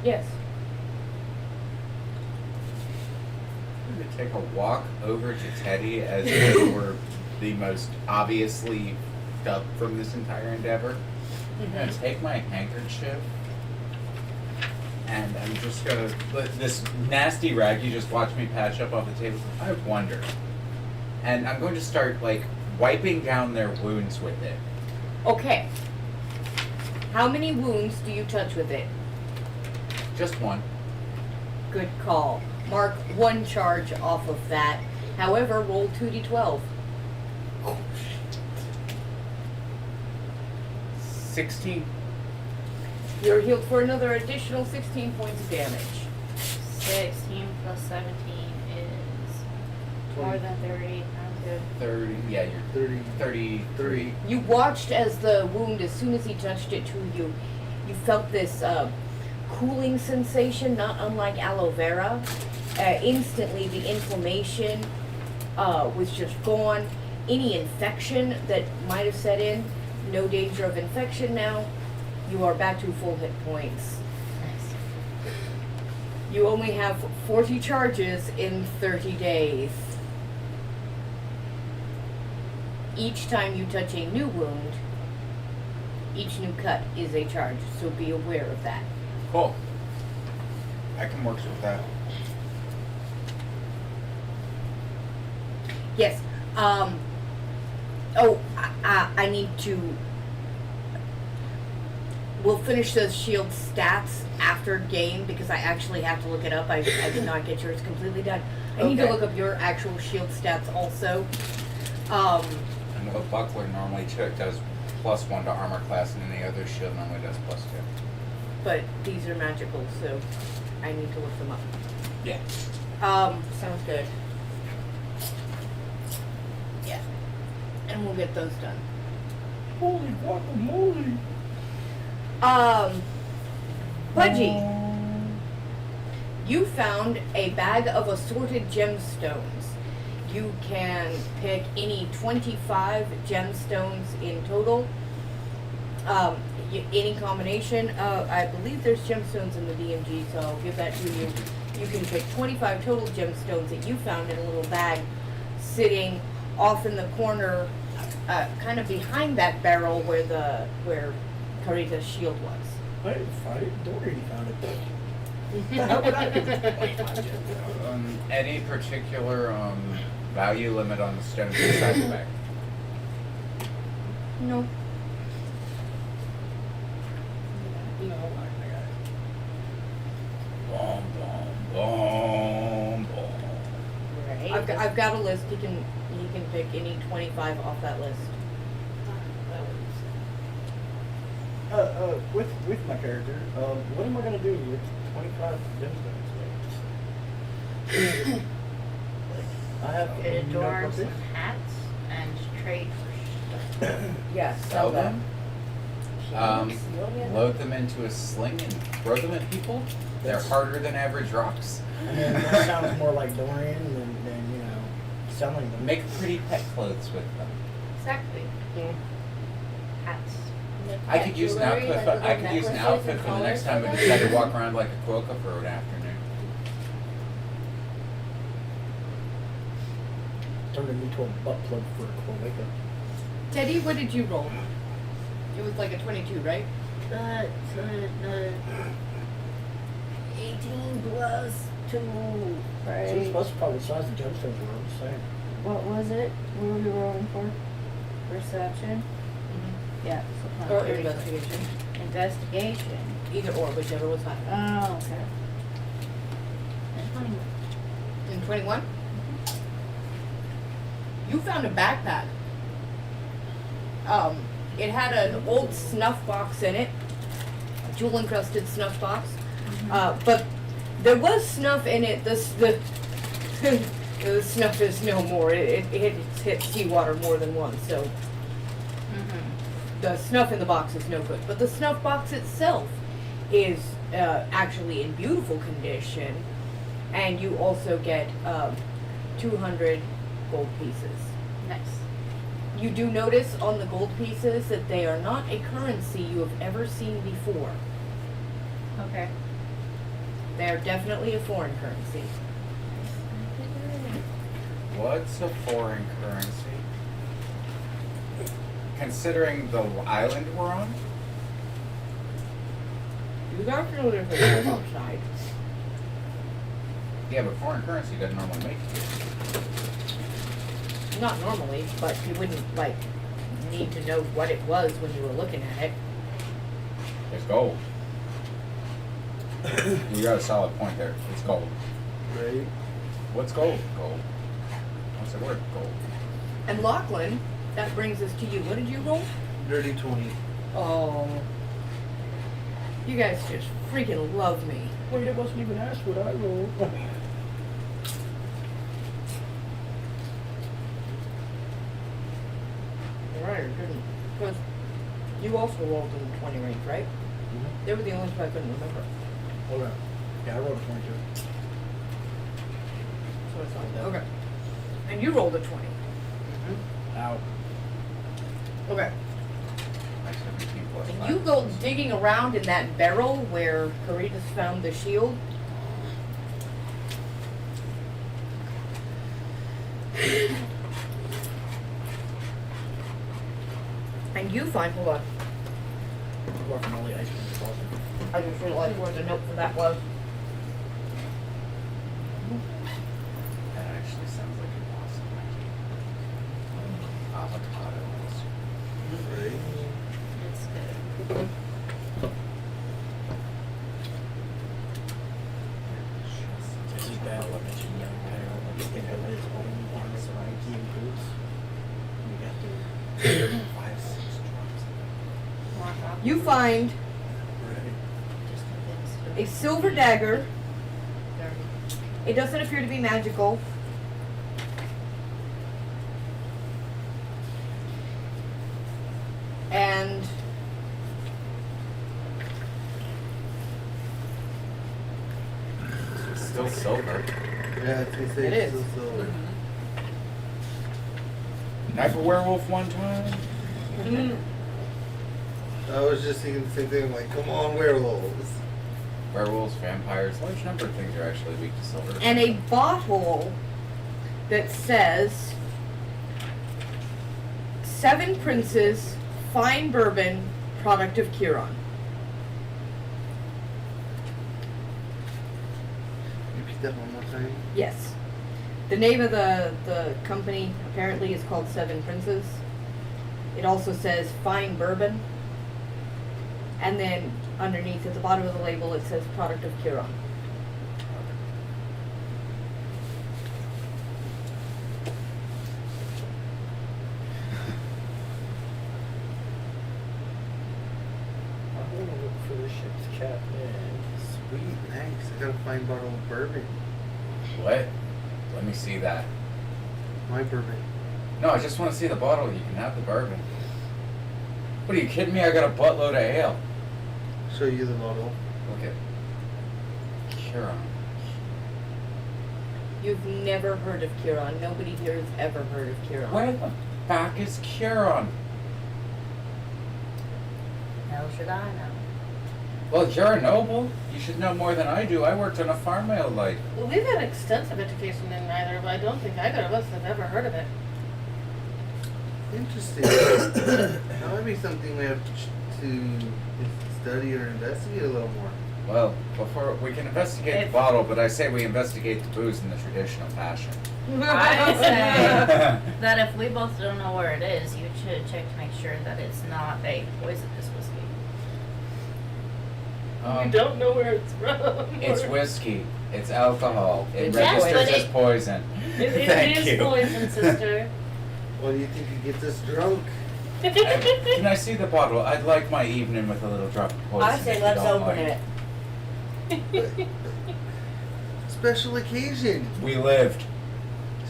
Yes. I'm going to take a walk over to Teddy as if we're the most obviously up from this entire endeavor. I'm going to take my handkerchief and I'm just going to, this nasty rag you just watched me patch up off the table, I wonder. And I'm going to start, like, wiping down their wounds with it. Okay. How many wounds do you touch with it? Just one. Good call. Mark 1 charge off of that. However, roll 2d12. 16. You're healed for another additional 16 points of damage. 16 plus 17 is more than 30. I'm good. 30, yeah, you're 33. You watched as the wound, as soon as he touched it to you, you felt this cooling sensation, not unlike aloe vera. Instantly, the inflammation was just gone. Any infection that might have set in, no danger of infection now. You are back to full hit points. Nice. You only have 40 charges in 30 days. Each time you touch a new wound, each new cut is a charge, so be aware of that. Cool. I can work with that. Yes. I need to... We'll finish those shield stats after game because I actually have to look it up. I did not get yours completely done. I need to look up your actual shield stats also. And what Buckler normally does +1 to armor class, and any other shield normally does +2. But these are magical, so I need to look them up. Yeah. Sounds good. Yeah. And we'll get those done. Holy guacamole! Pudgy, you found a bag of assorted gemstones. You can pick any 25 gemstones in total. Any combination. I believe there's gemstones in the DMG, so I'll give that to you. You can pick 25 total gemstones that you found in a little bag sitting off in the corner, kind of behind that barrel where Carita's shield was. I didn't find it. Doherty found it. How would I give 25 gemstones? Any particular value limit on the stones inside the bag? No. No, I got it. Boom, boom, boom, boom. Right. I've got a list. He can pick any 25 off that list. With my character, what am I gonna do with 25 gemstones? Like, I have Fitted no doors purpose. and hats and trade for stuff. Yes, Sell them. Yeah. Load them into a sling and throw them at people. They're harder than average rocks. I mean, that sounds more like Dorian than selling them. Make pretty pet clothes with them. Exactly. Hats. I could use an outfit. I could use an outfit for the next time I decide to walk around like a quokka for an afternoon. Turn it into a butt plug for a cloaca. Teddy, what did you roll? It was like a 22, right? 18 plus 2, right? So it's supposed to probably the size of gemstones were, I'm just saying. What was it? What were we rolling for? Perception? Yeah. So Or investigation. Investigation. Either or, whichever was higher. Oh, okay. And 21. In 21? You found a backpack. It had an old snuff box in it, a jewel-encrusted snuff box. But there was snuff in it. The snuff is no more. It hit seawater more than once, so the snuff in the box is no good. But the snuff box itself is actually in beautiful condition, and you also get 200 gold pieces. Nice. You do notice on the gold pieces that they are not a currency you have ever seen before. Okay. They are definitely a foreign currency. What's a foreign currency? Considering the island we're on? You are familiar with the outside. Yeah, but foreign currency doesn't normally make it. Not normally, but you wouldn't, like, need to know what it was when you were looking at it. It's gold. You got a solid point there. It's gold. Right. What's gold? Gold. What's the word? Gold. And Lachlan, that brings us to you. What did you roll? Dirty 20. Oh. You guys just freaking love me. Wait, it wasn't even asked what I rolled. Right, or didn't. Because you also rolled in the 20 range, right? Mm-hmm. They were the only two I couldn't remember. Okay. Yeah, I rolled a 22. So it's not okay. And you rolled a 20. Out. Okay. Like 17 plus And 5. you go digging around in that barrel where Caritas found the shield. And you find, hold on, Apart from all the ice cream frozen. I just realized where the note for that was. That actually sounds like an awesome idea. Avocados. Right. That's good. This is bad. I mentioned young Kyle. Like, think of his own arms around key and boots. We got to 5, 6 drops. You find a silver dagger. It doesn't appear to be magical. And Still silver. Yeah, I was say It it's is. still silver. Knife a werewolf one time. I was just thinking the same thing. I'm like, come on, werewolves. Werewolves, vampires, large number of things are actually weak to silver. and a bottle that says 7 Princes Fine Bourbon, product of Curon. Repeat that one more time. Yes. The name of the company apparently is called 7 Princes. It also says Fine Bourbon. And then underneath at the bottom of the label it says product of Curon. I'm going to look for the ship's captain. Sweet, nice. I got a fine bottle of bourbon. What? Let me see that. My bourbon. No, I just want to see the bottle. You can have the bourbon. What are you kidding me? I got a buttload of ale. Show you the bottle. Look at Huron. You've never heard of Huron. Nobody here has ever heard of Huron. Where the fuck is Huron? How should I know? Well, you're a noble. You should know more than I do. I worked on a farm my whole life. Well, we've had extensive education in either, but I don't think either of us have ever heard of it. Interesting. That might be something we have to study or investigate a little more. Well, before we can investigate the bottle, but I say we investigate the booze in the traditional fashion. I say that if we both don't know where it is, you should check to make sure that it's not a poisonous whiskey. We don't know where it's from. It's whiskey. It's alcohol. It Yes, registers but as poison. Thank It you. is poison, sister. What do you think you get this drunk? Can I see the bottle? I'd like my evening with a little drop of poison. I say if you let's don't open mind. it. Special occasion. We lived.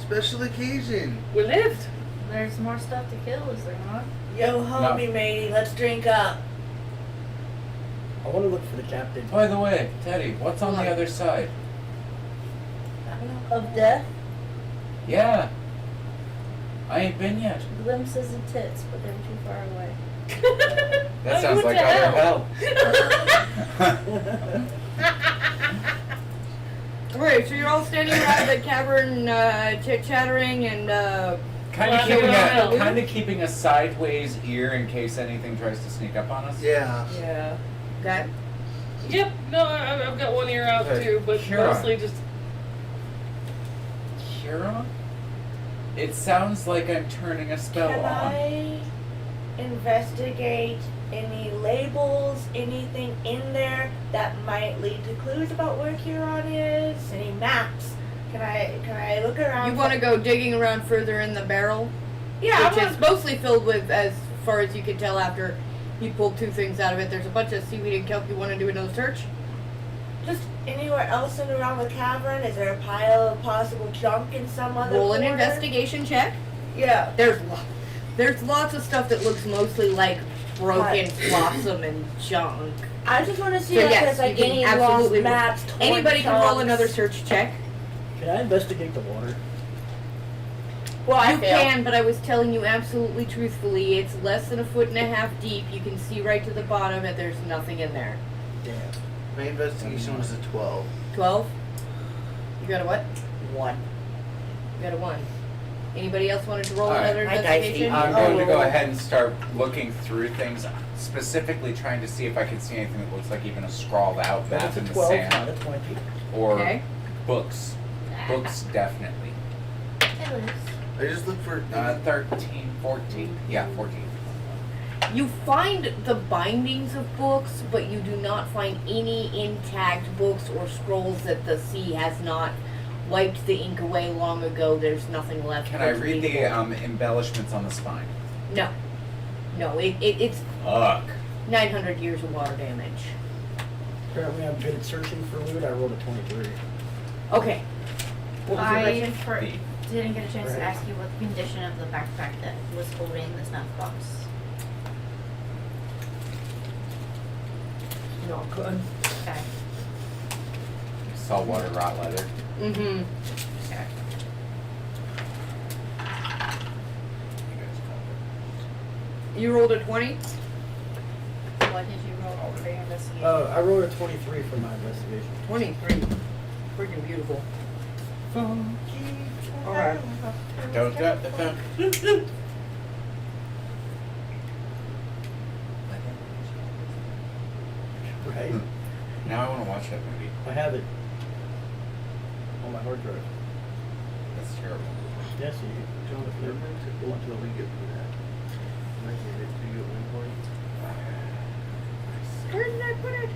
Special occasion. We lived. There's more stuff to kill, is there not? Yo, homie, matey, let's drink up. I want to look for the captain. By the way, Teddy, what's on the other side? Of death? Yeah. I ain't been yet. Glimpses of tits, but they're too far away. That sounds like utter hell. Alright, so you're all standing around the cavern, chit-chattering and, Kind of keeping a sideways ear in case anything tries to sneak up on us. Yeah. Yeah. Okay. Yep. No, I've got one ear out too, but Huron. mostly just. Huron? It sounds like I'm turning a spell Can on. I investigate any labels, anything in there that might lead to clues about where Huron is? Any maps? Can I look around? You want to go digging around further in the barrel? Yeah, Which is mostly filled with, as far as you can tell after you pulled two things out of it. There's a bunch of seaweed and kelp. You want to do another search? Just anywhere else in around the cavern? Is there a pile of possible junk in some other Roll an corner? investigation check. Yeah. There's lots of stuff that looks mostly like broken blossom and junk. I just want to see So if yes, there's like you can any absolutely lost maps. torn Anybody can roll chunks. another search check. Can I investigate the water? Well, You can, but I was telling you absolutely truthfully, it's less than 1.5 feet deep. You can see right to the bottom, and there's nothing in there. Damn. My investigation was a 12. 12? You got a what? 1. You got a 1. Anybody else wanted to roll All right. another My dice investigation? I'm going to go ahead and start looking through things, specifically trying to see if I can see anything that looks like even a scrawled out map That's a in the 12, sand. not a 20. Or Okay. books. Books, definitely. It is. I just look for. 13, 14. Yeah, 14. You find the bindings of books, but you do not find any intact books or scrolls that the sea has not wiped the ink away long ago. There's nothing left. Can but I to read be the born. embellishments on the spine? No. No, it's Fuck. 900 years of water damage. Apparently I'm good at searching for loot. I rolled a 23. Okay. What was your I question? didn't get a chance to Right. ask you what the condition of the backpack that was holding the snuff box. Not good. Okay. Saltwater rot leather. Mm-hmm. Okay. You rolled a 20? What did you roll for your investigation? I rolled a 23 for my investigation. 23. Freaking beautiful. Alright. Don't drop the phone. Right? Now I want to watch that movie. I have it on my hard drive. That's terrible. Yes, you John, if you're meant to go until we get through that. Can I get it to you at one point? Where did I put it?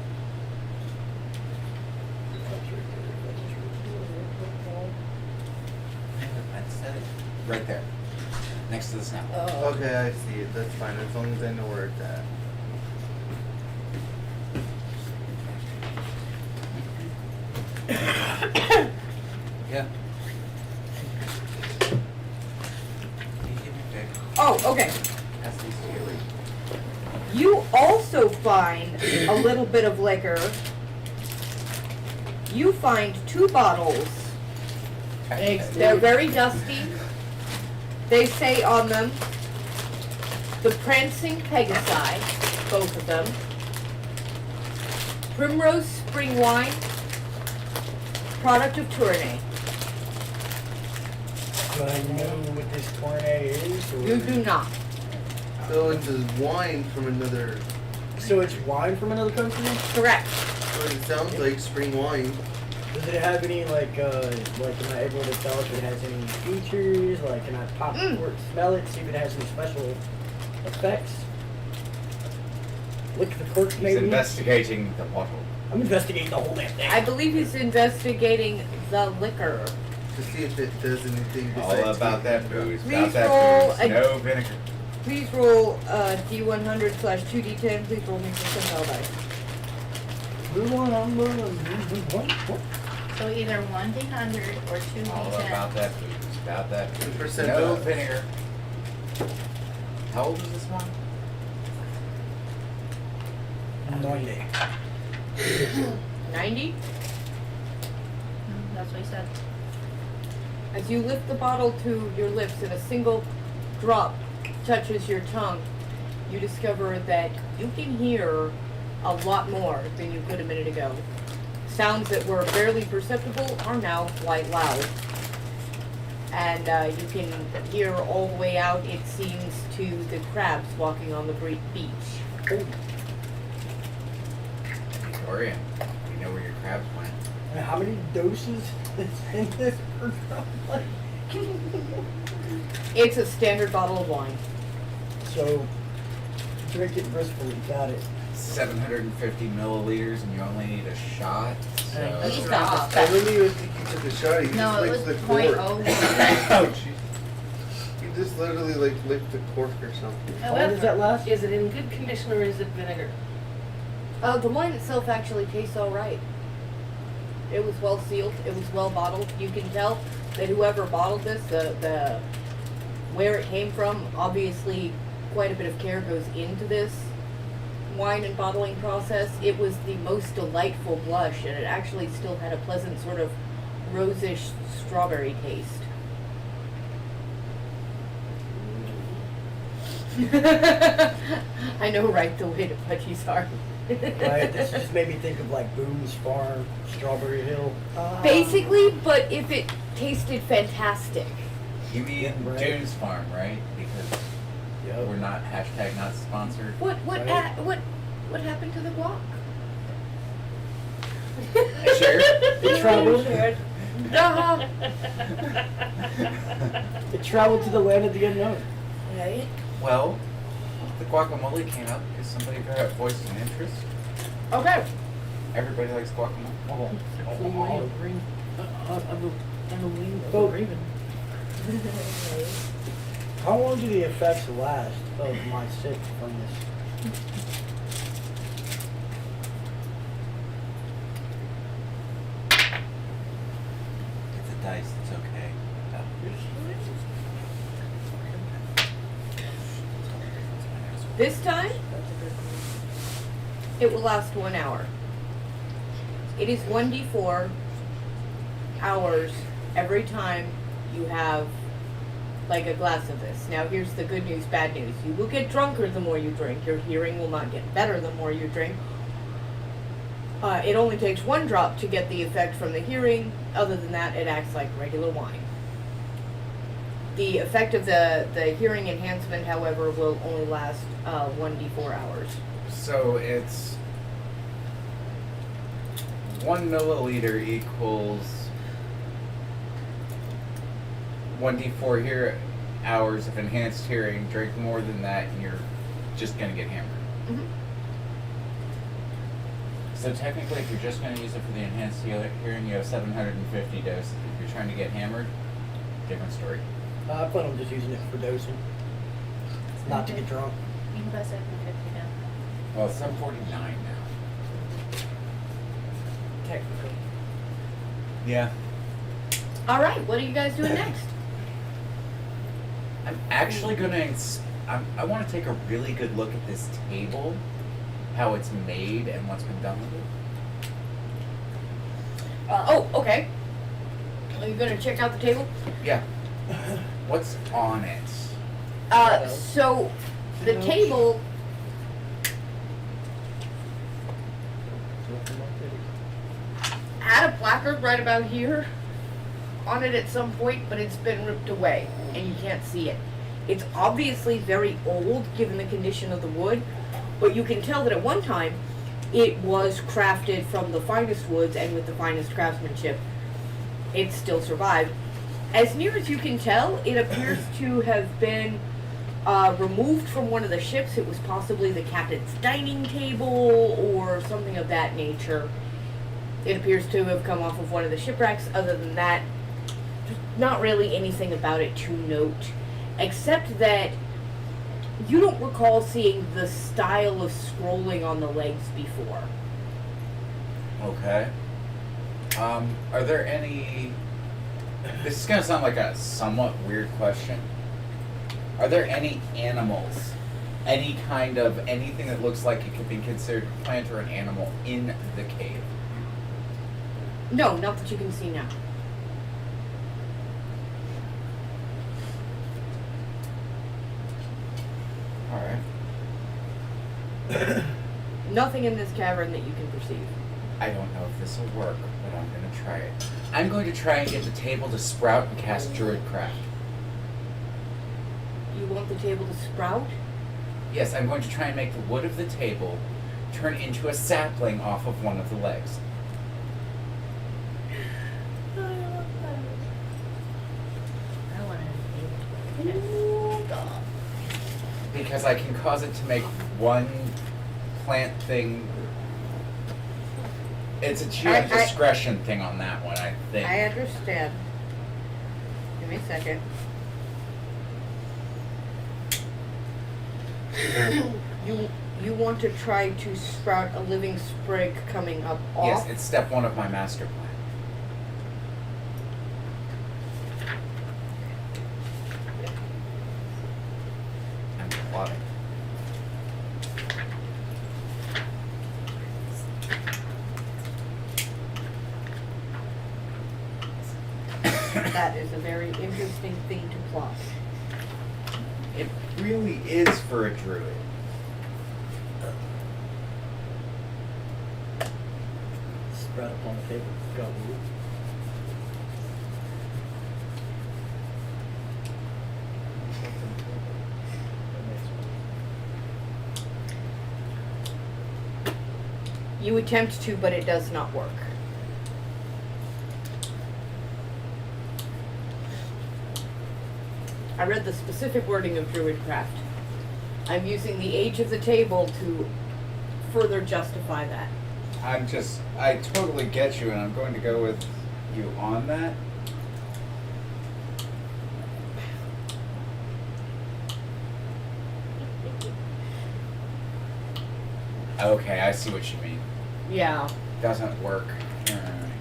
Right there. Next to the snap. Okay, I see it. That's fine, as long as I know where it's at. Yeah. You also find a little bit of liquor. You find 2 bottles. They're very dusty. They say on them, the Prancing Pegasi, both of them. Primrose Spring Wine, product of Tournai. Do I know what this Tournai is? Or? You do not. So it's wine from another. So it's wine from another country? Correct. So it sounds like spring wine. Does it have any am I able to tell if it has any features? Like, can I pop the cork, smell it, see if it has any special effects? Lick the cork, maybe? He's investigating the bottle. I'm investigating the whole damn thing. I believe he's investigating the liquor. To see if it does anything All besides about that booze. Please About that roll booze. No vinegar. Please roll D100/2d10. Please roll me for some dice. So either 1d100 or 2d10. All about that booze. About that booze. 2% No booze. vinegar. How old is this one? 90. 90? That's what he said. As you lift the bottle to your lips and a single drop touches your tongue, you discover that you can hear a lot more than you could a minute ago. Sounds that were barely perceptible are now quite loud. And you can hear all the way out, it seems, to the crabs walking on the beach. Victoria, you know where your crabs went. And how many doses is in this per drop? It's a standard bottle of wine. So, drink it briskly, got it. 750 milliliters, and you only need a shot. So. I really would think you took a shot. You No, just it licked was the cork. 0.01. Ouch. You just literally licked the cork or something. How long does that last? Is it in good condition or is it vinegar? The wine itself actually tastes all right. It was well sealed. It was well bottled. You can tell that whoever bottled this, the where it came from, obviously quite a bit of care goes into this wine and bottling process. It was the most delightful blush, and it actually still had a pleasant sort of rosish strawberry taste. I know, right? The way the pudgies are. Right, this just made me think of like Boone's Farm, Strawberry Hill. Basically, but if it tasted fantastic. You mean Right. Jones Farm, right? Because we're not #not sponsored. What happened to the guac? Sure. It traveled. Uh-huh. It traveled to the land of the unknown. Right. Well, the guacamole came out because somebody voiced an interest. Okay. Everybody likes guacamole. How long do the effects last of my sick from this? It's a dice, it's okay. This time, it will last 1 hour. It is 1d4 hours every time you have like a glass of this. Now here's the good news, bad news. You will get drunker the more you drink. Your hearing will not get better the more you drink. It only takes 1 drop to get the effect from the hearing. Other than that, it acts like regular wine. The effect of the hearing enhancement, however, will only last 1d4 hours. So it's 1 milliliter equals 1d4 hours of enhanced hearing. Drink more than that, and you're just gonna get hammered. Mm-hmm. So technically, if you're just gonna use it for the enhanced hearing, you have 750 doses. If you're trying to get hammered, different story. I plan on just using it for dosing. Not to get drunk. You can buy 750 now. Well, it's 749 now. Technically. Yeah. All right, what are you guys doing next? I'm actually gonna I want to take a really good look at this table, how it's made, and what's been done with it. Okay. Are you gonna check out the table? Yeah. What's on it? So the table. Had a placard right about here on it at some point, but it's been ripped away and you can't see it. It's obviously very old given the condition of the wood, but you can tell that at one time it was crafted from the finest woods and with the finest craftsmanship. It still survived. As near as you can tell, it appears to have been removed from one of the ships. It was possibly the captain's dining table or something of that nature. It appears to have come off of one of the shipwrecks. Other than that, there's not really anything about it to note, except that you don't recall seeing the style of scrolling on the legs before. Okay. Are there any... This is gonna sound like a somewhat weird question. Are there any animals, any kind of anything that looks like it could be considered a plant or an animal in the cave? No, not that you can see now. Alright. Nothing in this cavern that you can perceive. I don't know if this will work, but I'm gonna try it. I'm going to try and get the table to sprout and cast Druidcraft. You want the table to sprout? Yes, I'm going to try and make the wood of the table turn into a sapling off of one of the legs. Because I can cause it to make one plant thing. It's a sheer discretion thing on that one, I think. I understand. Give me a second. You want to try to sprout a living sprig coming up off? Yes, it's step one of my master plan. I'm plotting. That is a very interesting thing to plot. It really is for a druid. Spread upon the table. Go. You attempt to, but it does not work. I read the specific wording of Druidcraft. I'm using the age of the table to further justify that. I totally get you, and I'm going to go with you on that. Okay, I see what you mean. Yeah. Doesn't work. And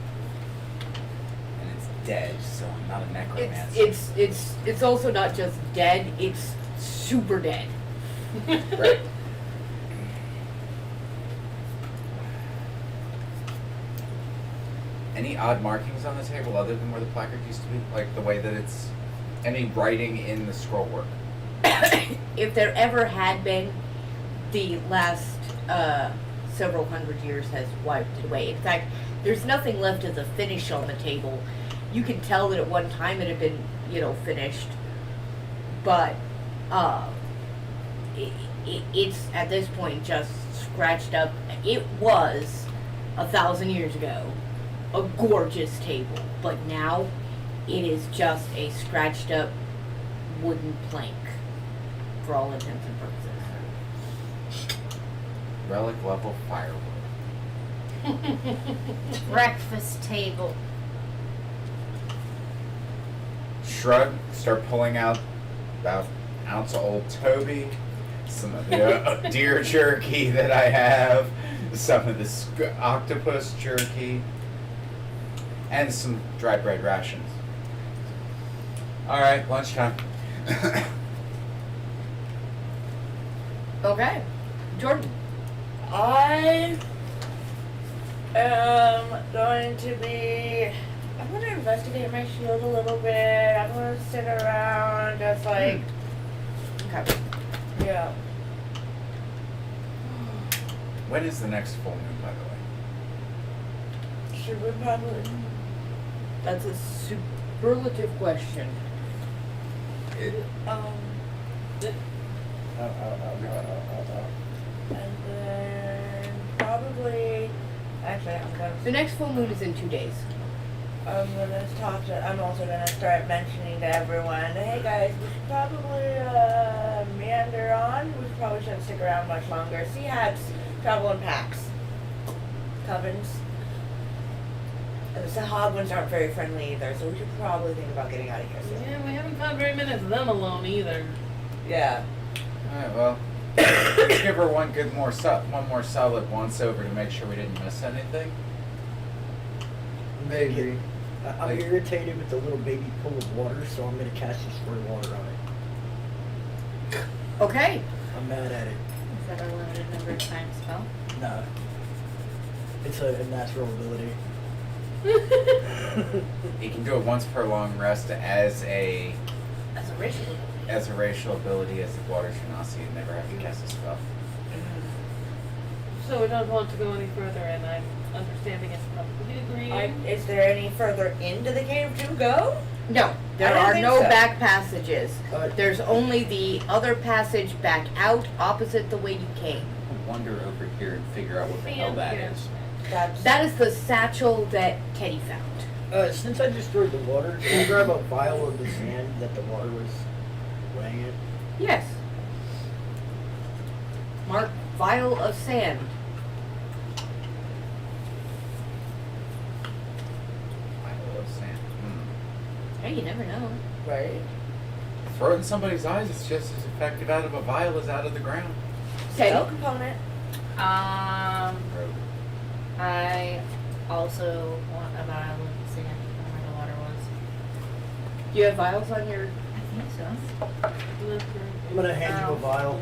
it's dead, so I'm not a necromancer. It's also not just dead, it's super dead. Right. Any odd markings on the table other than where the placard used to be? Like the way that it's... Any writing in the scroll work? If there ever had been, the last several hundred years has wiped it away. In fact, there's nothing left of the finish on the table. You can tell that at one time it had been, finished, but it's at this point just scratched up. It was 1,000 years ago a gorgeous table, but now it is just a scratched up wooden plank for all intents and purposes. Relic level firewood. Breakfast table. Shrug, start pulling out about an ounce of old Toby, some of the deer jerky that I have, some of the octopus jerky, and some dry bread rations. Alright, lunchtime. Okay. Jordan. I am going to be. I'm going to investigate my shield a little bit. I'm going to sit around, just like. Okay. Yeah. When is the next full moon, by the way? Should we probably. That's a superlative question. And then probably. Actually, The next full moon is in 2 days. I'm also gonna start mentioning to everyone, hey guys, we should probably meander on. We probably shouldn't stick around much longer. Sea hags travel in packs. Covens. And the Sahagwans aren't very friendly either, so we should probably think about getting out of here soon. Yeah, we haven't found very many of them alone either. Yeah. Alright, well, let's give her one more solid once over to make sure we didn't miss anything. Maybe. I'm irritated with the little baby pool of water, so I'm gonna cast a spray water on it. Okay. I'm mad at it. Is that a limited number of times spell? No. It's a natural ability. You can do it once per long rest as a racial ability as the water genasi and never have to cast a spell. So we don't want to go any further, and I'm understanding it's probably agreeing. Is there any further into the cave to go? No, there I don't are think no so. back passages. There's only the other passage back out opposite the way you came. Wander over here and figure out what the hell that is. That is the satchel that Teddy found. Since I destroyed the water, can I grab a vial of the sand that the water was weighing in? Yes. Mark, vial of sand. Vial of sand. Hey, you never know. Right. Throw it in somebody's eyes, it's just as effective out of a vial as out of the ground. Spell component. I also want a vial of sand where the water was. Do you have vials on your... I think so. I'm gonna hand you a vial.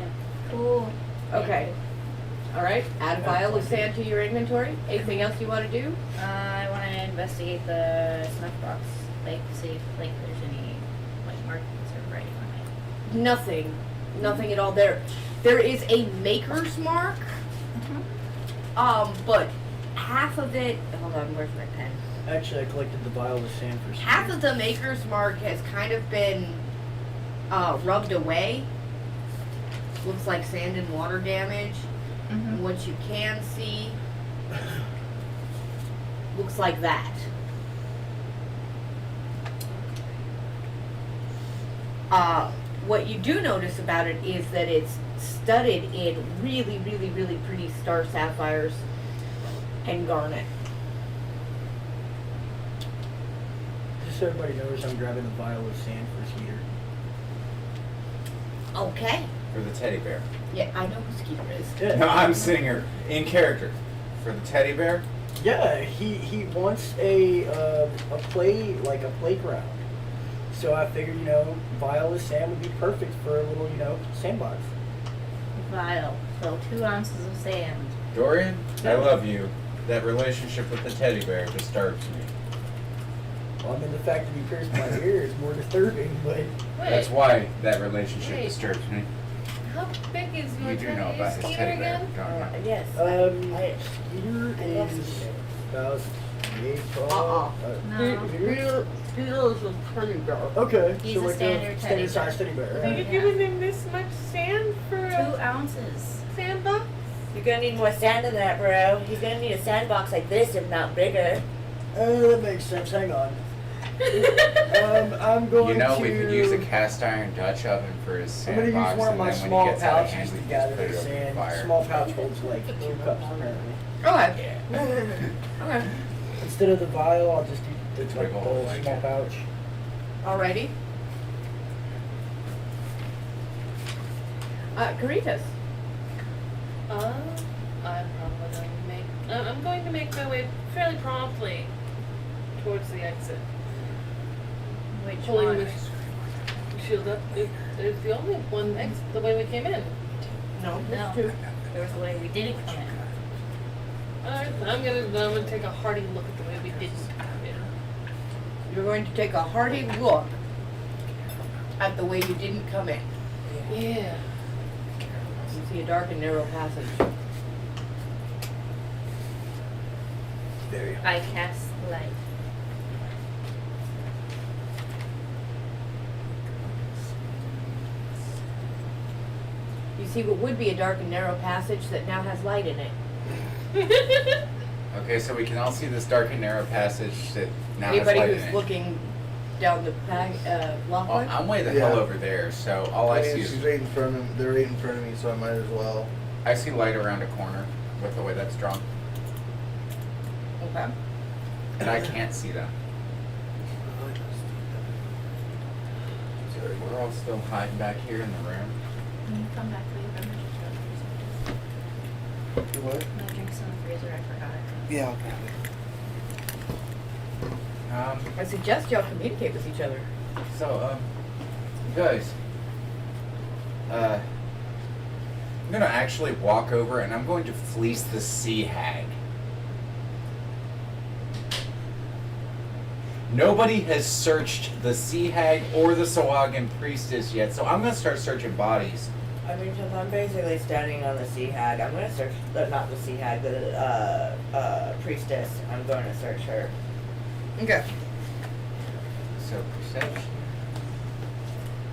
Cool. Okay. Alright, add a vial of sand to your inventory. Anything else you want to do? I want to investigate the snuff box, like see if like there's any like markings or writing on it. Nothing. Nothing at all there. There is a maker's mark. But half of it... Hold on, where's my pen? Actually, I collected the vial of sand for Half of the maker's mark has kind of been rubbed away. Looks like sand and water damage. And what you can see looks like that. What you do notice about it is that it's studded in really, really, really pretty star sapphires and garnet. Just so everybody knows, I'm grabbing the vial of sand for Skeeter. Okay. For the teddy bear. Yeah, I know who Skeeter is. Yeah. No, I'm sitting here in character. For the teddy bear? Yeah, he wants a playground. So I figured, vial of sand would be perfect for a little, sandbox. Vial. So 2 ounces of sand. Dorian, I love you. That relationship with the teddy bear disturbs me. Well, I mean, the fact that he pierced my ear is more disturbing, but... That's why that relationship disturbs me. How big is your You do know about his Skeeter teddy bear, again? don't you? Yes. Skeeter is about yay Uh-uh. tall. Skeeter is a teddy bear. Okay, He's so a like standard a teddy standard size teddy bear. You're giving him this much sand for 2 a ounces. sandbox? You're gonna need more sand than that, bro. He's gonna need a sandbox like this, if not bigger. That makes sense. Hang on. I'm going to... We could use a cast iron Dutch oven for his I'm going to sandbox, use one of and my then when small he gets out of pouches hand, we to can just gather put it the over the sand. fire. Small pouch holds like 2 cups, apparently. Okay. Okay. Instead of the vial, I'll just do the Wiggle whole like small it. pouch. Alrighty. Caritas. I'm going to make my way fairly promptly towards the exit. Which Pulling one? the shield up. There's the only one exit the way we came in. No, No. there's two. There was the way we didn't come in. Alright, I'm gonna take a hearty look at the way we didn't come in. You're going to take a hearty look at the way you didn't come in. Yeah. You see a dark and narrow passage. I cast light. You see what would be a dark and narrow passage that now has light in it. Okay, so we can all see this dark and narrow passage that now Anybody has light who's in it. looking down the walkway? I'm way the hell over there, so all I see she's is right in front of they're right in front of me, so I might as well. I see light around a corner with the way that's drawn, Okay. and I can't see them. We're all still hiding back here in the room. Can you come back to the freezer? What? I'm gonna drink some in the freezer, I forgot it. Yeah, okay. I suggest y'all communicate with each other. So, you guys, I'm gonna actually walk over and I'm going to fleece the sea hag. Nobody has searched the sea hag or the Sawagan priestess yet, so I'm gonna start searching bodies. I mean, since I'm basically standing on the sea hag, I'm gonna search, not the sea hag, the priestess. I'm going to search her. Okay. So, perception.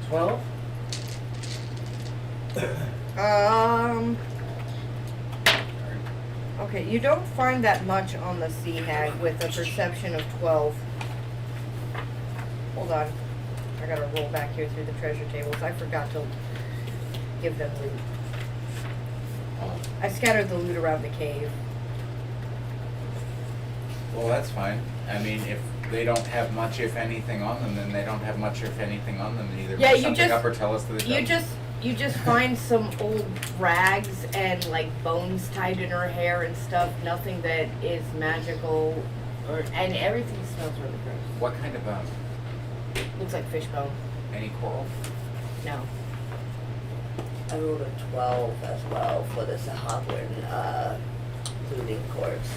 12? Okay, you don't find that much on the sea hag with a perception of 12. Hold on. I gotta roll back here through the treasure tables. I forgot to give them loot. I scattered the loot around the cave. Well, that's fine. I mean, if they don't have much, if anything, on them, then they don't have much, if anything, on them. Either Yeah, make you something just- up or tell us that they don't. You just find some old rags and like bones tied in her hair and stuff. Nothing that is magical, and everything smells really gross. What kind of bone? Looks like fish bone. Any coral? No. I rolled a 12 as well for this Hopwin looting corpse.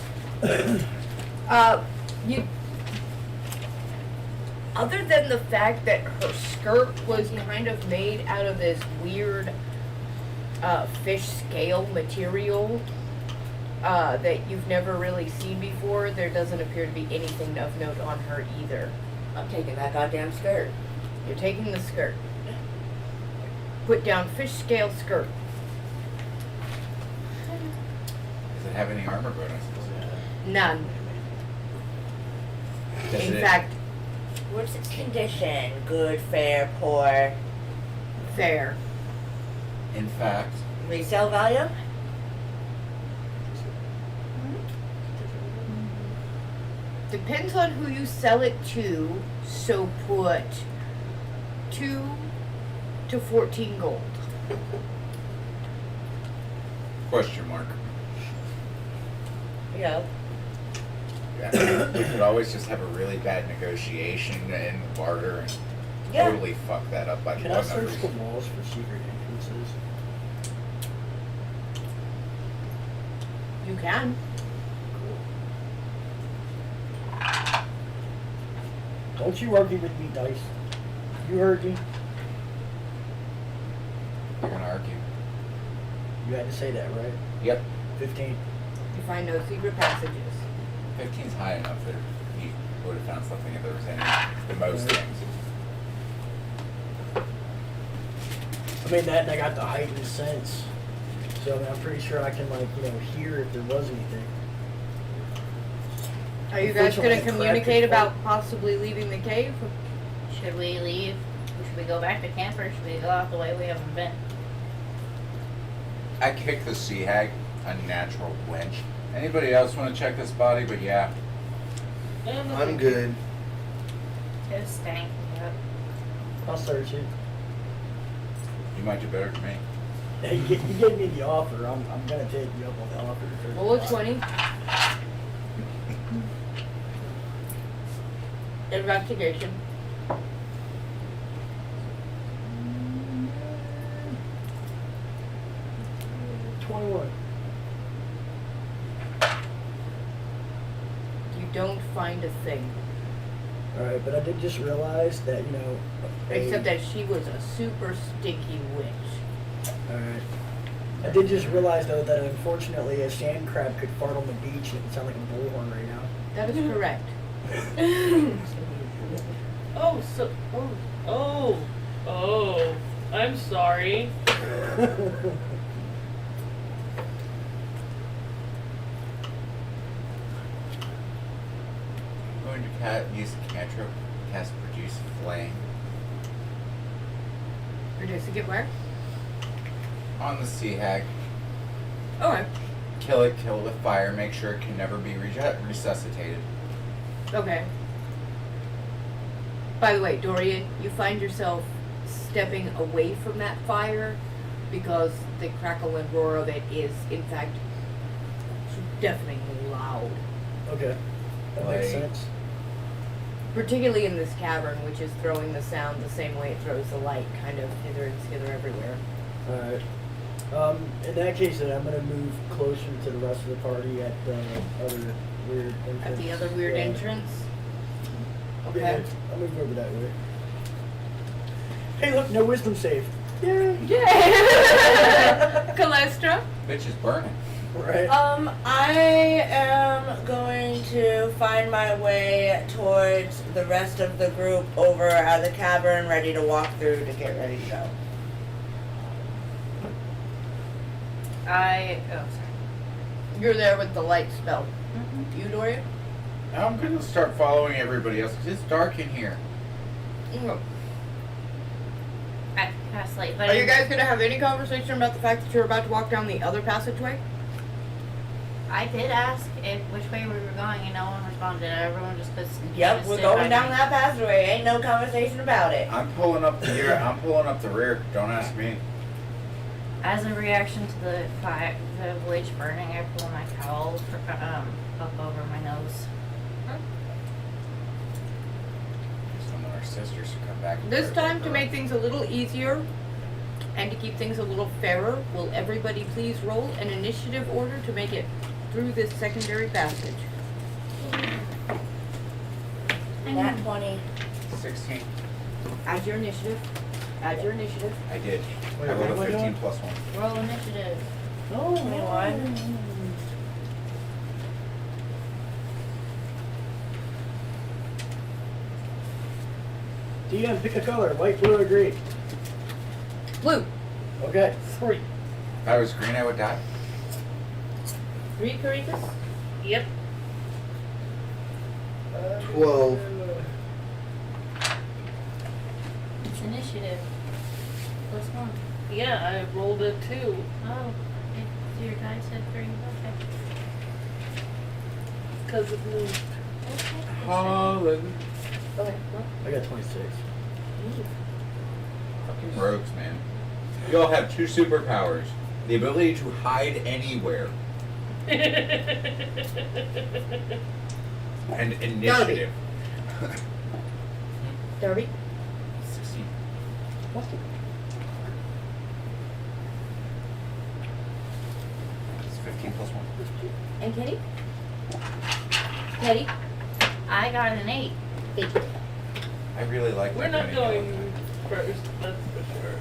You. Other than the fact that her skirt was kind of made out of this weird fish scale material that you've never really seen before, there doesn't appear to be anything of note on her either. I'm taking that goddamn skirt. You're taking the skirt. Put down fish scale skirt. Does it have any armor bonuses? None. Does In it- fact, what's its condition? Good, fair, poor? Fair. In fact, Resale value? Depends on who you sell it to, so put 2 to 14 gold. question mark. Yeah. Yeah, we could always just have a really bad negotiation and barter and Yeah. totally fuck that up by Can I one search numbers. the walls for secret entrances? You can. Don't you argue with me, Dice. You heard me. You're gonna argue. You had to say that, right? Yep. 15. You find no secret passages. 15's high enough that he would have found something if there was any. The most Right. things. I mean, that and I got the heightened sense. So I mean, I'm pretty sure I can, like, hear if there was anything. Are you guys going to Unfortunately, communicate cracked about possibly leaving the cave? Should we leave? Should we go back to camp or should we go out the way we haven't been? I kicked the sea hag, a natural wench. Anybody else want to check this body? But yeah. I'm good. It was stank. Yep. I'll search it. You might do better than me. Hey, you gave me the offer. I'm gonna take you up on the offer. Roll a 20. Investigation. more. You don't find a thing. Alright, but I did just realize that, Except that she was a super stinky witch. Alright. I did just realize, though, that unfortunately a sand crab could fart on the beach and it would sound like a bullhorn right now. That is correct. Oh, I'm sorry. I'm going to use a cantrip, cast Produce Flame. Reduce it, get where? On the sea hag. Okay. Kill it with fire, make sure it can never be resuscitated. Okay. By the way, Dorian, you find yourself stepping away from that fire because the crackle and roar of it is, in fact, deafeningly loud. Okay. That makes sense. Particularly in this cavern, which is throwing the sound the same way it throws the light, kind of hither and skither everywhere. Alright. In that case, then I'm gonna move closer to the rest of the party at the other weird entrance. At the other weird Yeah. entrance? Yeah, Okay. I'll move over that way. Hey, look, no wisdom save. Yay! Calestra? Bitch is burning. Right. I am going to find my way towards the rest of the group over at the cavern, ready to walk through to get ready to go. Sorry. You're there with the light spell. You, Dorian? I'm going to start following everybody else because it's dark in here. I cast light, but Are you guys gonna have any conversation about the fact that you're about to walk down the other passageway? I did ask which way we were going, and no one responded. Everyone just goes. Yep, we're going down that passageway. Ain't no conversation about it. I'm pulling up the rear. I'm pulling up the rear. Don't ask me. As a reaction to the fire, the witch burning, I pull my cowl up over my nose. Some of our sisters who come back. This time, to make things a little easier and to keep things a little fairer, will everybody please roll an initiative order to make it through this secondary passage? Nat 20. 16. Add your initiative. Add your initiative. I did. Wait, I rolled what a am I 15 plus 1. Roll initiative. Oh, 21. DM, pick a color. White, blue, or green? Blue. Okay. 3. If I was green, I would die. 3, Caritas? Yep. 12. It's initiative. Plus 1. Yeah, I rolled a 2. Oh, your dice said 3. Okay. Because it moved. Holland. Okay. I got 26. Fucking rogues, man. You all have 2 superpowers. The ability to hide anywhere. And initiative. Darby? 16. What? It's 15 plus 1. And Kitty? Kitty? I got an 8. 8. I really like We're that not mini going game. first, that's for sure.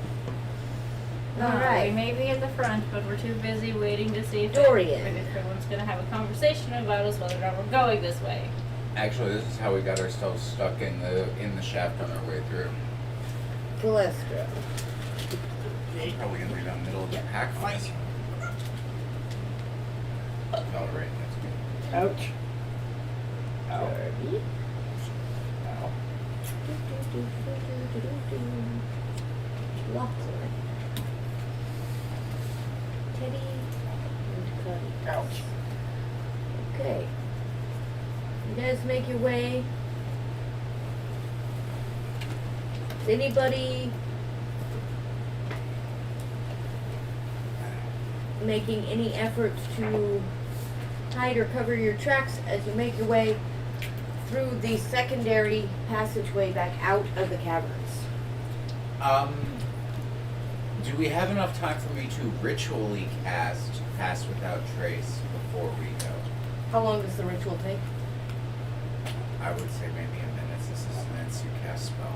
Alright. We may be at the front, but we're too busy waiting to see if Dorian. everyone's going to have a conversation about us whether or not we're going this way. Actually, this is how we got ourselves stuck in the shaft on our way through. Calestra. Probably gonna be down the middle of the pack on us. All right, that's good. Ouch. Ow. Darby. Ow. Lachlan. Teddy and Cuddy. Ouch. Okay. You guys make your way. Is anybody making any efforts to hide or cover your tracks as you make your way through the secondary passageway back out of the caverns? Do we have enough time for me to ritually cast pass without trace before we go. How long does the ritual take? I would say maybe a minute. This is an instant cast spell.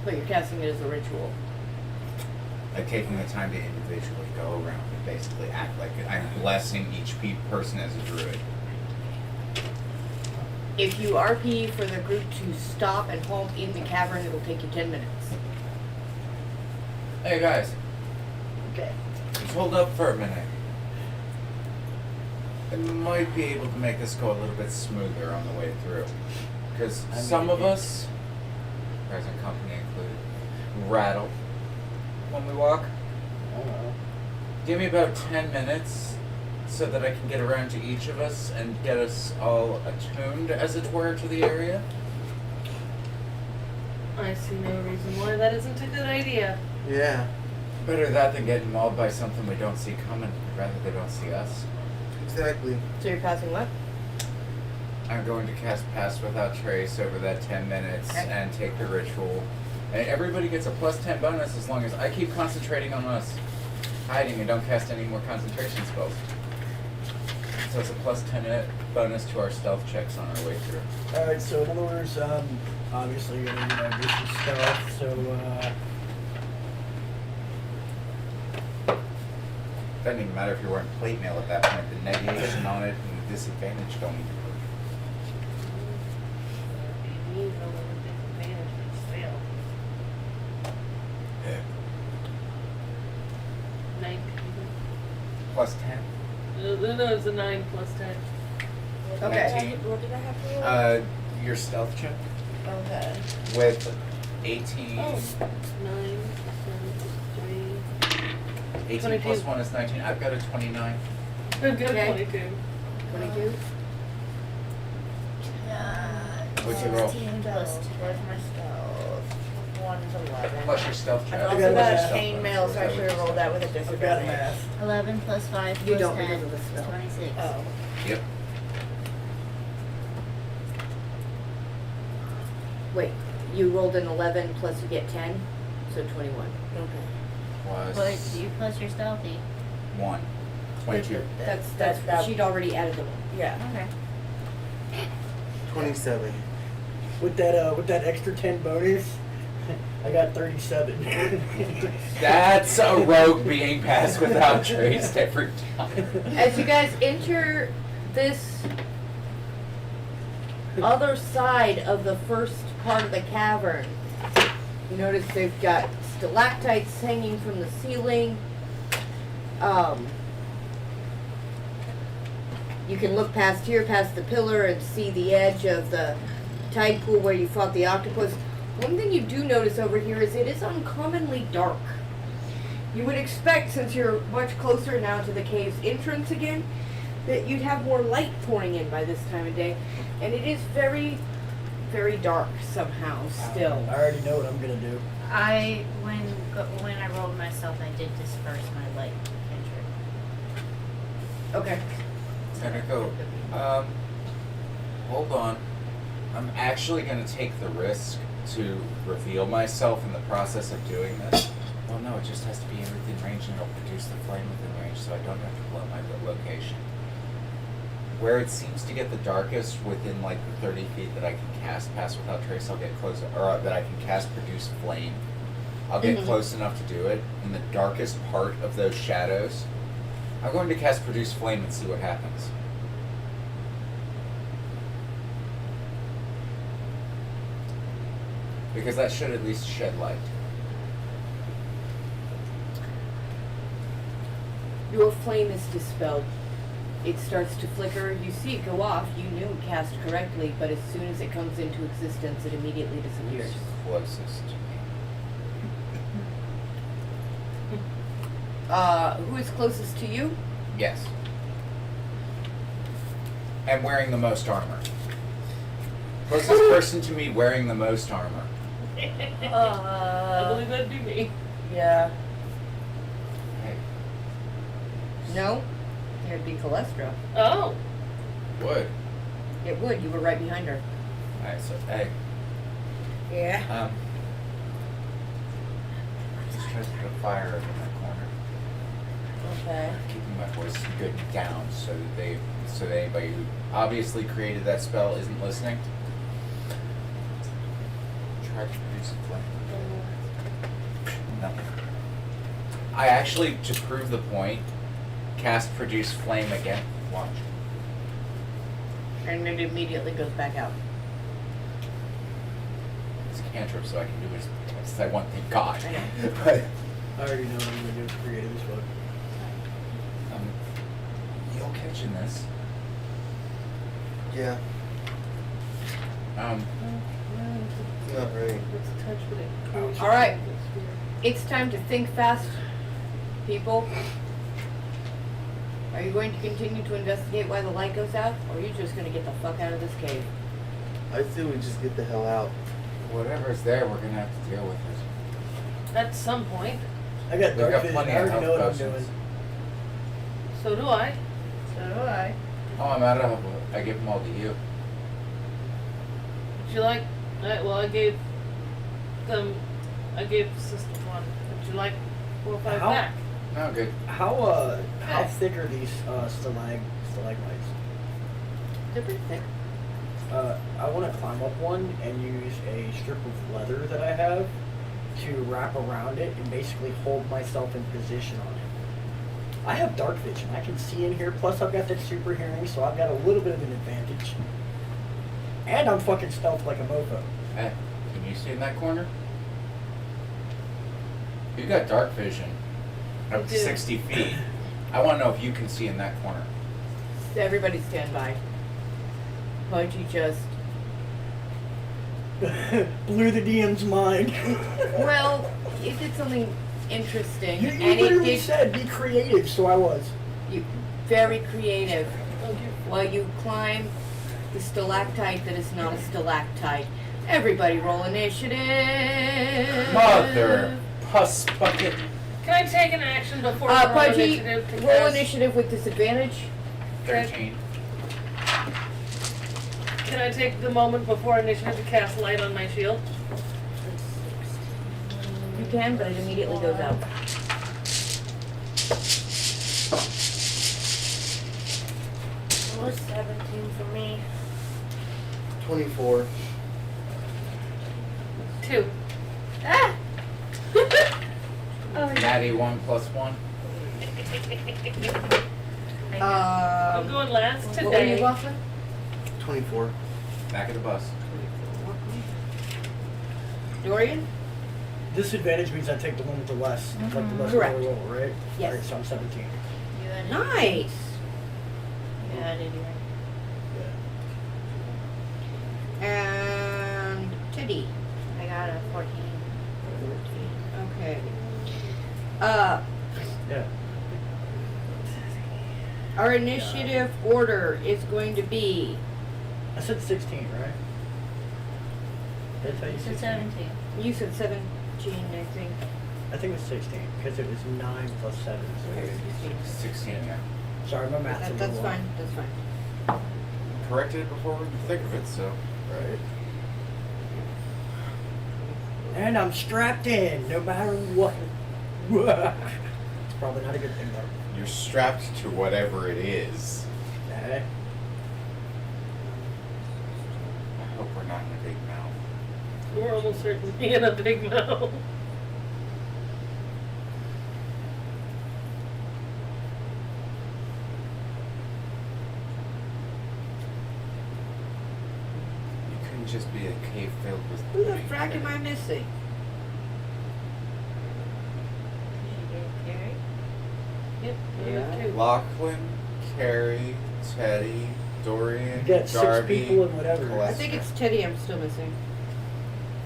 But you're casting it as a ritual. Like taking the time to individually go around and basically act like I'm blessing each person as a druid. If you RP for the group to stop and halt in the cavern, it'll take you 10 minutes. Hey guys, Okay. let's hold up for a minute. I might be able to make this go a little bit smoother on the way through. Because some of us, present company included, rattle when we walk. Give me about 10 minutes so that I can get around to each of us and get us all attuned, as it were, to the area. I see no reason why that isn't a good idea. Yeah. Better that than getting mauled by something we don't see coming. Rather they don't see us. Exactly. So you're passing what? I'm going to cast Pass Without Trace over that 10 minutes and take the ritual. And everybody gets a plus 10 bonus as long as I keep concentrating on us hiding and don't cast any more concentration spells. So it's a plus 10 bonus to our stealth checks on our way through. Alright, so in other words, obviously you're gonna do some stuff, so Doesn't even matter if you're wearing plate mail at that point. The negation on it and the disadvantage don't even work. Plus 10. No, it's a 9 plus 10. Okay. 19. What did I have to roll? Your stealth check Okay. with 18. Oh, 9 plus 10 plus 3. 18 22. plus 1 is 19. I've got a 29. Good, Okay. 22. 22? What'd you roll? 16 plus 2. Where's my spells? 1's 11. Plus your stealth check. I've also got a chainmail, so I should have rolled that with a disadvantage. 11 plus 5 You plus don't 10 because of the is spell. 26. Oh. Yep. Wait, you rolled an 11 plus you get 10, so 21. Plus But you plus your stealthy. 1. 22. That's she'd already added the one. Yeah. Okay. 27. with that extra 10 bonus, I got 37. That's a rogue being passed without trace every time. As you guys enter this other side of the first part of the cavern, you notice they've got stalactites hanging from the ceiling. You can look past here, past the pillar, and see the edge of the tide pool where you fought the octopus. One thing you do notice over here is it is uncommonly dark. You would expect, since you're much closer now to the cave's entrance again, that you'd have more light pouring in by this time of day. And it is very, very dark somehow still. I already know what I'm gonna do. When I rolled myself, I did disperse my light cantrip. Okay. Gonna go. Hold on. I'm actually gonna take the risk to reveal myself in the process of doing this. Well, no, it just has to be within range, and it'll produce the flame within range, so I don't have to blow my location. Where it seems to get the darkest, within like the 30 feet that I can cast Pass Without Trace, I'll get close, or that I can cast Produce Flame. I'll get close enough to do it. In the darkest part of those shadows, I'm going to cast Produce Flame and see what happens. Because that should at least shed light. Your flame is dispelled. It starts to flicker. You see it go off. You knew it cast correctly, but as soon as it comes into existence, it immediately disappears. Closest. Who is closest to you? Yes. And wearing the most armor. Closest person to me wearing the most armor. I believe that'd be me. Yeah. Hey. No? It would be Calestra. Oh. Would. It would. You were right behind her. Alright, so, hey. Yeah. Just try to put a fire over in that corner. Okay. Keeping my voice good down so that anybody who obviously created that spell isn't listening. Try to produce a flame. Nothing. I actually, to prove the point, cast produce flame again. Watch. And it immediately goes back out. It's a cantrip, so I can do as I want. Thank God. I know. But I already know what I'm gonna do with creative as fuck. you'll catch in this. Yeah. Not right. All right. It's time to think fast, people. Are you going to continue to investigate why the light goes out, or are you just going to get the fuck out of this cave? I say we just get the hell out. Whatever's there, we're gonna have to deal with it. At some point. I got We've dark got vision. plenty I of already know what I'm health doing. potions. So do I. So do I. Oh, I'm out of. I give them all to you. Would you like? Well, I gave Sister one. Would you like 4 or 5 How? back? No, good. How Okay. thick are these stalagmites? They're pretty thick. I want to climb up one and use a strip of leather that I have to wrap around it and basically hold myself in position on it. I have dark vision. I can see in here. Plus, I've got that super hearing, so I've got a little bit of an advantage. And I'm fucking stealth like a mofo. Hey, can you see in that corner? You got dark vision. Up to do. 60 feet. I want to know if you can see in that corner. Everybody stand by. Pudgy just... Blew the DM's mind. Well, it did something interesting. You and it literally did... said be creative, so I was. You very creative. While you climb the stalactite that is not a stalactite. Everybody roll initiative. Mother puss bucket. Can I take an action before I roll Pudgy, initiative to roll cast? initiative with disadvantage. 13. Can I take the moment before initiative to cast light on my shield? You can, but it immediately goes out. It was 17 for me. 24. 2. Ah! Natty 1 plus 1. I'm going last What were you today. waffling? 24. Back of the bus. Dorian? Disadvantage means I take the one with the less, like the less Correct. roll, right? Yes. Alright, so I'm 17. You added. Nice. You added your. And Titty. I got a 14. Okay. Yeah. Our initiative order is going to be... I said 16, right? Did I tell you You 16? said 17. You said 17, I think. I think it was 16, because it was 9 plus 7. So Okay, 16, yeah. sorry, my math's a That's little fine, that's fine. Corrected it before we could think of it, so. Right. And I'm strapped in, no matter what. It's probably not a good thing, though. You're strapped to whatever it is. Eh? I hope we're not in a big mouth. We're almost certainly in a big mouth. You couldn't just be a cave filled with. Who the frack am I missing? Yep, you Yeah. have 2. Lachlan, Carrie, Teddy, Dorian, You got 6 Darby. people and whatever. I Colette. think it's Teddy I'm still missing.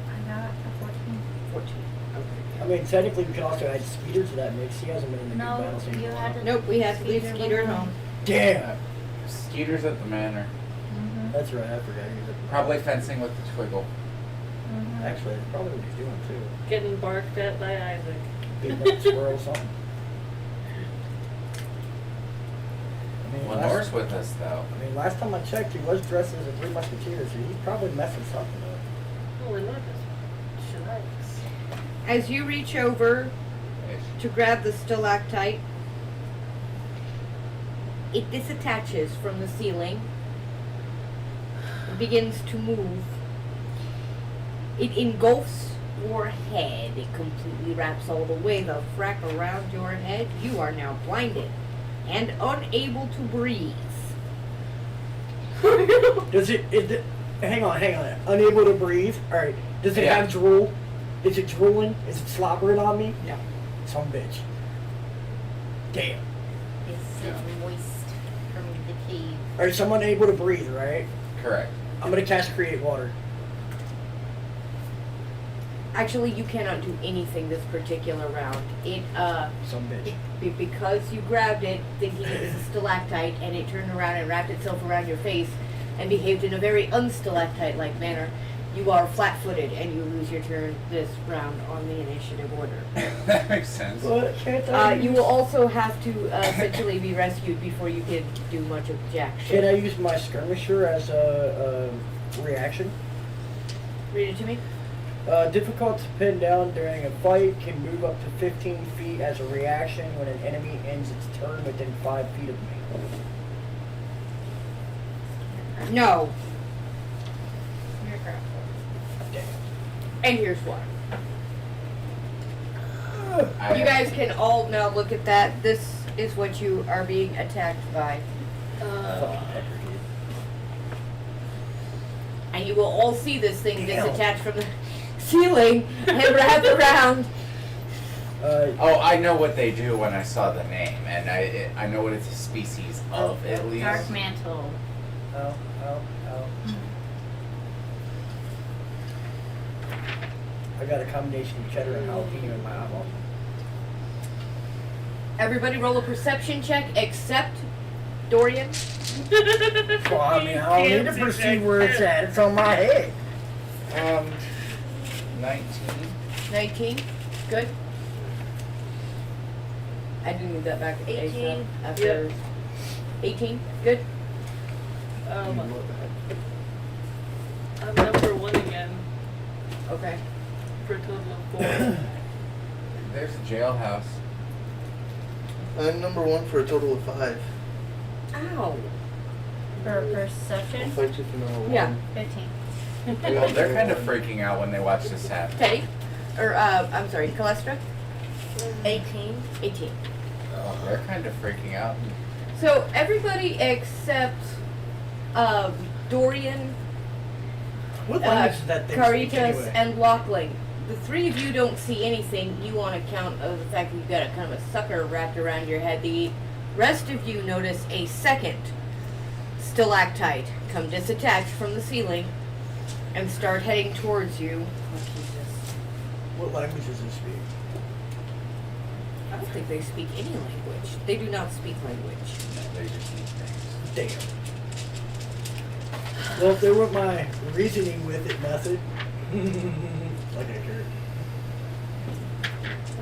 I got a 14. 14. Okay. I mean, technically, we could also add Skeeter to that mix. He hasn't been in the No, big battle scene. you had to. Nope, we had to leave Skeeter at home. Damn! Skeeter's at the manor. That's right, I forgot he was at the Probably fencing with the Twiggle. Actually, that's probably what he's doing, too. Getting barked at by Isaac. Big buck squirrel, something. I mean, Lenore's with us, though. I mean, last time I checked, he was dressed as a Three Musketeers, so he's probably messing something up. Oh, we're not this. She likes. As you reach over to grab the stalactite, it disattaches from the ceiling. It begins to move. It engulfs your head. It completely wraps all the way the frack around your head. You are now blinded and unable to breathe. Does it, hang on. Unable to breathe? Alright. Does it have drool? Is it drooling? Is it slobbering on me? No. Some bitch. Damn. Is it moist from the cave? Alright, so I'm unable to breathe, right? Correct. I'm gonna cast Create Water. Actually, you cannot do anything this particular round. It, Some bitch. Because you grabbed it thinking it was a stalactite and it turned around and wrapped itself around your face and behaved in a very unstalactite-like manner, you are flat-footed and you lose your turn this round on the initiative order. That makes sense. You will also have to essentially be rescued before you can do much of jack shit. Can I use my skirmisher as a reaction? Read it to me. Difficult to pin down during a fight, can move up to 15 feet as a reaction when an enemy ends its turn within 5 feet of me. No. And here's why. You guys can all now look at that. This is what you are being attacked by. And you will all see this thing disattach from the ceiling and wrap around. Oh, I know what they do when I saw the name, and I know what it's a species of, at least. Dark mantle. Oh. I got a combination of cheddar and jalapeno in my eyeball. Everybody roll a perception check except Dorian. Well, I mean, I don't need to perceive where it's at. It's on my head. 19. 19. Good. I do need that back. 18. After 18. Good. I'm number 1 again. Okay. For a total of 4. There's a jailhouse. I'm number 1 for a total of 5. Ow. For perception? I'll fight you for number 1. Yeah. 15. Well, they're kind of freaking out when they watch this happen. Teddy. Or, I'm sorry, Calestra? 18. 18. Oh, they're kind of freaking out. So, everybody except, Dorian, What language is that thing speak Cailleach, anyway? and Lockling. The three of you don't see anything. You on account of the fact that you've got a kind of a sucker wrapped around your head. The rest of you notice a second stalactite come disattach from the ceiling and start heading towards you. Oh, Jesus. What language does it speak? I don't think they speak any language. They do not speak language. No, they just need things. Damn. Well, if they were my reasoning with it method, like I could. I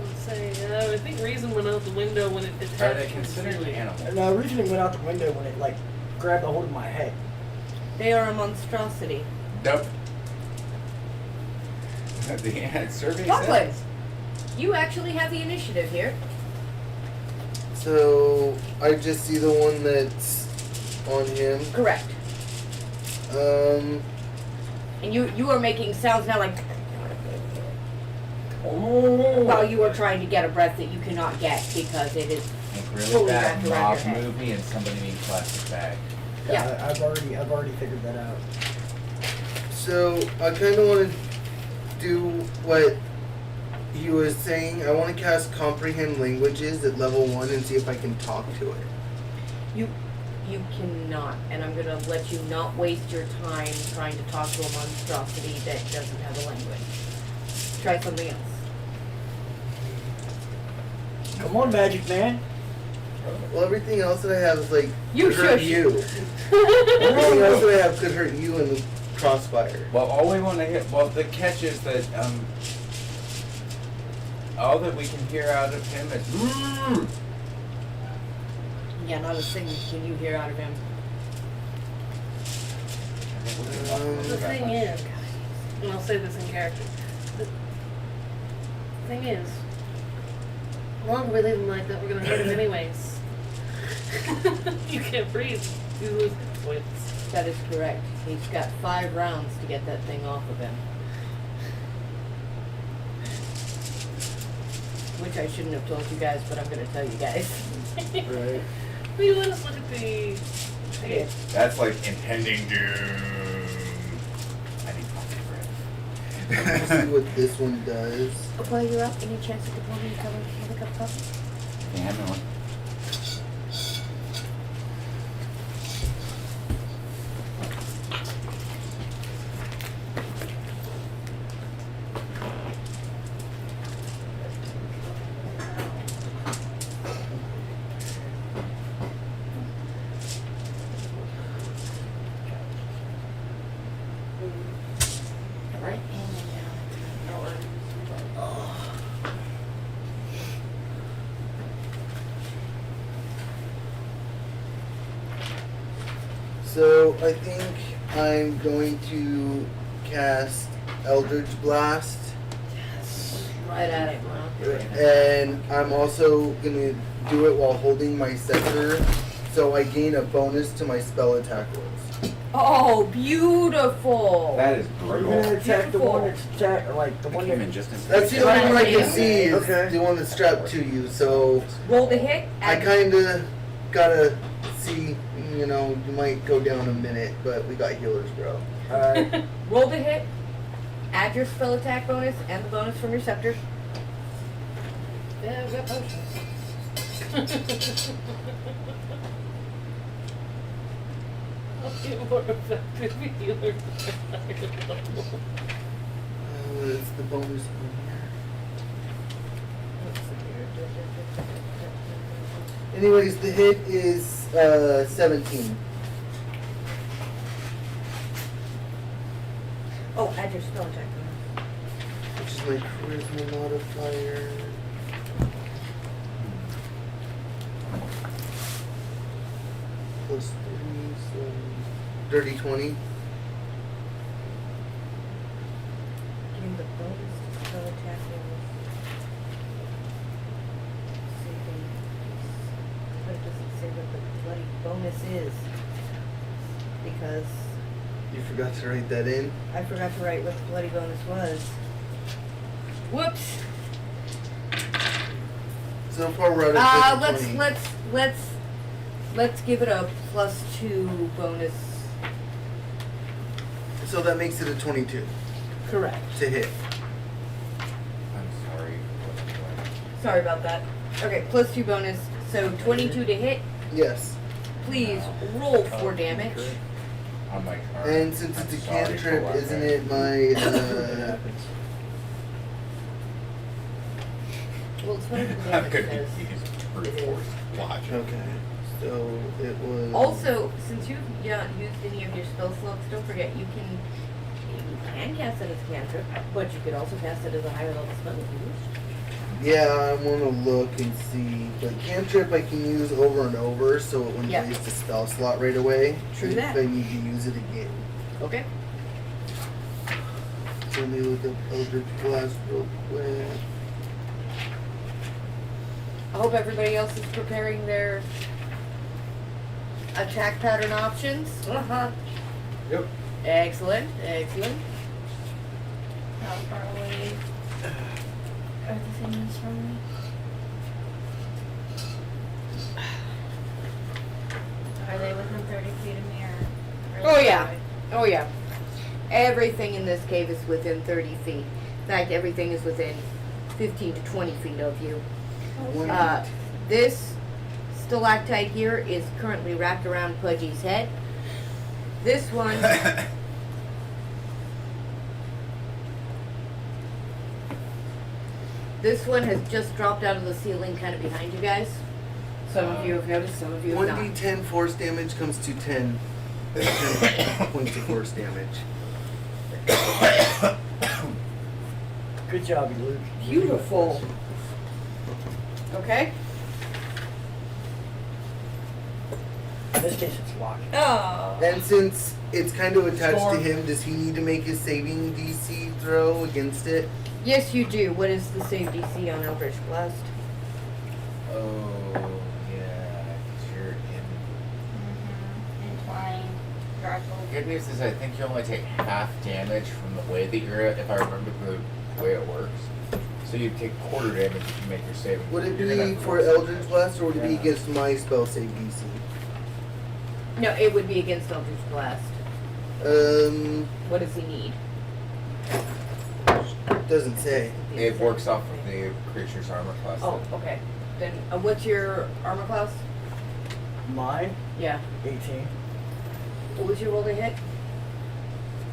would say, I think reason went out the window when it detached. Are they considered animals? No, reasoning went out the window when it like grabbed a hold of my head. They are a monstrosity. Nope. The survey Lockling, says. you actually have the initiative here. So I just see the one that's on him. Correct. And you are making sounds now like while you are trying to get a breath that you cannot get because it is Really fully bad wrapped around mob your head. movie and somebody being plastic bag. Yeah. I've already figured that out. So I kind of want to do what he was saying. I want to cast Comprehend Languages at level 1 and see if I can talk to it. You cannot, and I'm gonna let you not waste your time trying to talk to a monstrosity that doesn't have a language. Try something else. Come on, Magic Man. Well, everything else that I have is like You could hurt shush. you. Everything else that I have could hurt you in the crossfire. Well, all we want to hear. Well, the catch is that all that we can hear out of him is. Yeah, not a thing can you hear out of him. The thing is, and I'll say this in character, the thing is, the longer we leave him like that, we're gonna hurt him anyways. You can't breathe. He's losing points. That is correct. He's got 5 rounds to get that thing off of him. Which I shouldn't have told you guys, but I'm going to tell you guys. Right. Wait, let us look at the... Okay. That's like impending doom. I need coffee bread. Let's see what this one does. While you're up, any chance you could pour me a cup of coffee? Yeah, I know. So I think I'm going to cast Eldritch Blast. Right at it, bro. And I'm also going to do it while holding my scepter, so I gain a bonus to my spell attack rolls. Oh, beautiful! That is You're brutal. gonna attack the one that's like the one that. That's the only one I can see is Okay. the one that's strapped to you, so Roll the hit. I kinda gotta see, you know, you might go down a minute, but we got healers, bro. Alright. Roll the hit. Add your spell attack bonus and the bonus from your scepter. Yeah, I've got potions. I'll be more effective healer. It's the bonus one here. Anyways, the hit is 17. Oh, add your spell attack bonus. Which is my charisma modifier. Plus 3, so dirty 20. Give me the bonus to spell attack bonus. Saving. But it doesn't say what the bloody bonus is. Because You forgot to write that in? I forgot to write what the bloody bonus was. Whoops. So far we're at a 20. Let's give it a +2 bonus. So that makes it a 22 Correct. to hit. I'm sorry. Sorry about that. Okay, +2 bonus. So 22 to hit. Yes. Please roll 4 damage. On my card. And since it's a I'm sorry cantrip, for isn't that. it my Well, it's whatever the I'm damage gonna says. use brute force. Watch. Okay. So it was Also, since you've not used any of your spell slots, don't forget you can cast it as a cantrip, but you could also cast it as a higher level spell if you wish. Yeah, I wanna look and see. But cantrip I can use over and over, so it wouldn't Yeah. waste a spell slot right away. True if that. I need to use it again. Okay. So let me look up Eldritch Blast real quick. I hope everybody else is preparing their attack pattern options. Yep. Excellent, excellent. How far away are the things from me? Are they within 30 feet of me or? Oh yeah, oh yeah. Everything in this cave is within 30 feet. In fact, everything is within 15 to 20 feet of you. This stalactite here is currently wrapped around Pudgy's head. This one this one has just dropped out of the ceiling kind of behind you guys. Some of you have noticed, some of you have not. 1d10 force damage comes to 10 points of force damage. Good job, you Luke. Beautiful. Okay. In this case, it's locked. Oh. And since it's kind of attached Storm. to him, does he need to make a saving DC throw against it? Yes, you do. What is the save DC on Eldritch Blast? Oh, yeah, 'cause you're in. good news is I think you only take half damage from the way that you're at, if I remember the way it works. So you take quarter damage if you make your saving. Would it be for Eldritch Blast or would it be against my spell save DC? No, it would be against Eldritch Blast. What does he need? Doesn't say. It works off of the creature's armor class. Oh, okay. Then what's your armor class? Mine? Yeah. 18. What was your roll to hit?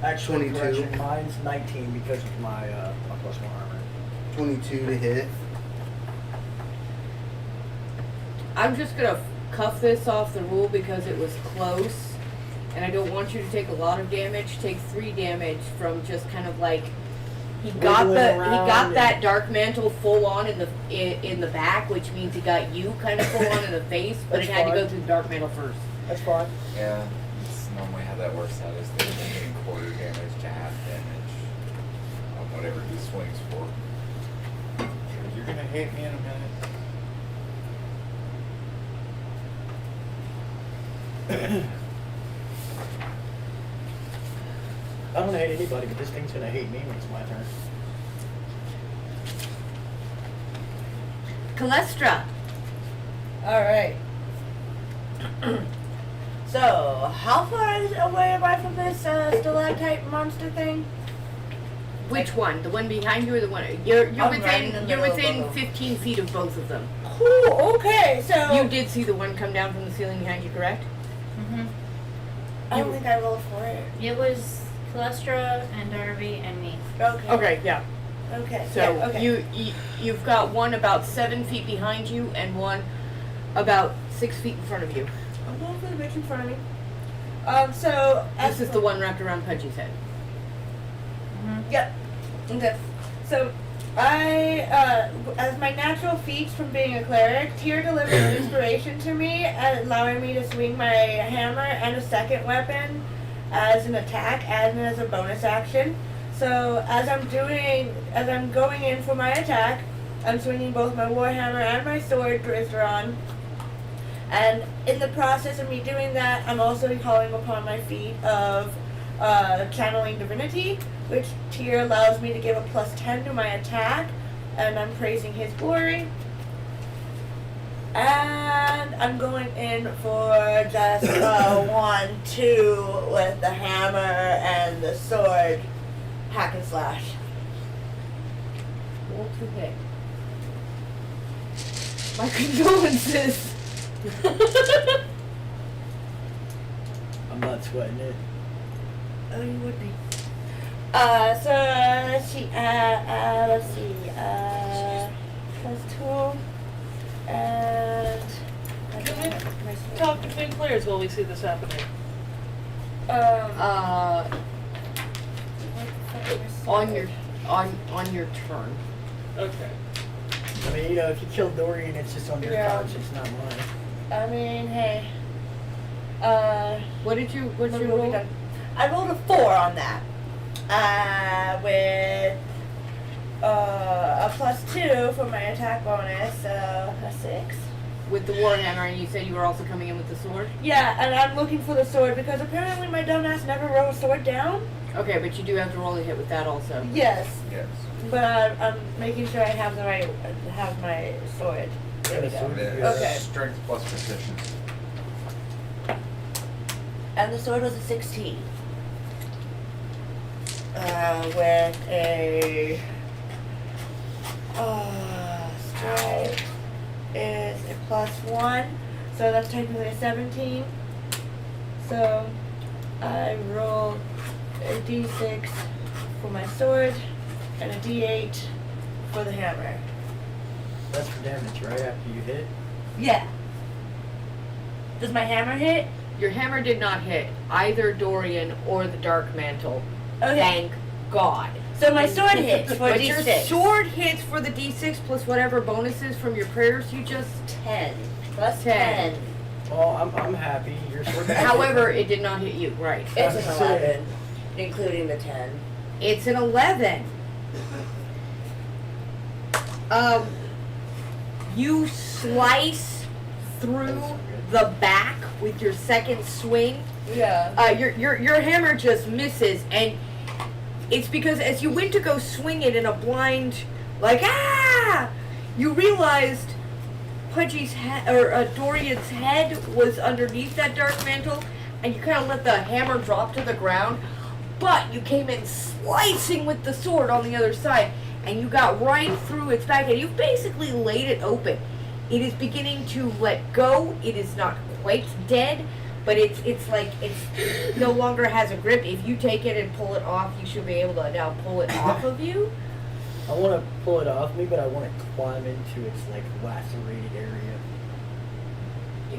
Actually, 22. correction, mine's 19 because of my plus 1 armor. 22 to hit. I'm just gonna cuff this off the rule because it was close, and I don't want you to take a lot of damage. Take 3 damage from just kind of like he got that dark mantle full on in the back, which means he got you kind of full on in the face, but it had to go through the dark mantle first. That's fine. Yeah, that's normally how that works out, is they're getting quarter damage to half damage on whatever he swings for. You're gonna hate me in a minute. I don't hate anybody, but this thing's gonna hate me when it's my turn. Calestra. Alright. So, how far away am I from this stalactite monster thing? Which one? The one behind you or the one? You're I'm right in the within middle of both of them. 15 feet of both of them. Cool, okay, so... You did see the one come down from the ceiling behind you, correct? Mm-hmm. I don't think I rolled for it. It was Calestra and Darby and me. Okay. Okay, yeah. Okay. So yeah, okay. you've got one about 7 feet behind you and one about 6 feet in front of you. I'm going for the bitch in front of me. So... This is the one wrapped around Pudgy's head. Mm-hmm. Yep. Okay. So, as my natural feats from being a cleric, Tyr delivers inspiration to me, allowing me to swing my hammer and a second weapon as an attack and as a bonus action. So, as I'm going in for my attack, I'm swinging both my warhammer and my sword, Drizderon. And in the process of me doing that, I'm also calling upon my feat of channeling divinity, which Tyr allows me to give a +10 to my attack, and I'm praising his glory. And I'm going in for just 1-2 with the hammer and the sword, hack and slash. Roll to hit. My condolences. I'm not sweating it. Oh, you would be. So let's see, +2, and Can we talk between players while we see this happening? On your turn. Okay. I mean, you know, if you kill Dorian, it's just on your conscience, not mine. I mean, hey. What did you roll? I rolled a 4 on that. With a +2 for my attack bonus, so a 6. With the warhammer, and you said you were also coming in with the sword? Yeah, and I'm looking for the sword because apparently my dumbass never wrote a sword down. Okay, but you do have to roll a hit with that also. Yes. Yes. But I'm making sure I have my sword. There we go. Okay. Strength plus precision. And the sword was a 16. With a strike is a +1, so that's technically a 17. So I roll a d6 for my sword and a d8 for the hammer. That's for damage, right? After you hit? Yeah. Does my hammer hit? Your hammer did not hit either Dorian or the Dark Mantle. Okay. Thank God. So my sword hits for but d6. your sword hits for the d6 plus whatever bonuses from your prayers you just... 10. Plus 10. Oh, I'm happy. Your sword. However, it did not hit you, right? It's an 11, including the 10. It's an 11. You slice through the back with your second swing. Yeah. Your hammer just misses, and it's because as you went to go swing it in a blind, like you realized Pudgy's head or Dorian's head was underneath that dark mantle, and you kind of let the hammer drop to the ground, but you came in slicing with the sword on the other side, and you got right through its back, and you basically laid it open. It is beginning to let go. It is not quite dead, but it's like it's no longer has a grip. If you take it and pull it off, you should be able to now pull it off of you. I want to pull it off me, but I want to climb into its like lacerated area.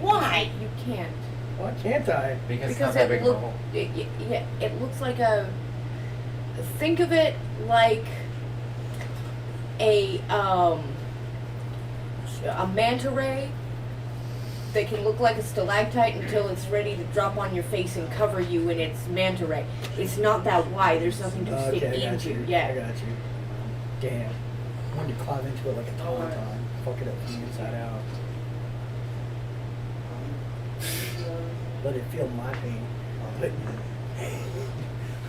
Why? You can't. Why can't I? Because it's not that big of a hole. It looks like a. Think of it like a manta ray that can look like a stalactite until it's ready to drop on your face and cover you in its manta ray. It's not that wide. There's nothing to stick into. Yeah. I got you. Damn. I wanted to climb into it like a tauntaun. Fuck it up from the inside out. Let it feel my pain. But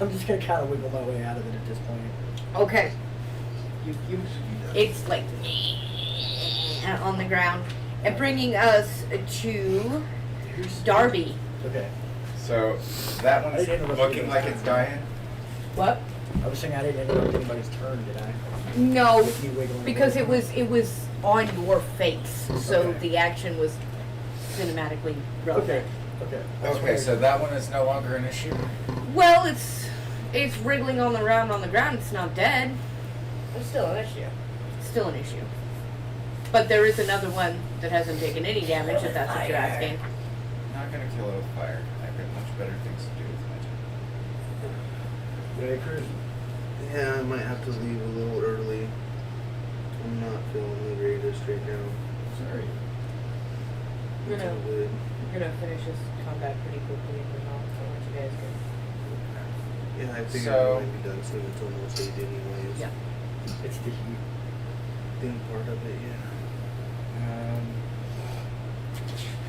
I'm just gonna kind of wiggle my way out of it at this point. Okay. It's like on the ground, and bringing us to Darby. Okay. So that one's looking like it's dying. What? I was saying I didn't interrupt anybody's turn, did I? No, With me wiggling because away it was on your face, so Okay. the action was cinematically relevant. Okay. Okay, so that one is no longer an issue. Well, it's wriggling on the ground. It's not dead. It's still an issue. Still an issue. But there is another one that hasn't taken any damage, if that's what you're asking. I'm not gonna kill it with fire. I've got much better things to do with my time. Ready, Chris? Yeah, I might have to leave a little early. I'm not feeling the greatest right now. Sorry. You're It's all good. gonna finish this combat pretty quickly, and I'll let you guys go. Yeah, I figured So- it might be done soon. It's almost 8 anyways. Yeah. It's the heat. Being part of it, yeah.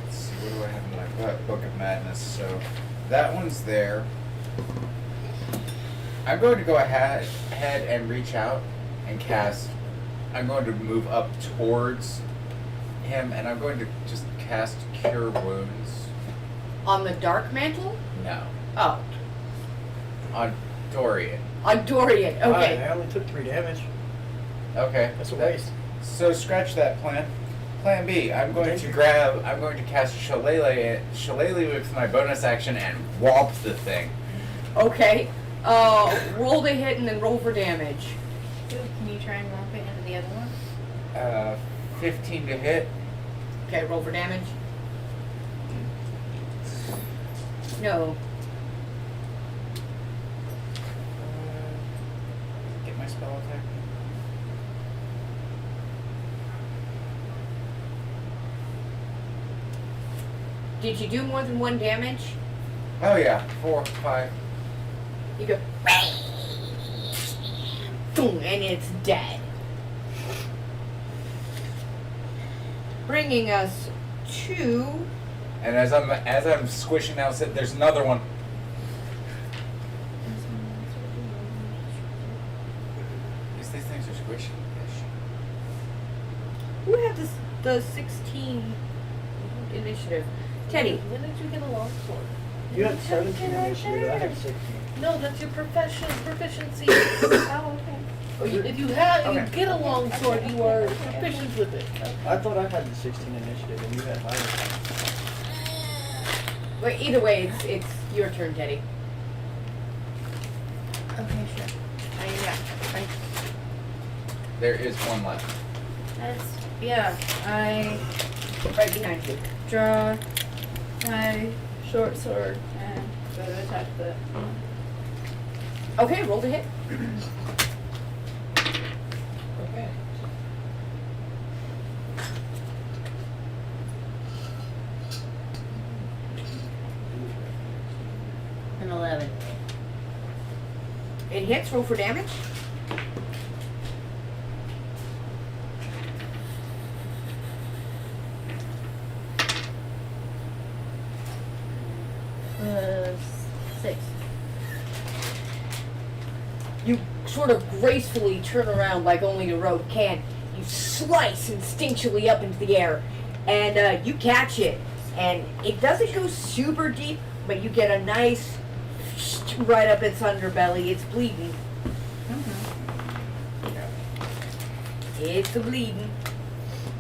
Let's see, what do I have in my Book of Madness? So that one's there. I'm going to go ahead and reach out and cast. I'm going to move up towards him, and I'm going to just cast Cure Wounds. On the dark mantle? No. Oh, On Dorian. on Dorian. Okay. I only took 3 damage. Okay. That's a waste. So scratch that plan. Plan B. I'm going to cast Shillelagh with my bonus action and whop the thing. Okay. Roll to hit and then roll for damage. Can you try and lump it into the other one? 15 to hit. Okay, roll for damage. No. Get my spell attack. Did you do more than 1 damage? Oh yeah, 4, 5. You go, boom, and it's dead. Bringing us to. And as I'm squishing out, there's another one. These things are squishy. Who had the 16 initiative? Teddy. When did you get a longsword? You had 17 initiative, I had 16. No, that's your proficiency. Oh, okay. Oh, if you have, Okay. you get a longsword, you are proficient with it. I thought I had the 16 initiative and you had higher. Well, either way, it's your turn, Teddy. Okay, sure. There is one left. I Right behind you. draw my short sword and go to attack the. Okay, roll to hit. Okay. An 11. It hits, roll for damage. 6. You sort of gracefully turn around like only a rogue can. You slice instinctually up into the air, and you catch it. And it doesn't go super deep, but you get a nice right up its underbelly. It's bleeding. It's bleeding.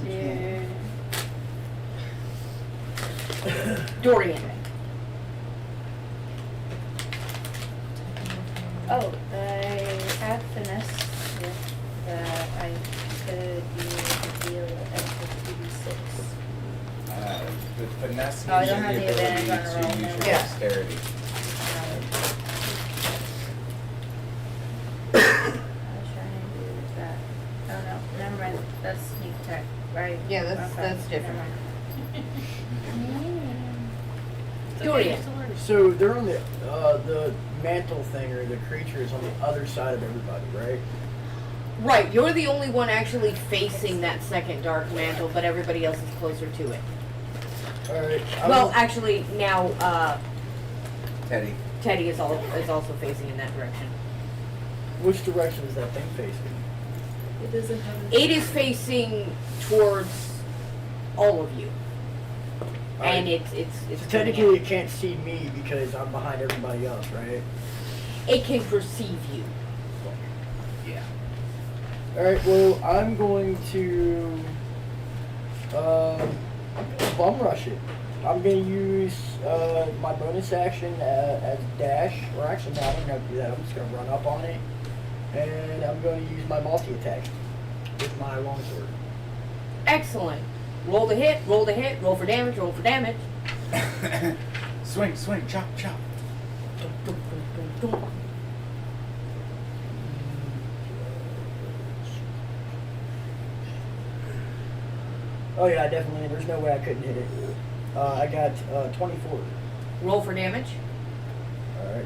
Yeah. Dorian. Oh, I have finesse with that. I could use a deal of 2d6. The finesse Oh, I gives don't you have the the ability advantage on a roll, to use no. your Yeah. dexterity. I was trying to do that. Oh no, never mind. That's sneak attack, right? Yeah, that's different. Never mind. Dorian. So they're on the mantle thing, or the creature is on the other side of everybody, right? Right, you're the only one actually facing that second dark mantle, but everybody else is closer to it. Alright. Well, actually, now Teddy. Teddy is also facing in that direction. Which direction is that thing facing? It doesn't have. It is facing towards all of you, and it's So technically, it can't see me because I'm behind everybody else, right? it can perceive you. Yeah. Alright, well, I'm going to bum rush it. I'm going to use my bonus action as dash, or actually, no, I don't have to do that. I'm just going to run up on it, and I'm going to use my multi-attack with my longsword. Excellent. Roll the hit, roll the hit, roll for damage, roll for damage. Swing, chop, chop. Oh yeah, definitely. There's no way I couldn't hit it. I got 24. Roll for damage. Alright,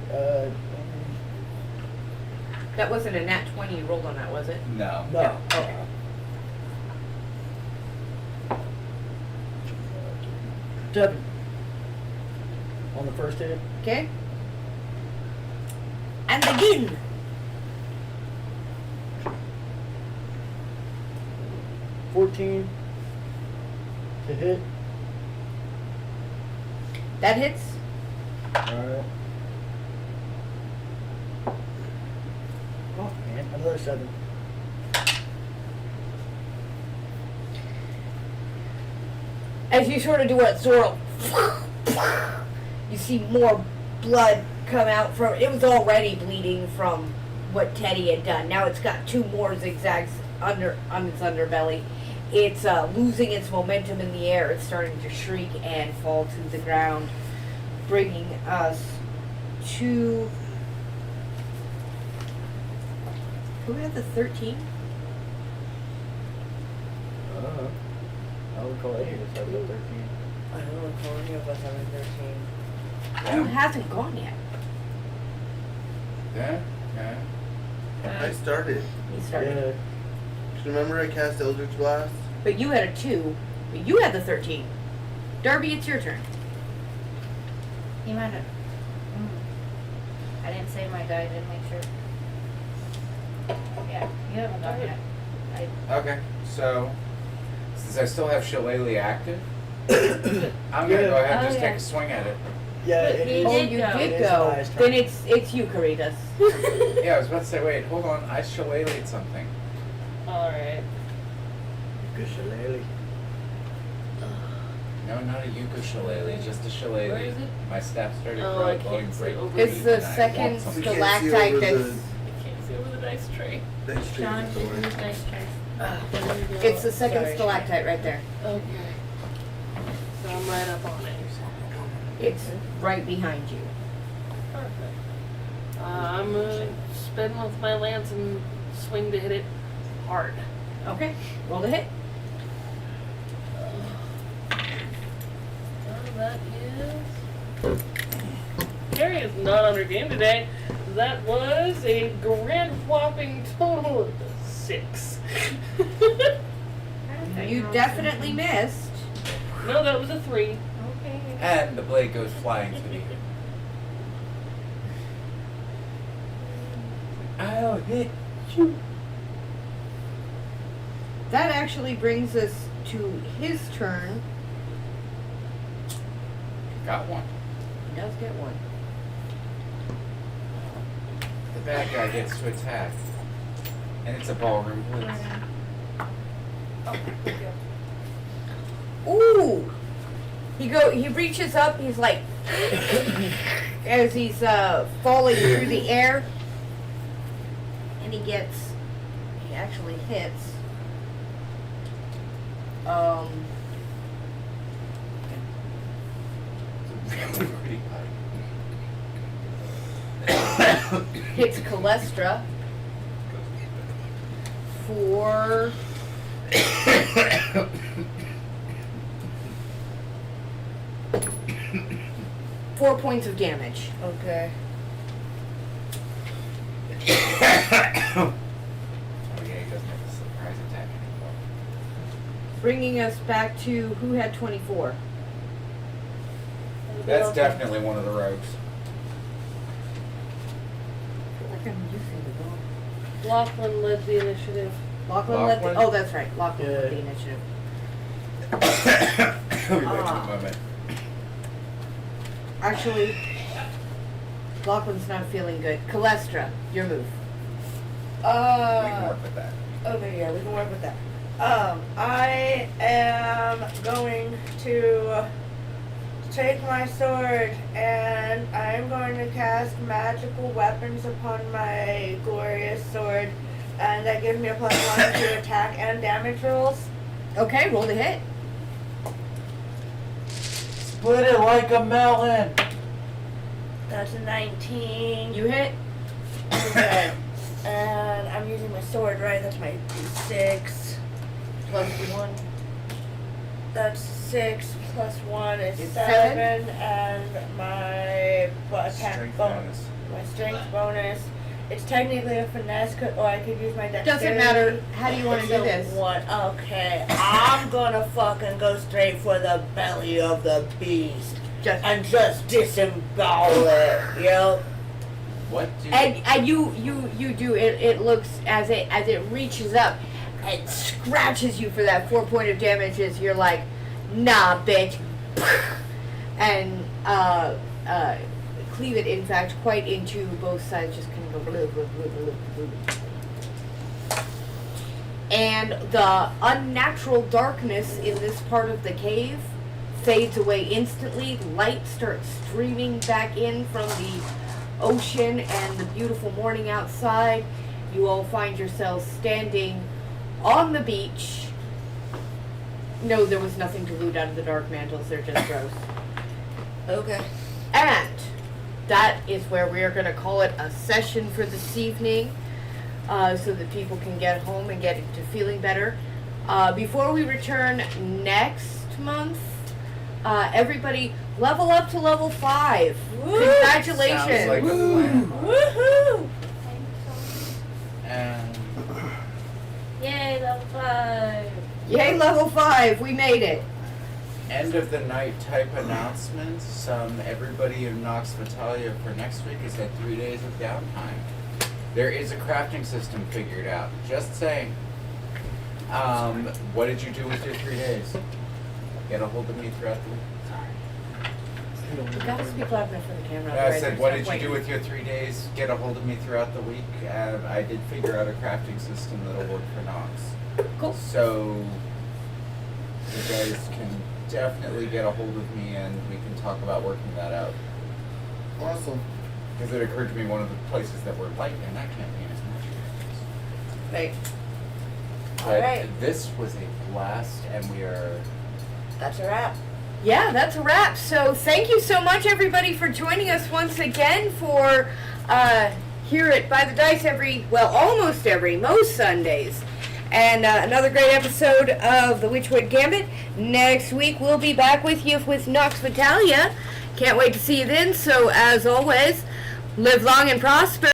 That wasn't a nat 20 you rolled on that, was it? No. no. Okay. Seven. On the first hit. Okay. And begin. $14 to hit. That hits. Alright. Oh man, another 7. As you sort of do it, sort of, you see more blood come out from. It was already bleeding from what Teddy had done. Now it's got 2 more zigzags on its underbelly. It's losing its momentum in the air. It's starting to shriek and fall to the ground, bringing us to. Who had the 13? I don't recall any of us having a 13. I don't recall any of us having 13. Who hasn't gone yet? Yeah? Yeah. I started. He started. Yeah. Remember I cast Eldritch Blast? But you had a 2. But you had the 13. Darby, it's your turn. You might have. I didn't say my die, didn't make sure. Yeah, you haven't gone yet. Okay, so since I still have Shillelagh active, I'm gonna go ahead and just take a swing at it. Yeah, But it you is. did It is go. Maya's turn. Then it's you, Caritas. Yeah, I was about to say, wait, hold on, I Shillelagh'd something. Alright. Good shillelagh. No, not a ukulele, just a shillelagh. Where is it? My staff started Oh, I glowing can't see bright over green It's the and I second want something. stalactite that's. I can't see over the dice tray. Sean, use dice tray. There you go. It's the second Sorry. stalactite right there. Okay. So I'm right up on it. It's right behind you. Perfect. I'm gonna spin with my lance and swing to hit it hard. Okay, roll the hit. That is. Carrie is not on her game today. That was a grand whopping total of 6. You definitely missed. No, that was a 3. Okay. And the blade goes flying to me. I'll hit you. That actually brings us to his turn. Got one. He does get one. The bad guy gets to attack. And it's a ballroom blitz. Ooh! He reaches up, he's like, as he's falling through the air. And he actually hits. Hits Calestra for 4 points of damage. Okay. Oh yeah, he doesn't have the surprise attack anymore. Bringing us back to who had 24. That's definitely one of the rogues. I feel like I'm using the wrong. Lachlan led the initiative. Lachlan led the. Oh, that's right. Lachlan led the initiative. We'll be back in a moment. Actually, Lachlan's not feeling good. Calestra, your move. We can work with that. Okay, yeah, we can work with that. I am going to take my sword and I'm going to cast magical weapons upon my glorious sword, and that gives me a +1 to attack and damage rolls. Okay, roll to hit. Split it like a melon. That's a 19. You hit. Okay. And I'm using my sword, right? That's my 6 plus 1. That's 6 plus 1 is It's 7, and my attack Strength bonus. My strength bonus. It's technically a finesse, or I could use my dexterity. Doesn't matter. How do you want to do this? Okay, I'm gonna fucking go straight for the belly of the beast and just disembowel it. Yep. What do And you do it. It looks as it reaches up, it scratches you for that 4 point of damage. As you're like, nah, bitch, and cleave it. In fact, quite into both sides. Just kind of go blue, blue, blue, blue, blue. And the unnatural darkness in this part of the cave fades away instantly. Light starts streaming back in from the ocean and the beautiful morning outside. You all find yourselves standing on the beach. No, there was nothing to loot out of the dark mantles. They're just gross. Okay. And that is where we are going to call it a session for this evening, so that people can get home and get into feeling better. Before we return next month, everybody level up to level 5. Woo! Congratulations! Sounds like a plan. Woohoo! And Yay, level 5. Yay, level 5! We made it. end of the night type announcements. Everybody in Nox Vitalia for next week has had 3 days of downtime. There is a crafting system figured out. Just saying. What did you do with your 3 days? Get a hold of me throughout the week. You gotta speak loud enough for the camera. I said, what did you do with your 3 days? Get a hold of me throughout the week. I did figure out a crafting system that'll work for Nox. Cool. So you guys can definitely get a hold of me and we can talk about working that out. Awesome. Because it occurred to me one of the places that were light in that campaign is magic. Right. But Alright. this was a blast and we are... That's a wrap. Yeah, that's a wrap. So thank you so much, everybody, for joining us once again for here at By the Dice most Sundays. And another great episode of the Witchwood Gambit. Next week, we'll be back with you with Nox Vitalia. Can't wait to see you then. So, as always, live long and prosper.